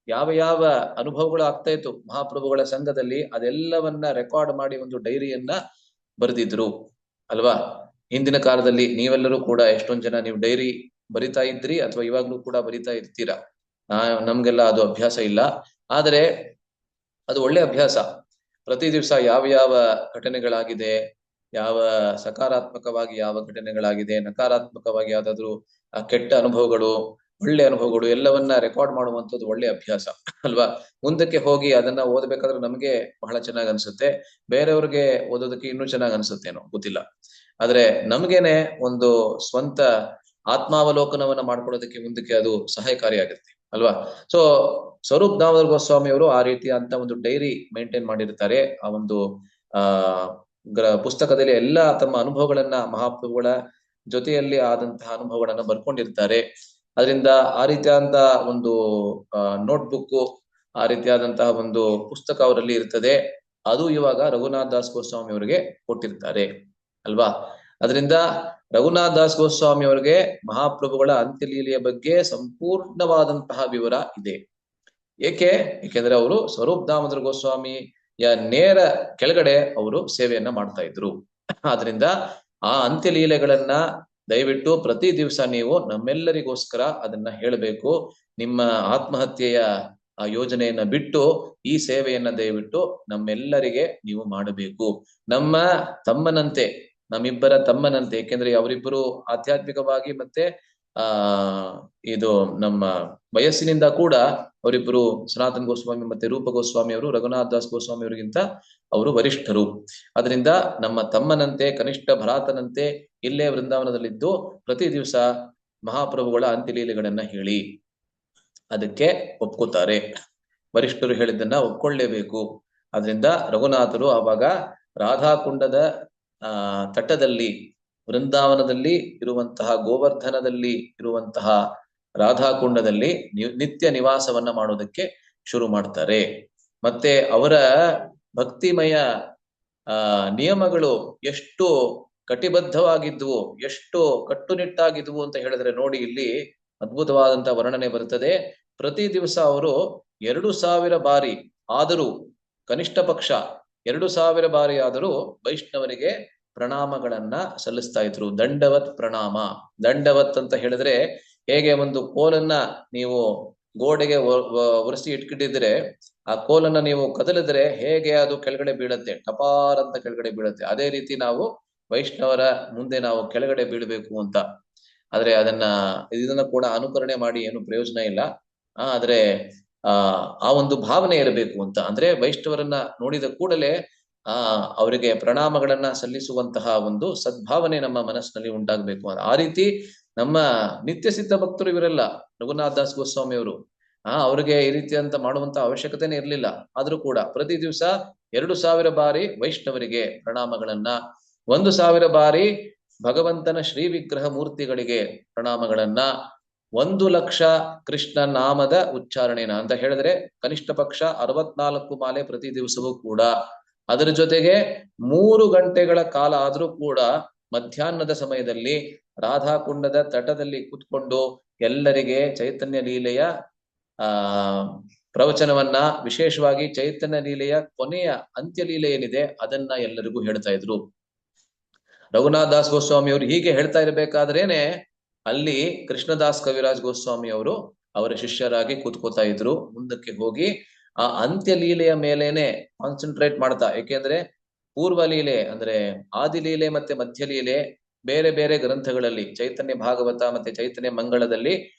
ಯಾವ ಯಾವ ಅನುಭವಗಳು ಆಗ್ತಾ ಇತ್ತು ಮಹಾಪ್ರಭುಗಳ ಸಂಘದಲ್ಲಿ, ಅದೆಲ್ಲವನ್ನ ರೆಕಾರ್ಡ್ ಮಾಡಿ ಒಂದು ಡೈರಿಯನ್ನ ಬರೆದಿದ್ರು ಅಲ್ವಾ. ಹಿಂದಿನ ಕಾಲದಲ್ಲಿ ನೀವೆಲ್ಲರೂ ಕೂಡ ಎಷ್ಟೊಂದ್ ಜನ ನೀವು ಡೈರಿ ಬರಿತಾ ಇದ್ರಿ ಅಥವಾ ಇವಾಗ್ಲೂ ಕೂಡ ಬರಿತಾ ಇರ್ತೀರಾ. ನಮ್ಗೆಲ್ಲ ಅದು ಅಭ್ಯಾಸ ಇಲ್ಲ, ಆದ್ರೆ ಅದು ಒಳ್ಳೆ ಅಭ್ಯಾಸ. ಪ್ರತಿ ದಿವಸ ಯಾವ ಯಾವ ಘಟನೆಗಳಾಗಿದೆ, ಯಾವ ಸಕಾರಾತ್ಮಕವಾಗಿ ಯಾವ ಘಟನೆಗಳಾಗಿದೆ, ನಕಾರಾತ್ಮಕವಾಗಿ ಯಾವ್ದಾದ್ರು ಕೆಟ್ಟ ಅನುಭವಗಳು, ಒಳ್ಳೆ ಅನುಭವಗಳು ಎಲ್ಲವನ್ನ ರೆಕಾರ್ಡ್ ಮಾಡುವಂಥದ್ದು ಒಳ್ಳೆ ಅಭ್ಯಾಸ ಅಲ್ವಾ. ಮುಂದಕ್ಕೆ ಹೋಗಿ ಅದನ್ನ ಓದ್ಬೇಕಾದ್ರೆ ನಮ್ಗೆ ಬಹಳ ಚೆನ್ನಾಗ್ ಅನ್ಸುತ್ತೆ, ಬೇರೆಯವ್ರಿಗೆ ಓದೋದಕ್ಕೆ ಇನ್ನೂ ಚೆನ್ನಾಗ್ ಅನ್ಸುತ್ತೇನೋ ಗೊತ್ತಿಲ್ಲ. ಆದ್ರೆ ನಮ್ಗೇನೆ ಒಂದು ಸ್ವಂತ ಆತ್ಮಾವಲೋಕನವನ್ನ ಮಾಡ್ಕೊಳ್ಳೋದಕ್ಕೆ ಮುಂದಕ್ಕೆ ಅದು ಸಹಾಯಕಾರಿಯಾಗುತ್ತೆ ಅಲ್ವಾ. ಸೊ ಸ್ವರೂಪ್ ದಾಮೋದರ ಗೋಸ್ವಾಮಿ ಅವರು ಆ ರೀತಿಯ ಅಂತ ಒಂದು ಡೈರಿ ಮೇಂಟೈನ್ ಮಾಡಿರ್ತಾರೆ. ಆ ಒಂದು ಪುಸ್ತಕದಲ್ಲಿ ಎಲ್ಲಾ ತಮ್ಮ ಅನುಭವಗಳನ್ನ, ಮಹಾಪ್ರಭುಗಳ ಜೊತೆಯಲ್ಲಿ ಆದಂತಹ ಅನುಭವಗಳನ್ನ ಬರ್ಕೊಂಡಿರ್ತಾರೆ. ಅದರಿಂದ ಆ ರೀತಿಯಾದಂತ ಒಂದು ನೋಟ್ಬುಕ್, ಆ ರೀತಿಯಾದಂತಹ ಒಂದು ಪುಸ್ತಕ ಅವರಲ್ಲಿ ಇರ್ತದೆ. ಅದು ಇವಾಗ ರಘುನಾಥ ದಾಸ್ ಗೋಸ್ವಾಮಿ ಅವರಿಗೆ ಕೊಟ್ಟಿರ್ತಾರೆ ಅಲ್ವಾ. ಅದರಿಂದ ರಘುನಾಥ ದಾಸ್ ಗೋಸ್ವಾಮಿ ಅವರಿಗೆ ಮಹಾಪ್ರಭುಗಳ ಅಂತ್ಯಲೀಲೆಯ ಬಗ್ಗೆ ಸಂಪೂರ್ಣವಾದಂತಹ ವಿವರ ಇದೆ. ಏಕೆಂದ್ರೆ ಅವರು ಸ್ವರೂಪ್ ದಾಮೋದರ ಗೋಸ್ವಾಮಿಯ ನೇರ ಕೆಳಗಡೆ ಅವರು ಸೇವೆಯನ್ನ ಮಾಡ್ತಾ ಇದ್ರು. ಆದ್ರಿಂದ ಆ ಅಂತ್ಯಲೀಲೆಗಳನ್ನ ದಯವಿಟ್ಟು ಪ್ರತಿ ದಿವಸ ನೀವು ನಮ್ಮೆಲ್ಲರಿಗೋಸ್ಕರ ಅದನ್ನ ಹೇಳಬೇಕು. ನಿಮ್ಮ ಆತ್ಮಹತ್ಯೆಯ ಆ ಯೋಜನೆಯನ್ನ ಬಿಟ್ಟು ಈ ಸೇವೆಯನ್ನ ದಯವಿಟ್ಟು ನಮ್ಮೆಲ್ಲರಿಗೆ ನೀವು ಮಾಡಬೇಕು. ನಮ್ಮ ತಮ್ಮನಂತೆ, ನಮ್ಮಿಬ್ಬರ ತಮ್ಮನಂತೆ, ಏಕೆಂದ್ರೆ ಅವರಿಬ್ಬರು ಆಧ್ಯಾತ್ಮಿಕವಾಗಿ ಮತ್ತೆ ಇದು ನಮ್ಮ ವಯಸ್ಸಿನಿಂದ ಕೂಡ ಅವರಿಬ್ಬರು ಸನಾತನ ಗೋಸ್ವಾಮಿ ಮತ್ತೆ ರೂಪ ಗೋಸ್ವಾಮಿ ಅವರು ರಘುನಾಥ ದಾಸ್ ಗೋಸ್ವಾಮಿ ಅವರಿಗಿಂತ ಅವರು ವರಿಷ್ಠರು. ಅದರಿಂದ ನಮ್ಮ ತಮ್ಮನಂತೆ, ಕನಿಷ್ಠ ಭ್ರಾತನಂತೆ ಇಲ್ಲೇ ವೃಂದಾವನದಲ್ಲಿದ್ದು ಪ್ರತಿ ದಿವಸ ಮಹಾಪ್ರಭುಗಳ ಅಂತ್ಯಲೀಲೆಗಳನ್ನ ಹೇಳಿ. ಅದಕ್ಕೆ ಒಪ್ಕೋತಾರೆ, ವರಿಷ್ಠರು ಹೇಳಿದ್ದನ್ನ ಒಪ್ಕೊಳ್ಳೇಬೇಕು. ಅದರಿಂದ ರಘುನಾಥರು ಆವಾಗ ರಾಧಾಕುಂಡದ ತಟ್ಟದಲ್ಲಿ, ವೃಂದಾವನದಲ್ಲಿ ಇರುವಂತಹ, ಗೋವರ್ಧನದಲ್ಲಿ ಇರುವಂತಹ ರಾಧಾಕುಂಡದಲ್ಲಿ ನಿತ್ಯ ನಿವಾಸವನ್ನ ಮಾಡೋದಕ್ಕೆ ಶುರು ಮಾಡ್ತಾರೆ. ಮತ್ತೆ ಅವರ ಭಕ್ತಿಮಯ ನಿಯಮಗಳು ಎಷ್ಟು ಕಟಿಬದ್ಧವಾಗಿದ್ವು, ಎಷ್ಟು ಕಟ್ಟುನಿಟ್ಟಾಗಿದ್ವು ಅಂತ ಹೇಳಿದ್ರೆ ನೋಡಿ, ಇಲ್ಲಿ ಅದ್ಭುತವಾದಂತ ವರ್ಣನೆ ಬರುತ್ತದೆ. ಪ್ರತಿ ದಿವಸ ಅವರು 2000 ಬಾರಿ ಆದರೂ, ಕನಿಷ್ಠ ಪಕ್ಷ 2000 ಬಾರಿ ಆದರೂ ವೈಷ್ಣವರಿಗೆ ಪ್ರಣಾಮಗಳನ್ನ ಸಲ್ಲಿಸ್ತಾ ಇದ್ರು. ದಂಡವತ್ ಪ್ರಣಾಮ. ದಂಡವತ್ ಅಂತ ಹೇಳಿದ್ರೆ ಹೇಗೆ ಒಂದು ಕೋಲನ್ನ ನೀವು ಗೋಡೆಗೆ ಒರೆಸಿ ಇಟ್ಕಿಟ್ಟಿದ್ರೆ ಆ ಕೋಲನ್ನ ನೀವು ಕದಲಿದ್ರೆ ಹೇಗೆ ಅದು ಕೆಳಗಡೆ ಬೀಳತ್ತೆ, ಟಪಾರ್ ಅಂತ ಕೆಳಗಡೆ ಬೀಳತ್ತೆ, ಅದೇ ರೀತಿ ನಾವು ವೈಷ್ಣವರ ಮುಂದೆ ನಾವು ಕೆಳಗಡೆ ಬೀಳ್ಬೇಕು ಅಂತ. ಆದ್ರೆ ಇದನ್ನ ಕೂಡ ಅನುಕರಣೆ ಮಾಡಿ ಏನು ಪ್ರಯೋಜನ ಇಲ್ಲ. ಆದ್ರೆ ಆ ಒಂದು ಭಾವನೆ ಇರಬೇಕು ಅಂತ. ಅಂದ್ರೆ ವೈಷ್ಣವರನ್ನ ನೋಡಿದ ಕೂಡಲೇ ಅವರಿಗೆ ಪ್ರಣಾಮಗಳನ್ನ ಸಲ್ಲಿಸುವಂತಹ ಒಂದು ಸದ್ಭಾವನೆ ನಮ್ಮ ಮನಸ್ಸಿನಲ್ಲಿ ಉಂಟಾಗಬೇಕು. ಆ ರೀತಿ ನಮ್ಮ ನಿತ್ಯ ಸಿದ್ಧ ಭಕ್ತರು ಇವರೆಲ್ಲ, ರಘುನಾಥ ದಾಸ್ ಗೋಸ್ವಾಮಿ ಅವರು ಅವ್ರಿಗೆ ಈ ರೀತಿ ಅಂತ ಮಾಡುವಂತ ಅವಶ್ಯಕತೆನೇ ಇರ್ಲಿಲ್ಲ. ಆದ್ರೂ ಕೂಡ ಪ್ರತಿ ದಿವಸ 2000 ಬಾರಿ ವೈಷ್ಣವರಿಗೆ ಪ್ರಣಾಮಗಳನ್ನ, 1000 ಬಾರಿ ಭಗವಂತನ ಶ್ರೀ ವಿಗ್ರಹ ಮೂರ್ತಿಗಳಿಗೆ ಪ್ರಣಾಮಗಳನ್ನ, 1,00,000 ಕೃಷ್ಣ ನಾಮದ ಉಚ್ಚಾರಣೆನ ಅಂತ ಹೇಳಿದ್ರೆ ಕನಿಷ್ಠ ಪಕ್ಷ 64 ಮಾಲೆ ಪ್ರತಿ ದಿವಸವೂ ಕೂಡ ಅದರ ಜೊತೆಗೆ 3 ಗಂಟೆಗಳ ಕಾಲ ಆದ್ರೂ ಕೂಡ ಮಧ್ಯಾಹ್ನದ ಸಮಯದಲ್ಲಿ ರಾಧಾಕುಂಡದ ತಟದಲ್ಲಿ ಕೂತ್ಕೊಂಡು ಎಲ್ಲರಿಗೆ ಚೈತನ್ಯ ಲೀಲೆಯ ಆ ಪ್ರವಚನವನ್ನ, ವಿಶೇಷವಾಗಿ ಚೈತನ್ಯ ಲೀಲೆಯ ಕೊನೆಯ ಅಂತ್ಯ ಲೀಲೆ ಏನಿದೆ ಅದನ್ನ ಎಲ್ಲರಿಗೂ ಹೇಳ್ತಾ ಇದ್ರು. ರಘುನಾಥ್ ದಾಸ್ ಗೋಸ್ವಾಮಿ ಅವರು ಹೀಗೆ ಹೇಳ್ತಾ ಇರಬೇಕಾದ್ರೇನೆ ಅಲ್ಲಿ ಕೃಷ್ಣದಾಸ್ ಕವಿರಾಜ್ ಗೋಸ್ವಾಮಿ ಅವರು ಅವರ ಶಿಷ್ಯರಾಗಿ ಕೂತ್ಕೋತಾ ಇದ್ರು. ಮುಂದಕ್ಕೆ ಹೋಗಿ ಆ ಅಂತ್ಯ ಲೀಲೆಯ ಮೇಲೇನೆ ಕಾನ್ಸಂಟ್ರೇಟ್ ಮಾಡ್ತಾ, ಏಕೆಂದ್ರೆ ಪೂರ್ವ ಲೀಲೆ ಅಂದ್ರೆ ಆದಿಲೀಲೆ ಮತ್ತೆ ಮಧ್ಯ ಲೀಲೆ ಬೇರೆ ಬೇರೆ ಗ್ರಂಥಗಳಲ್ಲಿ, ಚೈತನ್ಯ ಭಾಗವತ ಮತ್ತೆ ಚೈತನ್ಯ ಮಂಗಳದಲ್ಲಿ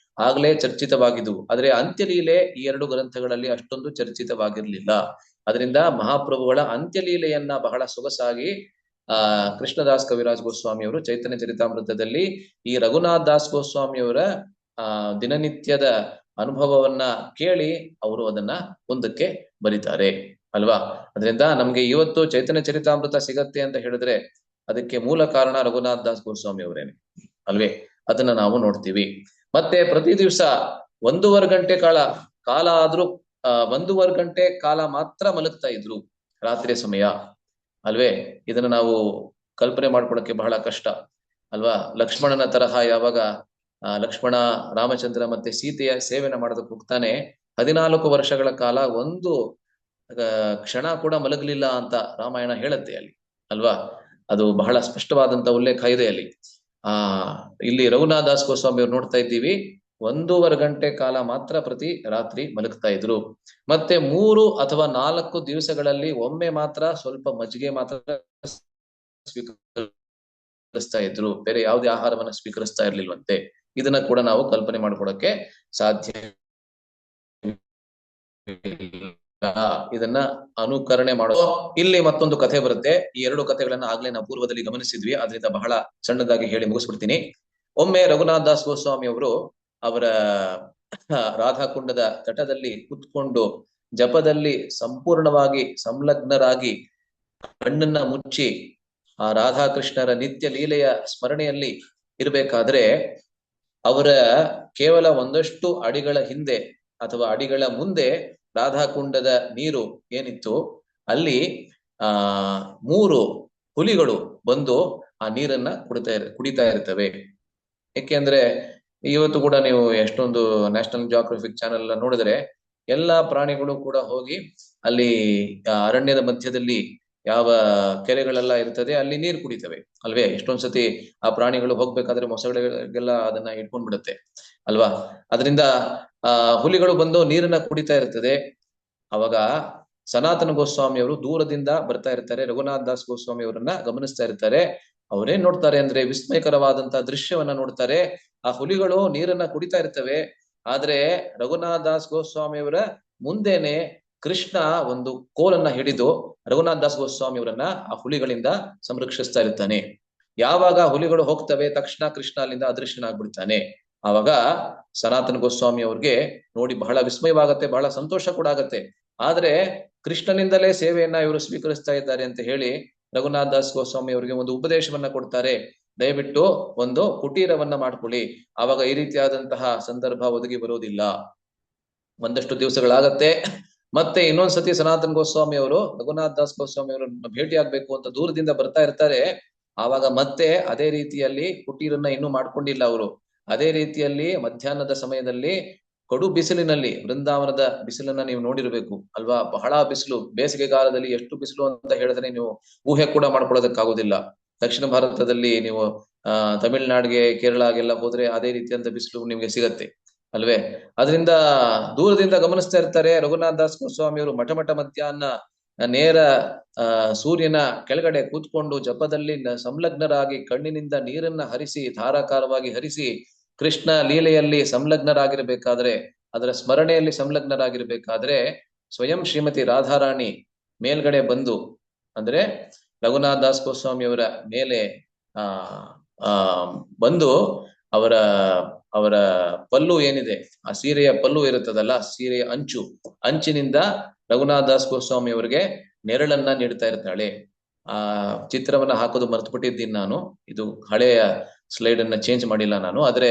ಆಗ್ಲೇ ಚರ್ಚಿತವಾಗಿದ್ವು. ಆದ್ರೆ ಅಂತ್ಯಲೀಲೆ ಈ 2 ಗ್ರಂಥಗಳಲ್ಲಿ ಅಷ್ಟೊಂದು ಚರ್ಚಿತವಾಗಿರ್ಲಿಲ್ಲ. ಅದರಿಂದ ಮಹಾಪ್ರಭುಗಳ ಅಂತ್ಯಲೀಲೆಯನ್ನ ಬಹಳ ಸೊಗಸಾಗಿ ಕೃಷ್ಣದಾಸ್ ಕವಿರಾಜ್ ಗೋಸ್ವಾಮಿ ಅವರು ಚೈತನ್ಯ ಚರಿತಾಮೃತದಲ್ಲಿ ಈ ರಘುನಾಥ್ ದಾಸ್ ಗೋಸ್ವಾಮಿಯವರ ದಿನನಿತ್ಯದ ಅನುಭವವನ್ನ ಕೇಳಿ ಅವರು ಅದನ್ನ ಮುಂದಕ್ಕೆ ಬರೀತಾರೆ ಅಲ್ವಾ. ಅದರಿಂದ ನಮ್ಗೆ ಇವತ್ತು ಚೈತನ್ಯ ಚರಿತಾಮೃತ ಸಿಗತ್ತೆ ಅಂತ ಹೇಳಿದ್ರೆ ಅದಕ್ಕೆ ಮೂಲ ಕಾರಣ ರಘುನಾಥ್ ದಾಸ್ ಗೋಸ್ವಾಮಿ ಅವರೇನೆ ಅಲ್ವೇ. ಅದನ್ನ ನಾವು ನೋಡ್ತೀವಿ. ಮತ್ತೆ ಪ್ರತಿ ದಿವಸ 1.5 ಗಂಟೆ ಕಾಲ ಆದ್ರೂ 1.5 ಗಂಟೆ ಕಾಲ ಮಾತ್ರ ಮಲಗ್ತಾ ಇದ್ರು ರಾತ್ರಿಯ ಸಮಯ ಅಲ್ವೇ. ಇದನ್ನ ನಾವು ಕಲ್ಪನೆ ಮಾಡ್ಕೊಳಕ್ಕೆ ಬಹಳ ಕಷ್ಟ ಅಲ್ವಾ. ಲಕ್ಷ್ಮಣನ ತರಹ ಯಾವಾಗ ಲಕ್ಷ್ಮಣ ರಾಮಚಂದ್ರ ಮತ್ತೆ ಸೀತೆಯ ಸೇವೆನ ಮಾಡೋದಕ್ಕೆ ಹೋಗ್ತಾನೆ, 14 ವರ್ಷಗಳ ಕಾಲ ಒಂದು ಕ್ಷಣ ಕೂಡ ಮಲಗಲಿಲ್ಲ ಅಂತ ರಾಮಾಯಣ ಹೇಳುತ್ತೆ ಅಲ್ಲಿ ಅಲ್ವಾ. ಅದು ಬಹಳ ಸ್ಪಷ್ಟವಾದಂತ ಉಲ್ಲೇಖ ಇದೆ ಅಲ್ಲಿ. ಇಲ್ಲಿ ರಘುನಾಥ್ ದಾಸ್ ಗೋಸ್ವಾಮಿ ಅವ್ರು ನೋಡ್ತಾ ಇದ್ದೀವಿ 1.5 ಗಂಟೆ ಕಾಲ ಮಾತ್ರ ಪ್ರತಿ ರಾತ್ರಿ ಮಲಗ್ತಾ ಇದ್ರು. ಮತ್ತೆ 3 ಅಥವಾ 4 ದಿವಸಗಳಲ್ಲಿ ಒಮ್ಮೆ ಮಾತ್ರ ಸ್ವಲ್ಪ ಮಜ್ಜಿಗೆ ಮಾತ್ರ ಸ್ವೀಕರಿಸ್ತಾ ಇದ್ರು, ಬೇರೆ ಯಾವುದೇ ಆಹಾರವನ್ನ ಸ್ವೀಕರಿಸ್ತಾ ಇರ್ಲಿಲ್ವಂತೆ. ಇದನ್ನ ಕೂಡ ನಾವು ಕಲ್ಪನೆ ಮಾಡ್ಕೊಳಕ್ಕೆ ಸಾಧ್ಯ. ಇದನ್ನ ಅನುಕರಣೆ ಮಾಡೋ ಇಲ್ಲಿ ಮತ್ತೊಂದು ಕಥೆ ಬರುತ್ತೆ. ಈ 2 ಕಥೆಗಳನ್ನ ಆಗ್ಲೇ ನಾವು ಪೂರ್ವದಲ್ಲಿ ಗಮನಿಸಿದ್ವಿ, ಅದರಿಂದ ಬಹಳ ಸಣ್ಣದಾಗಿ ಹೇಳಿ ಮುಗಿಸ್ಬಿಡ್ತೀನಿ. ಒಮ್ಮೆ ರಘುನಾಥ್ ದಾಸ್ ಗೋಸ್ವಾಮಿ ಅವರು ಅವರ ರಾಧಾಕುಂಡದ ತಟದಲ್ಲಿ ಕುತ್ಕೊಂಡು ಜಪದಲ್ಲಿ ಸಂಪೂರ್ಣವಾಗಿ ಸಂಲಗ್ನರಾಗಿ ಕಣ್ಣನ್ನ ಮುಚ್ಚಿ ಆ ರಾಧಾಕೃಷ್ಣರ ನಿತ್ಯ ಲೀಲೆಯ ಸ್ಮರಣೆಯಲ್ಲಿ ಇರಬೇಕಾದ್ರೆ ಅವರ ಕೇವಲ ಒಂದಷ್ಟು ಅಡಿಗಳ ಹಿಂದೆ ಅಥವಾ ಅಡಿಗಳ ಮುಂದೆ ರಾಧಾಕುಂಡದ ನೀರು ಏನಿತ್ತು ಅಲ್ಲಿ 3 ಹುಲಿಗಳು ಬಂದು ಆ ನೀರನ್ನ ಕುಡಿತಾ ಇರ್ತವೆ. ಏಕೆಂದ್ರೆ ಇವತ್ತು ಕೂಡ ನೀವು ಎಷ್ಟೊಂದು ನ್ಯಾಷನಲ್ ಜಿಯೋಗ್ರಫಿಕ್ ಚಾನೆಲ್ ನೋಡಿದ್ರೆ ಎಲ್ಲಾ ಪ್ರಾಣಿಗಳು ಕೂಡ ಹೋಗಿ ಅಲ್ಲಿ ಅರಣ್ಯದ ಮಧ್ಯದಲ್ಲಿ ಯಾವ ಕೆರೆಗಳೆಲ್ಲ ಇರ್ತದೆ ಅಲ್ಲಿ ನೀರು ಕುಡಿತವೆ ಅಲ್ವೇ. ಎಷ್ಟೊಂದ್ಸತಿ ಆ ಪ್ರಾಣಿಗಳು ಹೋಗ್ಬೇಕಾದ್ರೆ ಮೊಸಳೆಗಳಿಗೆಲ್ಲ ಅದನ್ನ ಇಟ್ಕೊಂಡ್ ಬಿಡುತ್ತೆ ಅಲ್ವಾ. ಅದರಿಂದ ಹುಲಿಗಳು ಬಂದು ನೀರನ್ನ ಕುಡಿತಾ ಇರ್ತದೆ. ಅವಾಗ ಸನಾತನ ಗೋಸ್ವಾಮಿ ಅವರು ದೂರದಿಂದ ಬರ್ತಾ ಇರ್ತಾರೆ, ರಘುನಾಥ್ ದಾಸ್ ಗೋಸ್ವಾಮಿ ಅವರನ್ನ ಗಮನಿಸ್ತಾ ಇರ್ತಾರೆ. ಅವರೇನ್ ನೋಡ್ತಾರೆ ಅಂದ್ರೆ ವಿಸ್ಮಯಕರವಾದಂತಹ ದೃಶ್ಯವನ್ನ ನೋಡ್ತಾರೆ. ಆ ಹುಲಿಗಳು ನೀರನ್ನ ಕುಡಿತಾ ಇರ್ತವೆ, ಆದ್ರೆ ರಘುನಾಥ್ ದಾಸ್ ಗೋಸ್ವಾಮಿ ಅವರ ಮುಂದೆನೆ ಕೃಷ್ಣ ಒಂದು ಕೋಲನ್ನ ಹಿಡಿದು ರಘುನಾಥ್ ದಾಸ್ ಗೋಸ್ವಾಮಿ ಅವರನ್ನ ಆ ಹುಲಿಗಳಿಂದ ಸಂರಕ್ಷಿಸ್ತಾ ಇರ್ತಾನೆ. ಯಾವಾಗ ಹುಲಿಗಳು ಹೋಗ್ತವೆ ತಕ್ಷಣ ಕೃಷ್ಣ ಅಲ್ಲಿಂದ ಅದೃಶ್ಯನಾಗ್ಬಿಡ್ತಾನೆ. ಆವಾಗ ಸನಾತನ ಗೋಸ್ವಾಮಿ ಅವ್ರಿಗೆ ನೋಡಿ ಬಹಳ ವಿಸ್ಮಯವಾಗತ್ತೆ, ಬಹಳ ಸಂತೋಷ ಕೂಡ ಆಗತ್ತೆ. ಆದ್ರೆ ಕೃಷ್ಣನಿಂದಲೇ ಸೇವೆಯನ್ನ ಇವರು ಸ್ವೀಕರಿಸ್ತಾ ಇದ್ದಾರೆ ಅಂತ ಹೇಳಿ ರಘುನಾಥ್ ದಾಸ್ ಗೋಸ್ವಾಮಿ ಅವರಿಗೆ ಒಂದು ಉಪದೇಶವನ್ನ ಕೊಡ್ತಾರೆ. ದಯವಿಟ್ಟು ಒಂದು ಕುಟೀರವನ್ನ ಮಾಡ್ಕೊಳ್ಳಿ, ಆವಾಗ ಈ ರೀತಿಯಾದಂತಹ ಸಂದರ್ಭ ಒದಗಿ ಬರೋದಿಲ್ಲ. ಒಂದಷ್ಟು ದಿವಸಗಳಾಗತ್ತೆ. ಮತ್ತೆ ಇನ್ನೊಂದ್ಸತಿ ಸನಾತನ ಗೋಸ್ವಾಮಿ ಅವರು ರಘುನಾಥ್ ದಾಸ್ ಗೋಸ್ವಾಮಿ ಅವರನ್ನ ಭೇಟಿ ಆಗ್ಬೇಕು ಅಂತ ದೂರದಿಂದ ಬರ್ತಾ ಇರ್ತಾರೆ. ಆವಾಗ ಮತ್ತೆ ಅದೇ ರೀತಿಯಲ್ಲಿ ಕುಟೀರನ್ನ ಇನ್ನೂ ಮಾಡ್ಕೊಂಡಿಲ್ಲ ಅವರು. ಅದೇ ರೀತಿಯಲ್ಲಿ ಮಧ್ಯಾಹ್ನದ ಸಮಯದಲ್ಲಿ ಕಡು ಬಿಸಿಲಿನಲ್ಲಿ, ವೃಂದಾವನದ ಬಿಸಿಲನ್ನ ನೀವು ನೋಡಿರ್ಬೇಕು ಅಲ್ವಾ. ಬಹಳ ಬಿಸಿಲು, ಬೇಸಿಗೆಗಾಲದಲ್ಲಿ ಎಷ್ಟು ಬಿಸಿಲು ಅಂತ ಹೇಳಿದ್ರೆ ನೀವು ಊಹೆ ಕೂಡ ಮಾಡ್ಕೊಳ್ಳೋದಕ್ಕಾಗೋದಿಲ್ಲ. ದಕ್ಷಿಣ ಭಾರತದಲ್ಲಿ ನೀವು ತಮಿಳ್ನಾಡಿಗೆ ಕೇರಳಗೆಲ್ಲ ಹೋದ್ರೆ ಅದೇ ರೀತಿಯಂತ ಬಿಸಿಲು ನಿಮ್ಗೆ ಸಿಗತ್ತೆ ಅಲ್ವೇ. ಅದರಿಂದ ದೂರದಿಂದ ಗಮನಿಸ್ತಾ ಇರ್ತಾರೆ. ರಘುನಾಥ್ ದಾಸ್ ಗೋಸ್ವಾಮಿ ಅವರು ಮಠ ಮಧ್ಯಾಹ್ನ ನೇರ ಸೂರ್ಯನ ಕೆಳಗಡೆ ಕೂತ್ಕೊಂಡು ಜಪದಲ್ಲಿ ಸಂಲಗ್ನರಾಗಿ ಕಣ್ಣಿನಿಂದ ನೀರನ್ನ ಹರಿಸಿ ಧಾರಾಕಾರವಾಗಿ ಹರಿಸಿ ಕೃಷ್ಣ ಲೀಲೆಯಲ್ಲಿ ಸಂಲಗ್ನರಾಗಿರ್ಬೇಕಾದ್ರೆ, ಅದರ ಸ್ಮರಣೆಯಲ್ಲಿ ಸಂಲಗ್ನರಾಗಿರ್ಬೇಕಾದ್ರೆ ಸ್ವಯಂ ಶ್ರೀಮತಿ ರಾಧಾರಾಣಿ ಮೇಲ್ಗಡೆ ಬಂದು, ಅಂದ್ರೆ ರಘುನಾಥ್ ದಾಸ್ ಗೋಸ್ವಾಮಿ ಅವರ ಮೇಲೆ ಬಂದು ಅವರ ಪಲ್ಲು ಏನಿದೆ, ಆ ಸೀರೆಯ ಪಲ್ಲು ಇರುತ್ತದಲ್ಲ, ಸೀರೆಯ ಅಂಚಿನಿಂದ ರಘುನಾಥ್ ದಾಸ್ ಗೋಸ್ವಾಮಿ ಅವರಿಗೆ ನೆರಳನ್ನ ನೀಡ್ತಾ ಇರ್ತಾಳೆ. ಆ ಚಿತ್ರವನ್ನ ಹಾಕೋದು ಮರ್ತ್ಬಿಟ್ಟಿದ್ದೀನಿ ನಾನು, ಇದು ಹಳೆಯ ಸ್ಲೈಡ್ ಅನ್ನ ಚೇಂಜ್ ಮಾಡಿಲ್ಲ ನಾನು. ಆದ್ರೆ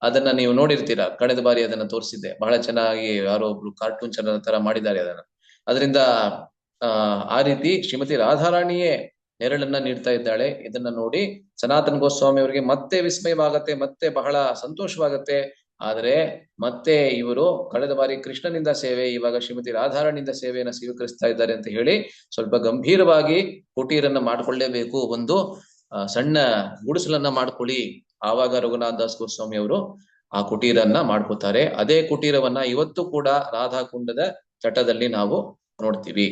ಅದನ್ನ ನೀವು ನೋಡಿರ್ತೀರಾ, ಕಳೆದ ಬಾರಿ ಅದನ್ನ ತೋರಿಸಿದ್ದೆ. ಬಹಳ ಚೆನ್ನಾಗಿ ಯಾರೋ ಒಬ್ರು ಕಾರ್ಟೂನ್ ಚಾನಲ್ ತರ ಮಾಡಿದ್ದಾರೆ ಅದನ್ನ. ಅದರಿಂದ ಆ ರೀತಿ ಶ್ರೀಮತಿ ರಾಧಾರಾಣಿಯೇ ನೆರಳನ್ನ ನೀಡ್ತಾ ಇದ್ದಾಳೆ. ಇದನ್ನ ನೋಡಿ ಸನಾತನ ಗೋಸ್ವಾಮಿ ಅವರಿಗೆ ಮತ್ತೆ ವಿಸ್ಮಯವಾಗತ್ತೆ, ಮತ್ತೆ ಬಹಳ ಸಂತೋಷವಾಗತ್ತೆ. ಆದ್ರೆ ಮತ್ತೆ ಇವರು ಕಳೆದ ಬಾರಿ ಕೃಷ್ಣನಿಂದ ಸೇವೆ, ಇವಾಗ ಶ್ರೀಮತಿ ರಾಧಾರಾಣಿಯಿಂದ ಸೇವೆಯನ್ನ ಸ್ವೀಕರಿಸ್ತಾ ಇದ್ದಾರೆ ಅಂತ ಹೇಳಿ ಸ್ವಲ್ಪ ಗಂಭೀರವಾಗಿ ಕುಟೀರನ್ನ ಮಾಡ್ಕೊಳ್ಳೇಬೇಕು, ಒಂದು ಸಣ್ಣ ಗುಡಿಸಲನ್ನ ಮಾಡ್ಕೊಳ್ಳಿ. ಆವಾಗ ರಘುನಾಥ ದಾಸ್ ಗೋಸ್ವಾಮಿ ಅವರು ಆ ಕುಟೀರನ್ನ ಮಾಡ್ಕೋತಾರೆ. ಅದೇ ಕುಟೀರವನ್ನ ಇವತ್ತು ಕೂಡ ರಾಧಾಕುಂಡದ ತಟದಲ್ಲಿ ನಾವು ನೋಡ್ತೀವಿ.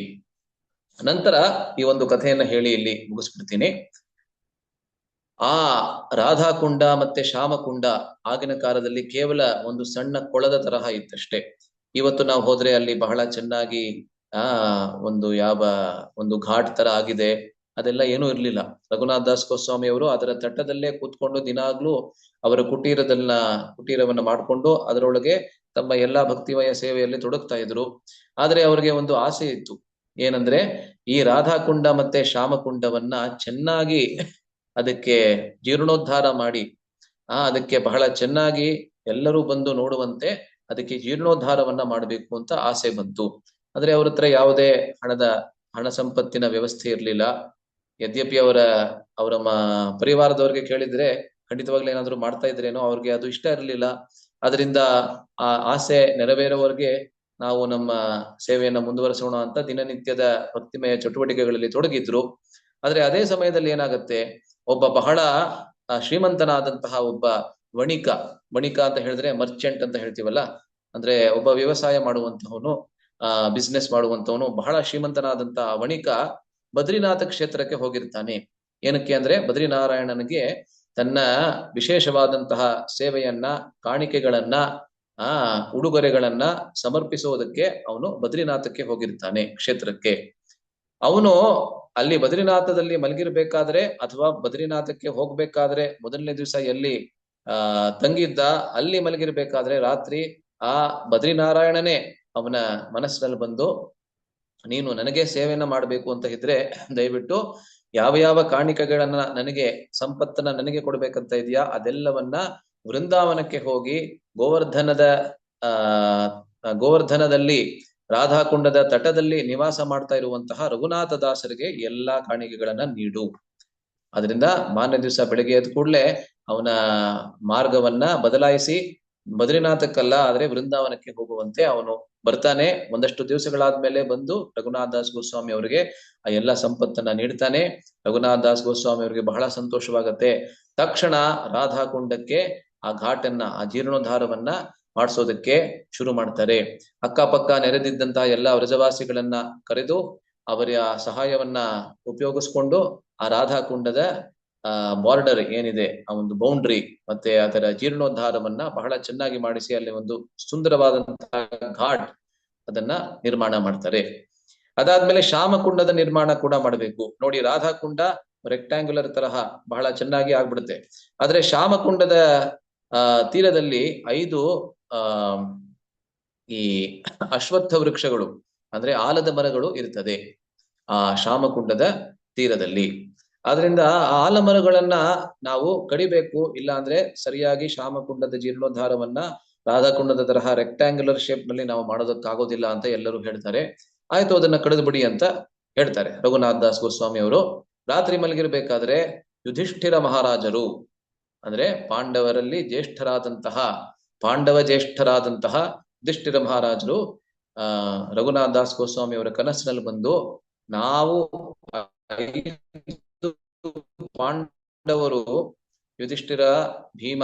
ನಂತರ ಈ ಒಂದು ಕಥೆಯನ್ನ ಹೇಳಿ ಇಲ್ಲಿ ಮುಗಿಸ್ಬಿಡ್ತೀನಿ. ಆ ರಾಧಾಕುಂಡ ಮತ್ತೆ ಶ್ಯಾಮಕುಂಡ ಆಗಿನ ಕಾಲದಲ್ಲಿ ಕೇವಲ ಒಂದು ಸಣ್ಣ ಕೊಳದ ತರಹ ಇತ್ತಷ್ಟೇ. ಇವತ್ತು ನಾವು ಹೋದ್ರೆ ಅಲ್ಲಿ ಬಹಳ ಚೆನ್ನಾಗಿ ಒಂದು ಒಂದು ಘಾಟ್ ತರ ಆಗಿದೆ. ಅದೆಲ್ಲ ಏನೂ ಇರ್ಲಿಲ್ಲ. ರಘುನಾಥ ದಾಸ್ ಗೋಸ್ವಾಮಿ ಅವರು ಅದರ ತಟ್ಟದಲ್ಲೇ ಕೂತ್ಕೊಂಡು ದಿನಾಗ್ಲೂ ಅವರ ಕುಟೀರವನ್ನ ಮಾಡ್ಕೊಂಡು ಅದರೊಳಗೆ ತಮ್ಮ ಎಲ್ಲಾ ಭಕ್ತಿಮಯ ಸೇವೆಯಲ್ಲಿ ತೊಡಗ್ತಾ ಇದ್ರು. ಆದ್ರೆ ಅವರಿಗೆ ಒಂದು ಆಸೆ ಇತ್ತು. ಏನಂದ್ರೆ ಈ ರಾಧಾಕುಂಡ ಮತ್ತೆ ಶ್ಯಾಮಕುಂಡವನ್ನ ಚೆನ್ನಾಗಿ ಅದಕ್ಕೆ ಜೀರ್ಣೋದ್ಧಾರ ಮಾಡಿ ಅದಕ್ಕೆ ಬಹಳ ಚೆನ್ನಾಗಿ ಎಲ್ಲರೂ ಬಂದು ನೋಡುವಂತೆ ಅದಕ್ಕೆ ಜೀರ್ಣೋದ್ಧಾರವನ್ನ ಮಾಡಬೇಕು ಅಂತ ಆಸೆ ಬಂತು. ಆದ್ರೆ ಅವ್ರ ಹತ್ರ ಯಾವುದೇ ಹಣ ಸಂಪತ್ತಿನ ವ್ಯವಸ್ಥೆ ಇರ್ಲಿಲ್ಲ. ಯದ್ಯಪಿ ಅವರ ಪರಿವಾರದವ್ರಿಗೆ ಕೇಳಿದ್ರೆ ಖಂಡಿತವಾಗ್ಲೂ ಏನಾದ್ರು ಮಾಡ್ತಾ ಇದ್ರೇನೋ, ಅವ್ರಿಗೆ ಅದು ಇಷ್ಟ ಇರ್ಲಿಲ್ಲ. ಅದರಿಂದ ಆ ಆಸೆ ನೆರವೇರೋವರೆಗೆ ನಾವು ನಮ್ಮ ಸೇವೆಯನ್ನ ಮುಂದುವರಿಸೋಣ ಅಂತ ದಿನನಿತ್ಯದ ಭಕ್ತಿಮಯ ಚಟುವಟಿಕೆಗಳಲ್ಲಿ ತೊಡಗಿದ್ರು. ಆದ್ರೆ ಅದೇ ಸಮಯದಲ್ಲಿ ಏನಾಗತ್ತೆ, ಒಬ್ಬ ಬಹಳ ಶ್ರೀಮಂತನಾದಂತಹ ಒಬ್ಬ ವಣಿಕ ಅಂತ ಹೇಳಿದ್ರೆ ಮರ್ಚೆಂಟ್ ಅಂತ ಹೇಳ್ತೀವಲ್ಲ, ಅಂದ್ರೆ ಒಬ್ಬ ವ್ಯವಸಾಯ ಮಾಡುವಂತವನು, ಬಿಸ್ನೆಸ್ ಮಾಡುವಂತವನು, ಬಹಳ ಶ್ರೀಮಂತನಾದಂತಹ ವಣಿಕ ಬದ್ರಿನಾಥ ಕ್ಷೇತ್ರಕ್ಕೆ ಹೋಗಿರ್ತಾನೆ. ಏನಕ್ಕೆ ಅಂದ್ರೆ ಬದ್ರಿನಾರಾಯಣನಿಗೆ ತನ್ನ ವಿಶೇಷವಾದಂತಹ ಸೇವೆಯನ್ನ, ಕಾಣಿಕೆಗಳನ್ನ, ಉಡುಗೊರೆಗಳನ್ನ ಸಮರ್ಪಿಸುವುದಕ್ಕೆ ಅವನು ಬದ್ರಿನಾಥಕ್ಕೆ ಹೋಗಿರ್ತಾನೆ, ಕ್ಷೇತ್ರಕ್ಕೆ. ಅವನು ಅಲ್ಲಿ ಬದ್ರಿನಾಥದಲ್ಲಿ ಮಲಗಿರ್ಬೇಕಾದ್ರೆ ಅಥವಾ ಬದ್ರಿನಾಥಕ್ಕೆ ಹೋಗ್ಬೇಕಾದ್ರೆ ಮೊದಲನೇ ದಿವಸ ಎಲ್ಲಿ ತಂಗಿದ್ದ ಅಲ್ಲಿ ಮಲಗಿರ್ಬೇಕಾದ್ರೆ ರಾತ್ರಿ ಆ ಬದ್ರಿನಾರಾಯಣನೇ ಅವನ ಮನಸ್ಸಿನಲ್ಲಿ ಬಂದು, ನೀನು ನನಗೆ ಸೇವೆಯನ್ನ ಮಾಡ್ಬೇಕು ಅಂತ ಇದ್ರೆ ದಯವಿಟ್ಟು ಯಾವ ಯಾವ ಕಾಣಿಕೆಗಳನ್ನ, ನನಗೆ ಸಂಪತ್ತನ್ನ ನನಗೆ ಕೊಡ್ಬೇಕಂತ ಇದೆಯಾ ಅದೆಲ್ಲವನ್ನ ವೃಂದಾವನಕ್ಕೆ ಹೋಗಿ ಗೋವರ್ಧನದಲ್ಲಿ ರಾಧಾಕುಂಡದ ತಟದಲ್ಲಿ ನಿವಾಸ ಮಾಡ್ತಾ ಇರುವಂತಹ ರಘುನಾಥ ದಾಸರಿಗೆ ಎಲ್ಲಾ ಕಾಣಿಕೆಗಳನ್ನ ನೀಡು. ಅದರಿಂದ ಮಾರನೇ ದಿವಸ ಬೆಳಗ್ಗೆ ಎದ್ದ ಕೂಡಲೇ ಅವನ ಮಾರ್ಗವನ್ನ ಬದಲಾಯಿಸಿ ಬದ್ರಿನಾಥಕ್ಕಲ್ಲ ಆದ್ರೆ ವೃಂದಾವನಕ್ಕೆ ಹೋಗುವಂತೆ ಅವನು ಬರ್ತಾನೆ. ಒಂದಷ್ಟು ದಿವಸಗಳಾದ್ಮೇಲೆ ಬಂದು ರಘುನಾಥ ದಾಸ್ ಗೋಸ್ವಾಮಿ ಅವರಿಗೆ ಆ ಎಲ್ಲ ಸಂಪತ್ತನ್ನ ನೀಡ್ತಾನೆ. ರಘುನಾಥ ದಾಸ್ ಗೋಸ್ವಾಮಿ ಅವರಿಗೆ ಬಹಳ ಸಂತೋಷವಾಗತ್ತೆ. ತಕ್ಷಣ ರಾಧಾಕುಂಡಕ್ಕೆ ಆ ಘಾಟನ್ನ, ಆ ಜೀರ್ಣೋದ್ಧಾರವನ್ನ ಮಾಡಿಸೋದಕ್ಕೆ ಶುರು ಮಾಡ್ತಾರೆ. ಅಕ್ಕಪಕ್ಕ ನೆರೆದಿದ್ದಂತಹ ಎಲ್ಲ ವ್ರಜವಾಸಿಗಳನ್ನ ಕರೆದು ಅವರ ಸಹಾಯವನ್ನ ಉಪಯೋಗಿಸ್ಕೊಂಡು ಆ ರಾಧಾಕುಂಡದ ಬಾರ್ಡರ್ ಏನಿದೆ, ಆ ಒಂದು ಬೌಂಡ್ರಿ ಮತ್ತೆ ಅದರ ಜೀರ್ಣೋದ್ಧಾರವನ್ನ ಬಹಳ ಚೆನ್ನಾಗಿ ಮಾಡಿಸಿ ಅಲ್ಲಿ ಒಂದು ಸುಂದರವಾದಂತಹ ಘಾಟ್ ಅದನ್ನ ನಿರ್ಮಾಣ ಮಾಡ್ತಾರೆ. ಅದಾದ್ಮೇಲೆ ಶ್ಯಾಮಕುಂಡದ ನಿರ್ಮಾಣ ಕೂಡ ಮಾಡಬೇಕು. ನೋಡಿ, ರಾಧಾಕುಂಡ ರೆಕ್ಟ್ಯಾಂಗ್ಯುಲರ್ ತರಹ ಬಹಳ ಚೆನ್ನಾಗಿ ಆಗ್ಬಿಡುತ್ತೆ. ಆದ್ರೆ ಶ್ಯಾಮಕುಂಡದ ತೀರದಲ್ಲಿ 5 ಈ ಅಶ್ವತ್ಥ ವೃಕ್ಷಗಳು ಅಂದ್ರೆ ಆಲದ ಮರಗಳು ಇರ್ತದೆ ಆ ಶ್ಯಾಮಕುಂಡದ ತೀರದಲ್ಲಿ. ಆದ್ರಿಂದ ಆ ಆಲಮರಗಳನ್ನ ನಾವು ಕಡಿಬೇಕು, ಇಲ್ಲ ಅಂದ್ರೆ ಸರಿಯಾಗಿ ಶ್ಯಾಮಕುಂಡದ ಜೀರ್ಣೋದ್ಧಾರವನ್ನ ರಾಧಾಕುಂಡದ ತರಹ ರೆಕ್ಟ್ಯಾಂಗ್ಯುಲರ್ ಶೇಪ್ ನಲ್ಲಿ ನಾವು ಮಾಡೋದಕ್ಕಾಗೋದಿಲ್ಲ ಅಂತ ಎಲ್ಲರೂ ಹೇಳ್ತಾರೆ. ಆಯ್ತು, ಅದನ್ನ ಕಡಿದು ಬಿಡಿ ಅಂತ ಹೇಳ್ತಾರೆ. ರಘುನಾಥ ದಾಸ್ ಗೋಸ್ವಾಮಿ ಅವರು ರಾತ್ರಿ ಮಲಗಿರ್ಬೇಕಾದ್ರೆ ಯುಧಿಷ್ಠಿರ ಮಹಾರಾಜರು ಅಂದ್ರೆ ಪಾಂಡವ ಜ್ಯೇಷ್ಠರಾದಂತಹ ಯುಧಿಷ್ಠಿರ ಮಹಾರಾಜರು ರಘುನಾಥ ದಾಸ್ ಗೋಸ್ವಾಮಿ ಅವರ ಕನಸಿನಲ್ಲಿ ಬಂದು, ನಾವು ಪಾಂಡವರು ಯುಧಿಷ್ಠಿರ, ಭೀಮ,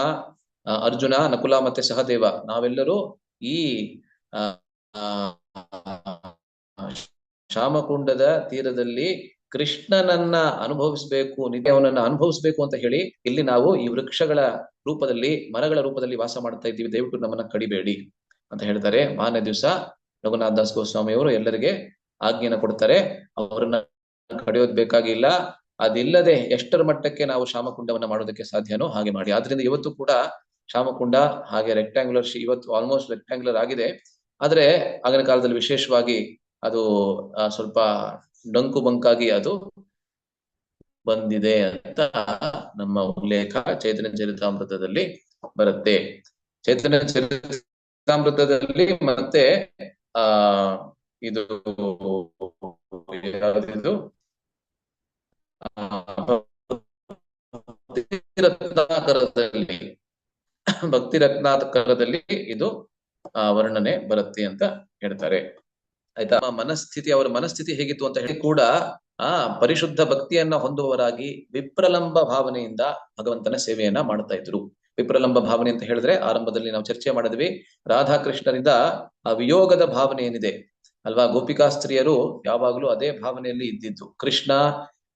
ಅರ್ಜುನ, ನಕುಲ ಮತ್ತೆ ಸಹದೇವ ನಾವೆಲ್ಲರೂ ಈ ಶ್ಯಾಮಕುಂಡದ ತೀರದಲ್ಲಿ ಕೃಷ್ಣನನ್ನ ಅನುಭವಿಸ್ಬೇಕು, ನಿತ್ಯವನನ್ನ ಅನುಭವಿಸ್ಬೇಕು ಅಂತ ಹೇಳಿ ಇಲ್ಲಿ ನಾವು ಈ ವೃಕ್ಷಗಳ ರೂಪದಲ್ಲಿ, ಮರಗಳ ರೂಪದಲ್ಲಿ ವಾಸ ಮಾಡ್ತಾ ಇದ್ದೀವಿ, ದಯವಿಟ್ಟು ನಮ್ಮನ್ನ ಕಡಿಬೇಡಿ ಅಂತ ಹೇಳ್ತಾರೆ. ಮಾರನೇ ದಿವಸ ರಘುನಾಥ ದಾಸ್ ಗೋಸ್ವಾಮಿ ಅವರು ಎಲ್ಲರಿಗೆ ಆಜ್ಞೆನ ಕೊಡ್ತಾರೆ, ಅವರನ್ನ ಕಡಿಯೋದ್ ಬೇಕಾಗಿಲ್ಲ, ಅದಿಲ್ಲದೆ ಎಷ್ಟರ ಮಟ್ಟಕ್ಕೆ ನಾವು ಶ್ಯಾಮಕುಂಡವನ್ನ ಮಾಡೋದಕ್ಕೆ ಸಾಧ್ಯನೋ ಹಾಗೆ ಮಾಡಿ. ಆದ್ರಿಂದ ಇವತ್ತು ಕೂಡ ಶ್ಯಾಮಕುಂಡ ಹಾಗೆ ರೆಕ್ಟ್ಯಾಂಗ್ಯುಲರ್, ಇವತ್ತು ಆಲ್ಮೋಸ್ಟ್ ರೆಕ್ಟ್ಯಾಂಗ್ಯುಲರ್ ಆಗಿದೆ. ಆದ್ರೆ ಆಗಿನ ಕಾಲದಲ್ಲಿ ವಿಶೇಷವಾಗಿ ಅದು ಸ್ವಲ್ಪ ಡಂಕು ಬಂಕಾಗಿ ಅದು ಬಂದಿದೆ ಅಂತ ನಮ್ಮ ಉಲ್ಲೇಖ ಚೈತನ್ಯ ಚರಿತಾಮೃತದಲ್ಲಿ ಬರುತ್ತೆ. ಚೈತನ್ಯ ಚರಿತಾಮೃತದಲ್ಲಿ ಮತ್ತೆ ಇದು ಯಾವ್ದಿದು ಭಕ್ತಿ ರತ್ನಾಕರದಲ್ಲಿ ಭಕ್ತಿ ರತ್ನಾಕರದಲ್ಲಿ ಇದು ವರ್ಣನೆ ಬರುತ್ತೆ ಅಂತ ಹೇಳ್ತಾರೆ. ಆಯ್ತಾ. ಮನಸ್ಥಿತಿ, ಅವರ ಮನಸ್ಥಿತಿ ಹೇಗಿತ್ತು ಅಂತ ಹೇಳಿ ಕೂಡ ಪರಿಶುದ್ಧ ಭಕ್ತಿಯನ್ನ ಹೊಂದುವವರಾಗಿ ವಿಪ್ರಲಂಬ ಭಾವನೆಯಿಂದ ಭಗವಂತನ ಸೇವೆಯನ್ನ ಮಾಡ್ತಾ ಇದ್ರು. ವಿಪ್ರಲಂಬ ಭಾವನೆ ಅಂತ ಹೇಳಿದ್ರೆ ಆರಂಭದಲ್ಲಿ ನಾವು ಚರ್ಚೆ ಮಾಡಿದ್ವಿ, ರಾಧಾಕೃಷ್ಣರಿಂದ ಆ ವಿಯೋಗದ ಭಾವನೆ ಏನಿದೆ ಅಲ್ವಾ, ಗೋಪಿಕಾಸ್ತ್ರೀಯರು ಯಾವಾಗ್ಲೂ ಅದೇ ಭಾವನೆಯಲ್ಲಿ ಇದ್ದಿದ್ದು. ಕೃಷ್ಣ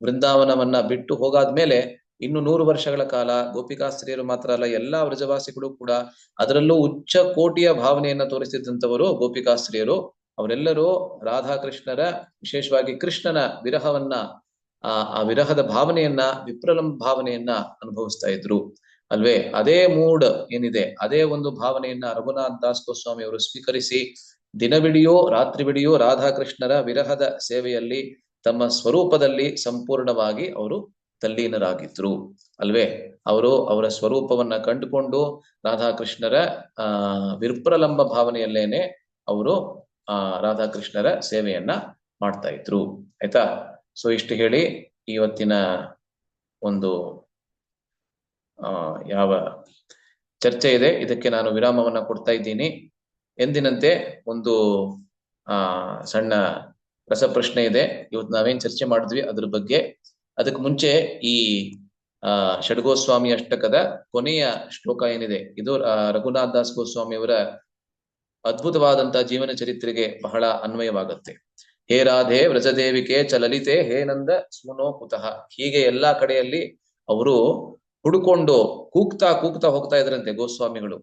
ವೃಂದಾವನವನ್ನ ಬಿಟ್ಟು ಹೋಗಾದ್ಮೇಲೆ ಇನ್ನು 100 ವರ್ಷಗಳ ಕಾಲ ಗೋಪಿಕಾಸ್ತ್ರೀಯರು ಮಾತ್ರ ಅಲ್ಲ, ಎಲ್ಲಾ ವ್ರಜವಾಸಿಗಳು ಕೂಡ ಅದರಲ್ಲೂ ಉಚ್ಚ ಕೋಟಿಯ ಭಾವನೆಯನ್ನ ತೋರಿಸಿದಂತವರು ಗೋಪಿಕಾಸ್ತ್ರೀಯರು. ಅವರೆಲ್ಲರೂ ರಾಧಾಕೃಷ್ಣರ, ವಿಶೇಷವಾಗಿ ಕೃಷ್ಣನ ವಿರಹವನ್ನ ಆ ವಿರಹದ ಭಾವನೆಯನ್ನ, ವಿಪ್ರಲಂಬ ಭಾವನೆಯನ್ನ ಅನುಭವಿಸ್ತಾ ಇದ್ರು ಅಲ್ವೇ. ಅದೇ ಮೂಡ್ ಏನಿದೆ, ಅದೇ ಒಂದು ಭಾವನೆಯನ್ನ ರಘುನಾಥ್ ದಾಸ್ ಗೋಸ್ವಾಮಿ ಅವರು ಸ್ವೀಕರಿಸಿ ದಿನವಿಡಿಯೋ ರಾತ್ರಿವಿಡಿಯೋ ರಾಧಾಕೃಷ್ಣರ ವಿರಹದ ಸೇವೆಯಲ್ಲಿ ತಮ್ಮ ಸ್ವರೂಪದಲ್ಲಿ ಸಂಪೂರ್ಣವಾಗಿ ಅವರು ತಲ್ಲೀನರಾಗಿದ್ರು ಅಲ್ವೇ. ಅವರು ಅವರ ಸ್ವರೂಪವನ್ನ ಕಂಡುಕೊಂಡು ರಾಧಾಕೃಷ್ಣರ ವಿಪ್ರಲಂಬ ಭಾವನೆಯಲ್ಲೇನೆ ಅವರು ರಾಧಾಕೃಷ್ಣರ ಸೇವೆಯನ್ನ ಮಾಡ್ತಾ ಇದ್ರು. ಆಯ್ತಾ. ಸೊ ಇಷ್ಟು ಹೇಳಿ ಇವತ್ತಿನ ಒಂದು ಯಾವ ಚರ್ಚೆ ಇದೆ ಇದಕ್ಕೆ ನಾನು ವಿರಾಮವನ್ನ ಕೊಡ್ತಾ ಇದ್ದೀನಿ. ಎಂದಿನಂತೆ ಒಂದು ಸಣ್ಣ ರಸಪ್ರಶ್ನೆ ಇದೆ. ಇವತ್ತು ನಾವೇನ್ ಚರ್ಚೆ ಮಾಡಿದ್ವಿ ಅದ್ರ ಬಗ್ಗೆ. ಅದಕ್ಕೆ ಮುಂಚೆ ಈ ಷಡ್ಗೋಸ್ವಾಮಿ ಅಷ್ಟಕದ ಕೊನೆಯ ಶ್ಲೋಕ ಏನಿದೆ, ಇದು ರಘುನಾಥ್ ದಾಸ್ ಗೋಸ್ವಾಮಿ ಅವರ ಅದ್ಭುತವಾದಂತಹ ಜೀವನ ಚರಿತ್ರೆಗೆ ಬಹಳ ಅನ್ವಯವಾಗುತ್ತೆ. ಹೇ ರಾಧೆ ವ್ರಜದೇವಿಕೆ ಚಲಲಿತೆ ಹೇ ನಂದ ಸುನೋ ಕುತಃ. ಹೀಗೆ ಎಲ್ಲಾ ಕಡೆಯಲ್ಲಿ ಅವರು ಹುಡುಕೊಂಡು ಕೂಗ್ತಾ ಹೋಗ್ತಾ ಇದ್ರಂತೆ ಗೋಸ್ವಾಮಿಗಳು.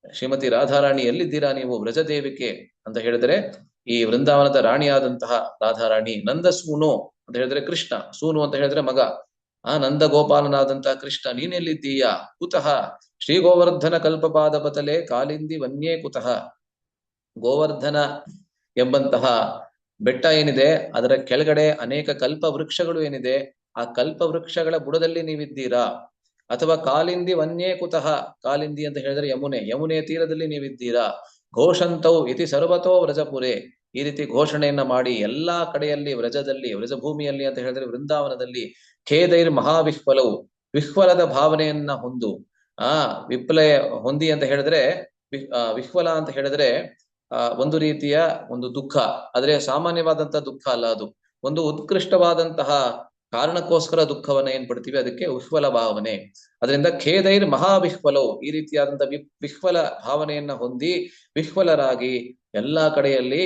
ಶ್ರೀಮತಿ ರಾಧಾರಾಣಿ ಎಲ್ಲಿದ್ದೀರಾ ನೀವು, ವ್ರಜದೇವಿಕೆ ಅಂತ ಹೇಳಿದ್ರೆ ಈ ವೃಂದಾವನದ ರಾಣಿಯಾದಂತಹ ರಾಧಾರಾಣಿ. ನಂದ ಸೂನು ಅಂತ ಹೇಳಿದ್ರೆ ಕೃಷ್ಣ, ಸೂನು ಅಂತ ಹೇಳಿದ್ರೆ ಮಗ, ನಂದ ಗೋಪಾಲನಾದಂತಹ ಕೃಷ್ಣ ನೀನೆಲ್ಲಿದ್ದೀಯಾ, ಕುತಃ ಶ್ರೀ ಗೋವರ್ಧನ ಕಲ್ಪಪಾದ ಪತಲೆ ಕಾಲಿಂದಿ ವನ್ಯೇ ಕುತಃ. ಗೋವರ್ಧನ ಎಂಬಂತಹ ಬೆಟ್ಟ ಏನಿದೆ ಅದರ ಕೆಳಗಡೆ ಅನೇಕ ಕಲ್ಪ ವೃಕ್ಷಗಳು ಏನಿದೆ, ಆ ಕಲ್ಪ ವೃಕ್ಷಗಳ ಬುಡದಲ್ಲಿ ನೀವಿದ್ದೀರಾ. ಅಥವಾ ಕಾಲಿಂದಿ ವನ್ಯೇ ಕುತಃ, ಕಾಲಿಂದಿ ಅಂತ ಹೇಳಿದ್ರೆ ಯಮುನೆ ತೀರದಲ್ಲಿ ನೀವಿದ್ದೀರಾ. ಘೋಷಂತೌ ಇತಿ ಸರ್ವತೋ ವ್ರಜಪುರೆ, ಈ ರೀತಿ ಘೋಷಣೆಯನ್ನ ಮಾಡಿ ಎಲ್ಲಾ ಕಡೆಯಲ್ಲಿ ವ್ರಜದಲ್ಲಿ, ವ್ರಜಭೂಮಿಯಲ್ಲಿ ಅಂತ ಹೇಳಿದ್ರೆ ವೃಂದಾವನದಲ್ಲಿ ಖೇದೈರ್ ಮಹಾವಿಹ್ವಲವು, ವಿಹ್ವಲದ ಭಾವನೆಯನ್ನ ಹೊಂದು ವಿಪ್ಲಯ ಹೊಂದಿ ಅಂತ ಹೇಳಿದ್ರೆ ವಿಹ್ವಲ ಅಂತ ಹೇಳಿದ್ರೆ ಒಂದು ರೀತಿಯ ಒಂದು ದುಃಖ, ಆದ್ರೆ ಸಾಮಾನ್ಯವಾದಂತಹ ದುಃಖ ಅಲ್ಲ, ಅದು ಒಂದು ಉತ್ಕೃಷ್ಟವಾದಂತಹ ಕಾರಣಕ್ಕೋಸ್ಕರ ದುಃಖವನ್ನ ಏನ್ ಪಡ್ತೀವಿ ಅದಕ್ಕೆ ವಿಹ್ವಲ ಭಾವನೆ. ಅದರಿಂದ ಖೇದೈರ್ ಮಹಾವಿಹ್ವಲವು, ಈ ರೀತಿಯಾದಂತಹ ವಿಹ್ವಲ ಭಾವನೆಯನ್ನ ಹೊಂದಿ ವಿಹ್ವಲರಾಗಿ ಎಲ್ಲಾ ಕಡೆಯಲ್ಲಿ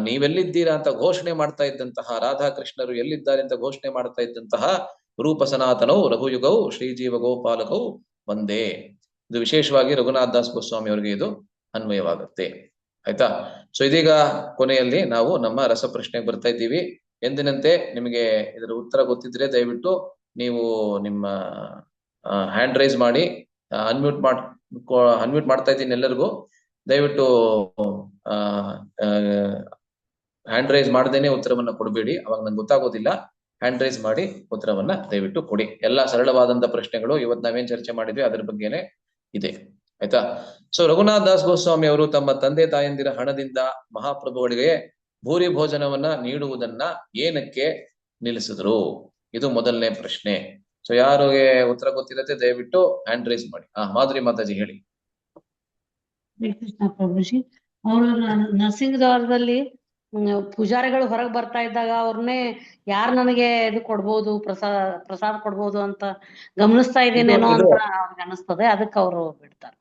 ನೀವೆಲ್ಲಿದ್ದೀರಾ ಅಂತ ಘೋಷಣೆ ಮಾಡ್ತಾ ಇದ್ದಂತಹ, ರಾಧಾಕೃಷ್ಣರು ಎಲ್ಲಿದ್ದಾರೆ ಅಂತ ಘೋಷಣೆ ಮಾಡ್ತಾ ಇದ್ದಂತಹ ರೂಪ ಸನಾತನವು ರಘುಯುಗೌ ಶ್ರೀಜೀವ ಗೋಪಾಲಕೌ ಒಂದೇ. ಇದು ವಿಶೇಷವಾಗಿ ರಘುನಾಥ್ ದಾಸ್ ಗೋಸ್ವಾಮಿ ಅವರಿಗೆ ಇದು ಅನ್ವಯವಾಗುತ್ತೆ. ಆಯ್ತಾ. ಸೊ ಇದೀಗ ಕೊನೆಯಲ್ಲಿ ನಾವು ನಮ್ಮ ರಸಪ್ರಶ್ನೆಗೆ ಬರ್ತಾ ಇದ್ದೀವಿ. ಎಂದಿನಂತೆ ನಿಮಗೆ ಇದರ ಉತ್ತರ ಗೊತ್ತಿದ್ರೆ ದಯವಿಟ್ಟು ನೀವು ನಿಮ್ಮ ಹ್ಯಾಂಡ್ ರೈಸ್ ಮಾಡಿ. ಅನ್ಮ್ಯೂಟ್ ಮಾಡ್ತಾ ಇದ್ದೀನಿ ಎಲ್ಲರಿಗೂ. ದಯವಿಟ್ಟು ಹ್ಯಾಂಡ್ ರೈಸ್ ಮಾಡದೇನೆ ಉತ್ತರವನ್ನ ಕೊಡಬೇಡಿ, ಅವಾಗ ನಂಗೆ ಗೊತ್ತಾಗೋದಿಲ್ಲ. ಹ್ಯಾಂಡ್ ರೈಸ್ ಮಾಡಿ ಉತ್ತರವನ್ನ ದಯವಿಟ್ಟು ಕೊಡಿ. ಎಲ್ಲಾ ಸರಳವಾದಂತ ಪ್ರಶ್ನೆಗಳು ಇವತ್ತು ನಾವೇನ್ ಚರ್ಚೆ ಮಾಡಿದ್ವಿ ಅದ್ರ ಬಗ್ಗೆನೆ ಇದೆ. ಆಯ್ತಾ. ಸೊ ರಘುನಾಥ್ ದಾಸ್ ಗೋಸ್ವಾಮಿ ಅವರು ತಮ್ಮ ತಂದೆ ತಾಯಂದಿರ ಹಣದಿಂದ ಮಹಾಪ್ರಭುಗಳಿಗೆ ಭೂರಿ ಭೋಜನವನ್ನ ನೀಡುವುದನ್ನ ಏನಕ್ಕೆ ನಿಲ್ಲಿಸಿದ್ರು, ಇದು ಮೊದಲನೇ ಪ್ರಶ್ನೆ. ಸೊ ಯಾರಿಗೆ ಉತ್ತರ ಗೊತ್ತಿರತ್ತೆ ದಯವಿಟ್ಟು ಹ್ಯಾಂಡ್ ರೈಸ್ ಮಾಡಿ. ಮಾಧುರಿ ಮಾತಾಜಿ ಹೇಳಿ. ಕೃಷ್ಣ ಪ್ರಭುಜಿ, ಅವರು ನರಸಿಂಹದ್ವಾರದಲ್ಲಿ ಪೂಜಾರಿಗಳು ಹೊರಗೆ ಬರ್ತಾ ಇದ್ದಾಗ ಅವ್ರನ್ನೇ ಯಾರು ನನಗೆ ಇದು ಕೊಡ್ಬೋದು, ಪ್ರಸಾದ ಕೊಡ್ಬೋದು ಅಂತ ಗಮನಿಸ್ತಾ ಇದ್ದೇನೇನೋ ಅಂತ ಅವ್ರಿಗೆ ಅನಿಸ್ತದೆ, ಅದಕ್ಕೆ ಅವರು ಬಿಡ್ತಾರೆ.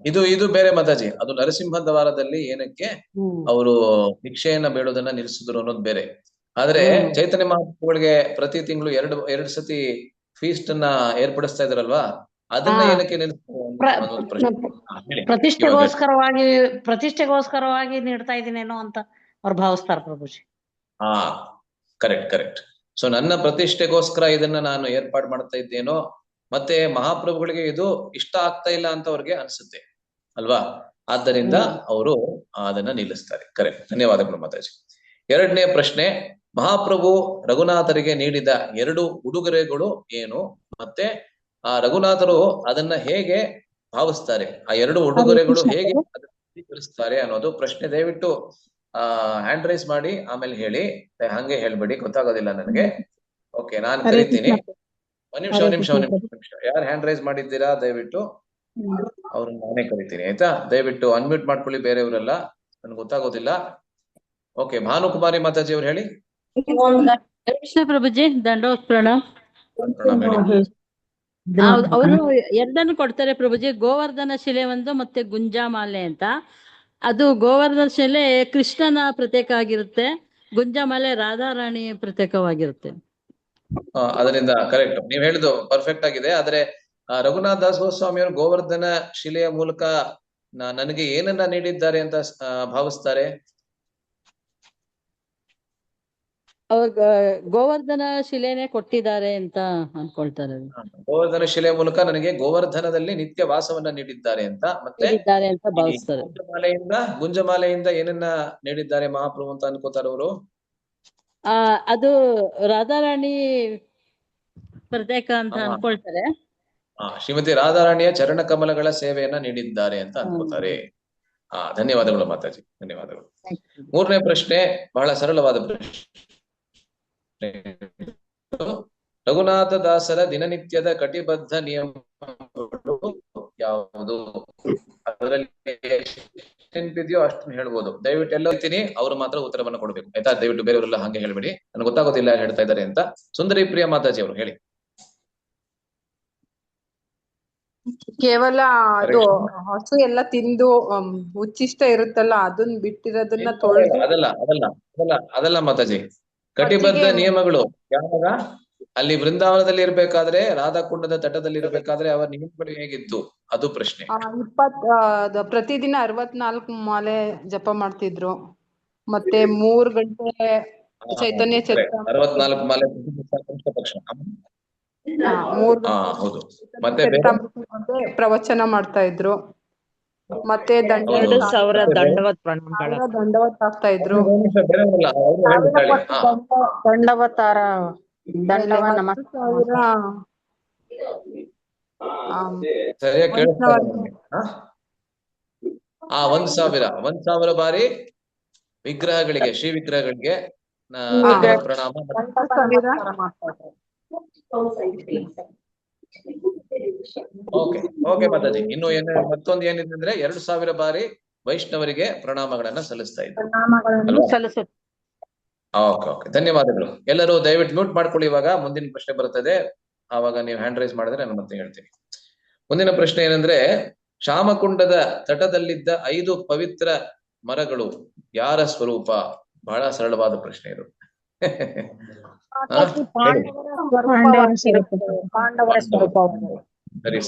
ಇದು ಬೇರೆ ಮಾತಾಜಿ. ಅದು ನರಸಿಂಹದ್ವಾರದಲ್ಲಿ ಏನಕ್ಕೆ ಅವರು ಭಿಕ್ಷೆಯನ್ನ ಬೇಡೋದನ್ನ ನಿಲ್ಲಿಸಿದ್ರು ಅನ್ನೋದು ಬೇರೆ. ಆದ್ರೆ ಚೈತನ್ಯ ಮಹಾಪ್ರಭುಗಳಿಗೆ ಪ್ರತಿ ತಿಂಗಳು ಎರಡು ಸತಿ ಫೀಸ್ಟ್ ಅನ್ನ ಏರ್ಪಡಿಸ್ತಾ ಇದ್ರಲ್ವಾ, ಅದನ್ನ ಏನಕ್ಕೆ ಪ್ರತಿಷ್ಠೆಗೋಸ್ಕರವಾಗಿ ನೀಡ್ತಾ ಇದೀನೇನೋ ಅಂತ ಅವ್ರು ಭಾವಿಸ್ತಾರ ಪ್ರಭುಜಿ. ಕರೆಕ್ಟ್. ಸೊ ನನ್ನ ಪ್ರತಿಷ್ಠೆಗೋಸ್ಕರ ಇದನ್ನ ನಾನು ಏರ್ಪಾಡು ಮಾಡ್ತಾ ಇದ್ದೇನೋ, ಮತ್ತೆ ಮಹಾಪ್ರಭುಗಳಿಗೆ ಇದು ಇಷ್ಟ ಆಗ್ತಾ ಇಲ್ಲ ಅಂತ ಅವ್ರಿಗೆ ಅನ್ಸುತ್ತೆ ಅಲ್ವಾ, ಆದ್ದರಿಂದ ಅವರು ಅದನ್ನ ನಿಲ್ಲಿಸ್ತಾರೆ. ಕರೆಕ್ಟ್, ಧನ್ಯವಾದಗಳು ಮಾತಾಜಿ. ಎರಡನೇ ಪ್ರಶ್ನೆ, ಮಹಾಪ್ರಭು ರಘುನಾಥರಿಗೆ ನೀಡಿದ 2 ಉಡುಗೊರೆಗಳು ಏನು, ಮತ್ತೆ ರಘುನಾಥರು ಅದನ್ನ ಹೇಗೆ ಭಾವಿಸ್ತಾರೆ, ಆ 2 ಉಡುಗೊರೆಗಳು ಹೇಗೆ ಸ್ವೀಕರಿಸ್ತಾರೆ ಅನ್ನೋದು ಪ್ರಶ್ನೆ. ದಯವಿಟ್ಟು ಹ್ಯಾಂಡ್ ರೈಸ್ ಮಾಡಿ ಆಮೇಲೆ ಹೇಳಿ, ಹಂಗೆ ಹೇಳ್ಬೇಡಿ, ಗೊತ್ತಾಗೋದಿಲ್ಲ ನನಗೆ. ಓಕೆ, ನಾನು ಕರಿತೀನಿ. ಒಂದ್ ನಿಮಿಷ. ಯಾರು ಹ್ಯಾಂಡ್ ರೈಸ್ ಮಾಡಿದ್ದೀರಾ ದಯವಿಟ್ಟು ಅವ್ರನ್ನ ನಾನೇ ಕರಿತೀನಿ, ಆಯ್ತಾ? ದಯವಿಟ್ಟು ಅನ್ಮ್ಯೂಟ್ ಮಾಡ್ಕೊಳ್ಳಿ ಬೇರೆಯವರೆಲ್ಲ, ನನ್ಗೆ ಗೊತ್ತಾಗೋದಿಲ್ಲ. ಓಕೆ, ಭಾನುಕುಮಾರಿ ಮಾತಾಜಿ ಅವ್ರು ಹೇಳಿ. ಕೃಷ್ಣ ಪ್ರಭುಜಿ, ದಂಡೋತ್ ಪ್ರಣಾಮ್. ಪ್ರಣಾಮ್ ಹೇಳಿ. ಅವರು ಎರಡನ್ನು ಕೊಡ್ತಾರೆ ಪ್ರಭುಜಿ, ಗೋವರ್ಧನ ಶಿಲೆ ಒಂದು ಮತ್ತೆ ಗುಂಜಾಮಾಲೆ ಅಂತ. ಅದು ಗೋವರ್ಧನ ಶಿಲೆ ಕೃಷ್ಣನ ಪ್ರತ್ಯೇಕ ಆಗಿರುತ್ತೆ, ಗುಂಜಾಮಾಲೆ ರಾಧಾರಾಣಿ ಪ್ರತ್ಯೇಕವಾಗಿರುತ್ತೆ. ಅದರಿಂದ ಕರೆಕ್ಟ್, ನೀವ್ ಹೇಳಿದ್ದು ಪರ್ಫೆಕ್ಟ್ ಆಗಿದೆ. ಆದ್ರೆ ರಘುನಾಥ್ ದಾಸ್ ಗೋಸ್ವಾಮಿ ಅವರು ಗೋವರ್ಧನ ಶಿಲೆಯ ಮೂಲಕ ನನಗೆ ಏನನ್ನ ನೀಡಿದ್ದಾರೆ ಅಂತ ಭಾವಿಸ್ತಾರೆ? ಅವ್ರ ಗೋವರ್ಧನ ಶಿಲೆನೆ ಕೊಟ್ಟಿದ್ದಾರೆ ಅಂತ ಅನ್ಕೊಳ್ತಾರೆ. ಗೋವರ್ಧನ ಶಿಲೆಯ ಮೂಲಕ ನನಗೆ ಗೋವರ್ಧನದಲ್ಲಿ ನಿತ್ಯ ವಾಸವನ್ನ ನೀಡಿದ್ದಾರೆ ಅಂತ. ಮತ್ತೆ ಭಾವಿಸ್ತಾರೆ. ಗುಂಜಮಾಲೆಯಿಂದ ಏನನ್ನ ನೀಡಿದ್ದಾರೆ ಮಹಾಪ್ರಭು ಅಂತ ಅನ್ಕೋತಾರೆ ಅವರು? ಅದು ರಾಧಾರಾಣಿ ಪ್ರತ್ಯೇಕ ಅಂತ ಅನ್ಕೊಳ್ತಾರೆ. ಶ್ರೀಮತಿ ರಾಧಾರಾಣಿಯ ಚರಣ ಕಮಲಗಳ ಸೇವೆಯನ್ನ ನೀಡಿದ್ದಾರೆ ಅಂತ ಅನ್ಕೋತಾರೆ. ಧನ್ಯವಾದಗಳು ಮಾತಾಜಿ, ಧನ್ಯವಾದಗಳು. ಮೂರನೇ ಪ್ರಶ್ನೆ ಬಹಳ ಸರಳವಾದ ಪ್ರಶ್ನೆ. ರಘುನಾಥ ದಾಸರ ದಿನನಿತ್ಯದ ಕಟಿಬದ್ಧ ನಿಯಮಗಳು ಯಾವುದು? ಅದರಲ್ಲಿ ನೆನಪಿದೆಯೋ ಅಷ್ಟನ್ನು ಹೇಳ್ಬೋದು. ದಯವಿಟ್ಟು ಎಲ್ಲ ಹೇಳ್ತೀನಿ, ಅವರು ಮಾತ್ರ ಉತ್ತರವನ್ನು ಕೊಡ್ಬೇಕು, ಆಯ್ತಾ? ದಯವಿಟ್ಟು ಬೇರೆಯವರೆಲ್ಲ ಹಂಗೆ ಹೇಳ್ಬೇಡಿ, ನನಗೆ ಗೊತ್ತಾಗೋದಿಲ್ಲ ಹೇಳ್ತಾ ಇದ್ದಾರೆ ಅಂತ. ಸುಂದರಿ ಪ್ರಿಯ ಮಾತಾಜಿ ಅವರು ಹೇಳಿ. ಕೇವಲ ಅದು ಹಸು ಎಲ್ಲ ತಿಂದು ಉಚ್ಚಿಷ್ಟ ಇರುತ್ತಲ್ಲ, ಅದನ್ನ ಬಿಟ್ಟಿರೋದನ್ನ ತೊಳೆದು. ಅದಲ್ಲ ಮಾತಾಜಿ, ಕಟಿಬದ್ಧ ನಿಯಮಗಳು ಯಾವಾಗ ಅಲ್ಲಿ ವೃಂದಾವನದಲ್ಲಿ ಇರ್ಬೇಕಾದ್ರೆ, ರಾಧಾಕುಂಡದ ತಟದಲ್ಲಿ ಇರ್ಬೇಕಾದ್ರೆ ಅವರ ನಿಯಮಗಳು ಹೇಗಿತ್ತು ಅದು ಪ್ರಶ್ನೆ. ಪ್ರತಿದಿನ 64 ಮಾಲೆ ಜಪ ಮಾಡ್ತಿದ್ರು, ಮತ್ತೆ 3 ಗಂಟೆ ಚೈತನ್ಯ ಚರಿತಾಮೃತ 64 ಮಾಲೆ ಪಕ್ಷ. ಹೌದು. ಮತ್ತೆ ಪ್ರವಚನ ಮಾಡ್ತಾ ಇದ್ರು, ಮತ್ತೆ ದಂಡವತ್ ಆಗ್ತಾ ಇದ್ರು. ಸರಿಯಾಗಿ 1,000 ಬಾರಿ ವಿಗ್ರಹಗಳಿಗೆ, ಶ್ರೀ ವಿಗ್ರಹಗಳಿಗೆ ಪ್ರಣಾಮ. ಓಕೆ ಮಾತಾಜಿ. ಇನ್ನು ಮತ್ತೊಂದು ಏನಿದೆ ಅಂದ್ರೆ 2,000 ಬಾರಿ ವೈಷ್ಣವರಿಗೆ ಪ್ರಣಾಮಗಳನ್ನ ಸಲ್ಲಿಸ್ತಾ ಇದ್ದಾರೆ. ಓಕೆ, ಧನ್ಯವಾದಗಳು. ಎಲ್ಲರೂ ದಯವಿಟ್ಟು ಮ್ಯೂಟ್ ಮಾಡ್ಕೊಳ್ಳಿ. ಇವಾಗ ಮುಂದಿನ ಪ್ರಶ್ನೆ ಬರ್ತದೆ, ಆವಾಗ ನೀವು ಹ್ಯಾಂಡ್ ರೈಸ್ ಮಾಡಿದ್ರೆ ನಾನು ಮತ್ತೆ ಹೇಳ್ತೀನಿ. ಮುಂದಿನ ಪ್ರಶ್ನೆ ಏನಂದ್ರೆ, ಶಾಮಕುಂಡದ ತಟದಲ್ಲಿದ್ದ 5 ಪವಿತ್ರ ಮರಗಳು ಯಾರ ಸ್ವರೂಪ? ಬಹಳ ಸರಳವಾದ ಪ್ರಶ್ನೆ ಇದು.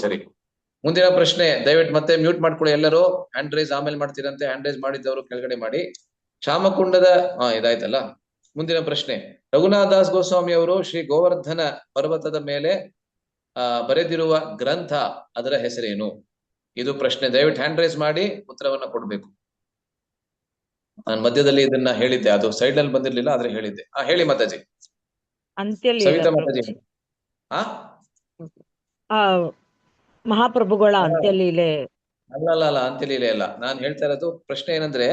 ಸರಿ. ಮುಂದಿನ ಪ್ರಶ್ನೆ ದಯವಿಟ್ಟು ಮತ್ತೆ ಮ್ಯೂಟ್ ಮಾಡ್ಕೊಳ್ಳಿ ಎಲ್ಲರೂ. ಹ್ಯಾಂಡ್ ರೈಸ್ ಆಮೇಲೆ ಮಾಡ್ತೀರಂತೆ, ಹ್ಯಾಂಡ್ ರೈಸ್ ಮಾಡಿದ್ದವರು ಕೆಳಗಡೆ ಮಾಡಿ. ಶಾಮಕುಂಡದ ಇದಾಯ್ತಲ್ಲ. ಮುಂದಿನ ಪ್ರಶ್ನೆ, ರಘುನಾಥ ದಾಸ್ ಗೋಸ್ವಾಮಿ ಅವರು ಶ್ರೀ ಗೋವರ್ಧನ ಪರ್ವತದ ಮೇಲೆ ಬರೆದಿರುವ ಗ್ರಂಥ, ಅದರ ಹೆಸರೇನು? ಇದು ಪ್ರಶ್ನೆ. ದಯವಿಟ್ಟು ಹ್ಯಾಂಡ್ ರೈಸ್ ಮಾಡಿ ಉತ್ತರವನ್ನ ಕೊಡ್ಬೇಕು. ನಾನು ಮಧ್ಯದಲ್ಲಿ ಇದನ್ನ ಹೇಳಿದ್ದೆ, ಅದು ಸೈಡ್ ನಲ್ಲಿ ಬಂದಿರ್ಲಿಲ್ಲ, ಆದ್ರೆ ಹೇಳಿದ್ದೆ. ಹೇಳಿ ಮಾತಾಜಿ. ಸವಿತಾ ಮಾತಾಜಿ. ಮಹಾಪ್ರಭುಗಳ ಅಂತ್ಯಲೀಲೆ ಅಲ್ಲ, ಅಂತ್ಯಲೀಲೆ ಅಲ್ಲ. ನಾನು ಹೇಳ್ತಾ ಇರೋದು ಪ್ರಶ್ನೆ ಏನಂದ್ರೆ,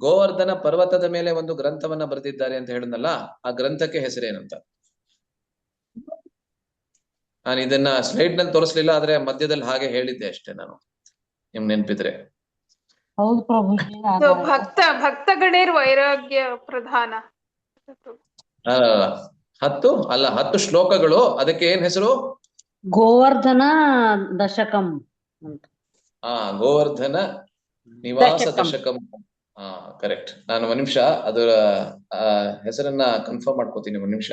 ಗೋವರ್ಧನ ಪರ್ವತದ ಮೇಲೆ ಒಂದು ಗ್ರಂಥವನ್ನ ಬರೆದಿದ್ದಾರೆ ಅಂತ ಹೇಳಿದ್ನಲ್ಲ, ಆ ಗ್ರಂಥಕ್ಕೆ ಹೆಸರೇನಂತ. ನಾನು ಇದನ್ನ ಸ್ಲೈಡ್ ನಲ್ಲಿ ತೋರಿಸ್ಲಿಲ್ಲ, ಆದ್ರೆ ಮಧ್ಯದಲ್ಲಿ ಹಾಗೆ ಹೇಳಿದ್ದೆ ಅಷ್ಟೇ ನಾನು, ನಿಮ್ ನೆನ್ಪಿದ್ರೆ. ಹೌದು ಪ್ರಭುಜಿ. ಭಕ್ತ ಗಣೇರ್ ವೈರಾಗ್ಯ ಪ್ರಧಾನ. 10 ಶ್ಲೋಕಗಳು. ಅದಕ್ಕೆ ಏನ್ ಹೆಸರು? ಗೋವರ್ಧನ ದಶಕಂ ಅಂತ. ಗೋವರ್ಧನ ನಿವಾಸ ದಶಕಂ. ಕರೆಕ್ಟ್. ನಾನು ಒಂದ್ ನಿಮಿಷ ಅದರ ಹೆಸರನ್ನ ಕನ್ಫರ್ಮ್ ಮಾಡ್ಕೋತೀನಿ, ಒಂದ್ ನಿಮಿಷ.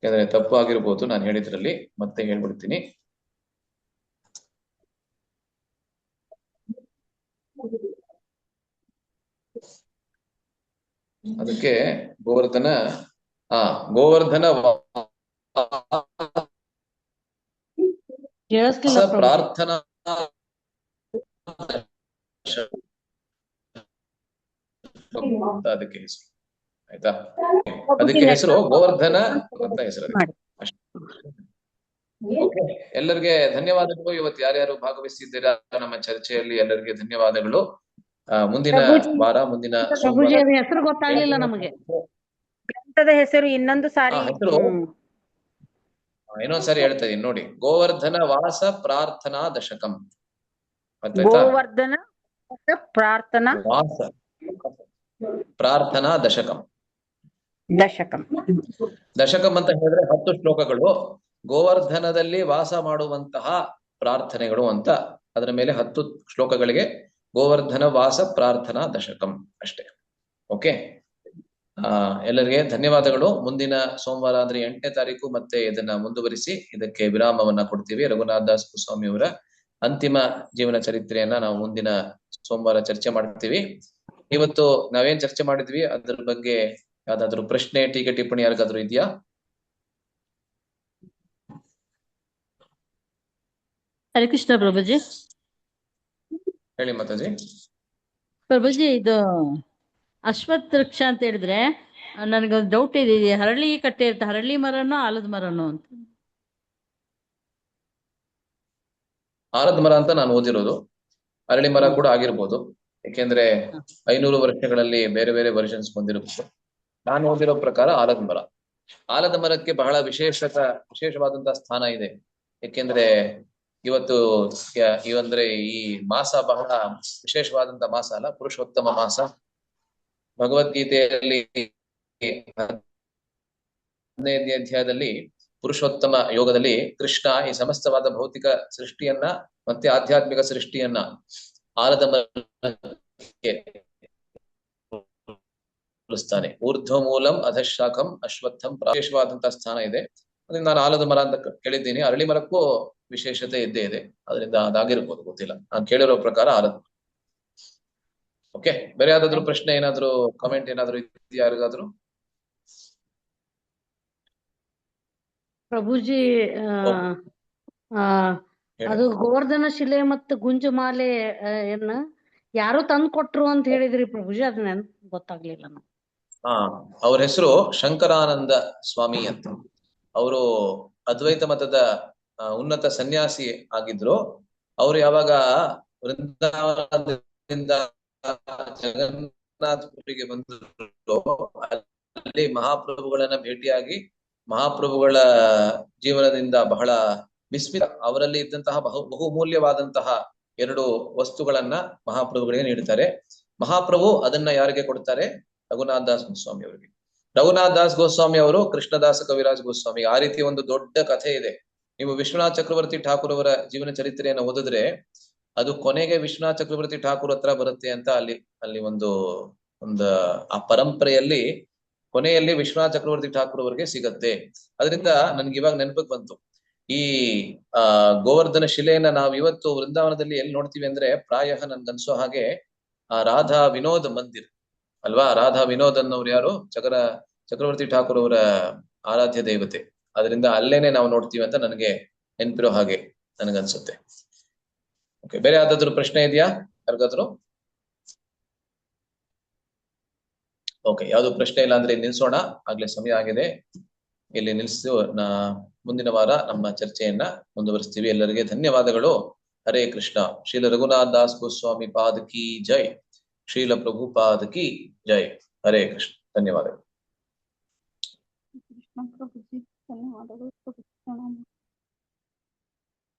ಯಾಕಂದ್ರೆ ತಪ್ಪು ಆಗಿರ್ಬೋದು ನಾನು ಹೇಳಿದ್ರಲ್ಲಿ, ಮತ್ತೆ ಹೇಳ್ಬಿಡ್ತೀನಿ. ಅದಕ್ಕೆ ಗೋವರ್ಧನ ಪ್ರಾರ್ಥನಾ ಅದಕ್ಕೆ ಹೆಸರು, ಆಯ್ತಾ? ಅದಕ್ಕೆ ಹೆಸರು ಗೋವರ್ಧನ ಅಂತ ಹೆಸರು. ಓಕೆ, ಎಲ್ಲರಿಗೆ ಧನ್ಯವಾದಗಳು. ಇವತ್ತು ಯಾರ್ಯಾರು ಭಾಗವಹಿಸಿದ್ದೀರಾ ನಮ್ಮ ಚರ್ಚೆಯಲ್ಲಿ ಎಲ್ಲರಿಗೆ ಧನ್ಯವಾದಗಳು. ಮುಂದಿನ ಪ್ರಭುಜಿ ವಾರ ಮುಂದಿನ ಪ್ರಭುಜಿ ಸೋಮವಾರ ಅದ ಹೆಸರು ಗೊತ್ತಾಗ್ಲಿಲ್ಲ ನಮಗೆ. ಗ್ರಂಥದ ಹೆಸರು ಇನ್ನೊಂದು ಸಾರಿ ಹೆಸರು ಇನ್ನೊಂದ್ಸರಿ ಹೇಳ್ತಾ ಇದೀನಿ ನೋಡಿ. ಗೋವರ್ಧನ ವಾಸ ಪ್ರಾರ್ಥನಾ ದಶಕಂ. ಗೋವರ್ಧನ ಪ್ರಾರ್ಥನಾ ವಾಸ ಪ್ರಾರ್ಥನಾ ದಶಕಂ. ದಶಕಂ ಅಂತ ಹೇಳಿದ್ರೆ 10 ಶ್ಲೋಕಗಳು. ಗೋವರ್ಧನದಲ್ಲಿ ವಾಸ ಮಾಡುವಂತಹ ಪ್ರಾರ್ಥನೆಗಳು ಅಂತ ಅದರ ಮೇಲೆ 10 ಶ್ಲೋಕಗಳಿಗೆ ಗೋವರ್ಧನ ವಾಸ ಪ್ರಾರ್ಥನಾ ದಶಕಂ ಅಷ್ಟೇ. ಓಕೆ, ಎಲ್ಲರಿಗೆ ಧನ್ಯವಾದಗಳು. ಮುಂದಿನ ಸೋಮವಾರ ಅಂದ್ರೆ 8ನೇ ತಾರೀಕು ಮತ್ತೆ ಇದನ್ನ ಮುಂದುವರಿಸಿ ಇದಕ್ಕೆ ವಿರಾಮವನ್ನ ಕೊಡ್ತೀವಿ. ರಘುನಾಥ ದಾಸ್ ಗೋಸ್ವಾಮಿ ಅವರ ಅಂತಿಮ ಜೀವನ ಚರಿತ್ರೆಯನ್ನ ನಾವು ಮುಂದಿನ ಸೋಮವಾರ ಚರ್ಚೆ ಮಾಡ್ತೀವಿ. ಇವತ್ತು ನಾವೇನ್ ಚರ್ಚೆ ಮಾಡಿದ್ವಿ ಅದ್ರ ಬಗ್ಗೆ ಯಾವ್ದಾದ್ರು ಪ್ರಶ್ನೆ, ಟೀಕೆ, ಟಿಪ್ಪಣಿ ಯಾರಿಗಾದ್ರೂ ಇದೆಯಾ? ಹರೇ ಕೃಷ್ಣ ಪ್ರಭುಜಿ. ಹೇಳಿ ಮಾತಾಜಿ. ಪ್ರಭುಜಿ, ಇದು ಅಶ್ವತ್ಥ ವೃಕ್ಷ ಅಂತ ಹೇಳಿದ್ರೆ ನನಗೊಂದು ಡೌಟ್ ಇದೆ. ಹರಳಿ ಕಟ್ಟೆ ಇರುತ್ತೆ, ಹರಳಿ ಮರನೋ ಆಲದ ಮರನೋ ಅಂತ. ಆಲದ ಮರ ಅಂತ ನಾನು ಓದಿರೋದು. ಅರಳಿ ಮರ ಕೂಡ ಆಗಿರ್ಬೋದು, ಯಾಕೆಂದ್ರೆ 500 ವರ್ಷಗಳಲ್ಲಿ ಬೇರೆ ಬೇರೆ ವರ್ಷನ್ಸ್ ಬಂದಿರಬಹುದು. ನಾನು ಓದಿರೋ ಪ್ರಕಾರ ಆಲದ ಮರ. ಆಲದ ಮರಕ್ಕೆ ಬಹಳ ವಿಶೇಷವಾದಂತಹ ಸ್ಥಾನ ಇದೆ. ಯಾಕೆಂದ್ರೆ ಇವತ್ತು ಇವಂದ್ರೆ ಈ ಮಾಸ ಬಹಳ ವಿಶೇಷವಾದಂತ ಮಾಸ ಅಲ್ಲ, ಪುರುಷೋತ್ತಮ ಮಾಸ. ಭಗವದ್ಗೀತೆಯಲ್ಲಿ 15ನೇ ಅಧ್ಯಾಯದಲ್ಲಿ ಪುರುಷೋತ್ತಮ ಯೋಗದಲ್ಲಿ ಕೃಷ್ಣ ಈ ಸಮಸ್ತವಾದ ಭೌತಿಕ ಸೃಷ್ಟಿಯನ್ನ ಮತ್ತೆ ಆಧ್ಯಾತ್ಮಿಕ ಸೃಷ್ಟಿಯನ್ನ ಆಲದ ಮರಕ್ಕೆ ಹೋಲಿಸ್ತಾನೆ. ಊರ್ಧ್ವ ಮೂಲಂ ಅಧಶಾಖಂ ಅಶ್ವತ್ಥಂ. ವಿಶೇಷವಾದಂತಹ ಸ್ಥಾನ ಇದೆ. ಅದರಿಂದ ನಾನು ಆಲದ ಮರ ಅಂತ ಕೇಳಿದ್ದೀನಿ. ಅರಳಿ ಮರಕ್ಕೂ ವಿಶೇಷತೆ ಇದ್ದೇ ಇದೆ, ಅದರಿಂದ ಅದಾಗಿರ್ಬೋದು, ಗೊತ್ತಿಲ್ಲ. ನಾನು ಕೇಳಿರೋ ಪ್ರಕಾರ ಆಲದ ಮರ. ಓಕೆ, ಬೇರೆ ಯಾವ್ದಾದ್ರು ಪ್ರಶ್ನೆ, ಏನಾದ್ರು ಕಾಮೆಂಟ್ ಏನಾದ್ರು ಇದೆಯಾ ಯಾರಿಗಾದ್ರು? ಪ್ರಭುಜಿ ಅದು ಗೋವರ್ಧನ ಶಿಲೆ ಮತ್ತು ಗುಂಜಮಾಲೆ ಏನ ಯಾರು ತಂದು ಕೊಟ್ರು ಅಂತ ಹೇಳಿದ್ರಿ ಪ್ರಭುಜಿ, ಅದನ್ನ ಗೊತ್ತಾಗ್ಲಿಲ್ಲ ನಂಗೆ. ಅವ್ರ ಹೆಸರು ಶಂಕರಾನಂದ ಸ್ವಾಮಿ ಅಂತ. ಅವರು ಅದ್ವೈತ ಮತದ ಉನ್ನತ ಸನ್ಯಾಸಿ ಆಗಿದ್ರು. ಅವರು ಯಾವಾಗ ವೃಂದಾವನದಿಂದ ಜಗನ್ನಾಥಪುರಿಗೆ ಬಂದ್ರು, ಅಲ್ಲಿ ಮಹಾಪ್ರಭುಗಳನ್ನ ಭೇಟಿಯಾಗಿ ಮಹಾಪ್ರಭುಗಳ ಜೀವನದಿಂದ ಬಹಳ ವಿಸ್ಮಿತ, ಅವರಲ್ಲಿ ಇದ್ದಂತಹ ಬಹುಮೂಲ್ಯವಾದಂತಹ 2 ವಸ್ತುಗಳನ್ನ ಮಹಾಪ್ರಭುಗಳಿಗೆ ನೀಡುತ್ತಾರೆ. ಮಹಾಪ್ರಭು ಅದನ್ನ ಯಾರಿಗೆ ಕೊಡ್ತಾರೆ? ರಘುನಾಥ ದಾಸ್ ಗೋಸ್ವಾಮಿ ಅವರಿಗೆ. ರಘುನಾಥ ದಾಸ್ ಗೋಸ್ವಾಮಿ ಅವರು ಕೃಷ್ಣದಾಸ ಕವಿರಾಜ್ ಗೋಸ್ವಾಮಿ. ಆ ರೀತಿ ಒಂದು ದೊಡ್ಡ ಕಥೆ ಇದೆ. ನೀವು ವಿಶ್ವನಾಥ್ ಚಕ್ರವರ್ತಿ ಠಾಕೂರ್ ಅವರ ಜೀವನ ಚರಿತ್ರೆಯನ್ನು ಓದಿದ್ರೆ ಅದು ಕೊನೆಗೆ ವಿಶ್ವನಾಥ್ ಚಕ್ರವರ್ತಿ ಠಾಕೂರ್ ಹತ್ರ ಬರುತ್ತೆ ಅಂತ ಅಲ್ಲಿ ಒಂದು ಆ ಪರಂಪರೆಯಲ್ಲಿ ಕೊನೆಯಲ್ಲಿ ವಿಶ್ವನಾಥ್ ಚಕ್ರವರ್ತಿ ಠಾಕೂರ್ ಅವರಿಗೆ ಸಿಗತ್ತೆ. ಅದರಿಂದ ನನ್ಗೆ ಇವಾಗ ನೆನಪಿಗೆ ಬಂತು, ಈ ಗೋವರ್ಧನ ಶಿಲೆಯನ್ನ ನಾವು ಇವತ್ತು ವೃಂದಾವನದಲ್ಲಿ ಎಲ್ಲಿ ನೋಡ್ತೀವಿ ಅಂದ್ರೆ ಪ್ರಾಯಃ ನನ್ಗನ್ಸೋ ಹಾಗೆ ರಾಧಾ ವಿನೋದ್ ಮಂದಿರ್ ಅಲ್ವಾ? ರಾಧಾ ವಿನೋದ್ ಅನ್ನೋರು ಯಾರು? ಚಕ್ರವರ್ತಿ ಠಾಕೂರ್ ಅವರ ಆರಾಧ್ಯ ದೇವತೆ. ಅದರಿಂದ ಅಲ್ಲೇನೆ ನಾವು ನೋಡ್ತೀವಿ ಅಂತ ನನಗೆ ನೆನಪಿರೋ ಹಾಗೆ ನನಗನ್ಸುತ್ತೆ. ಓಕೆ, ಬೇರೆ ಯಾವ್ದಾದ್ರು ಪ್ರಶ್ನೆ ಇದೆಯಾ ಯಾರಿಗಾದ್ರು? ಓಕೆ, ಯಾವ್ದು ಪ್ರಶ್ನೆ ಇಲ್ಲ ಅಂದ್ರೆ ನಿಲ್ಸೋಣ, ಆಗ್ಲೇ ಸಮಯ ಆಗಿದೆ. ಇಲ್ಲಿ ನಿಲ್ಸಿ ಮುಂದಿನ ವಾರ ನಮ್ಮ ಚರ್ಚೆಯನ್ನ ಮುಂದುವರಿಸ್ತೀವಿ. ಎಲ್ಲರಿಗೆ ಧನ್ಯವಾದಗಳು. ಹರೇ ಕೃಷ್ಣ. ಶ್ರೀಲ ರಘುನಾಥ ದಾಸ್ ಗೋಸ್ವಾಮಿ ಪಾದ ಕಿ ಜೈ. ಶ್ರೀಲ ಪ್ರಭುಪಾದ ಕಿ ಜೈ. ಹರೇ ಕೃಷ್ಣ. ಧನ್ಯವಾದಗಳು. ಕೃಷ್ಣ ಪ್ರಭುಜಿ ಧನ್ಯವಾದಗಳು.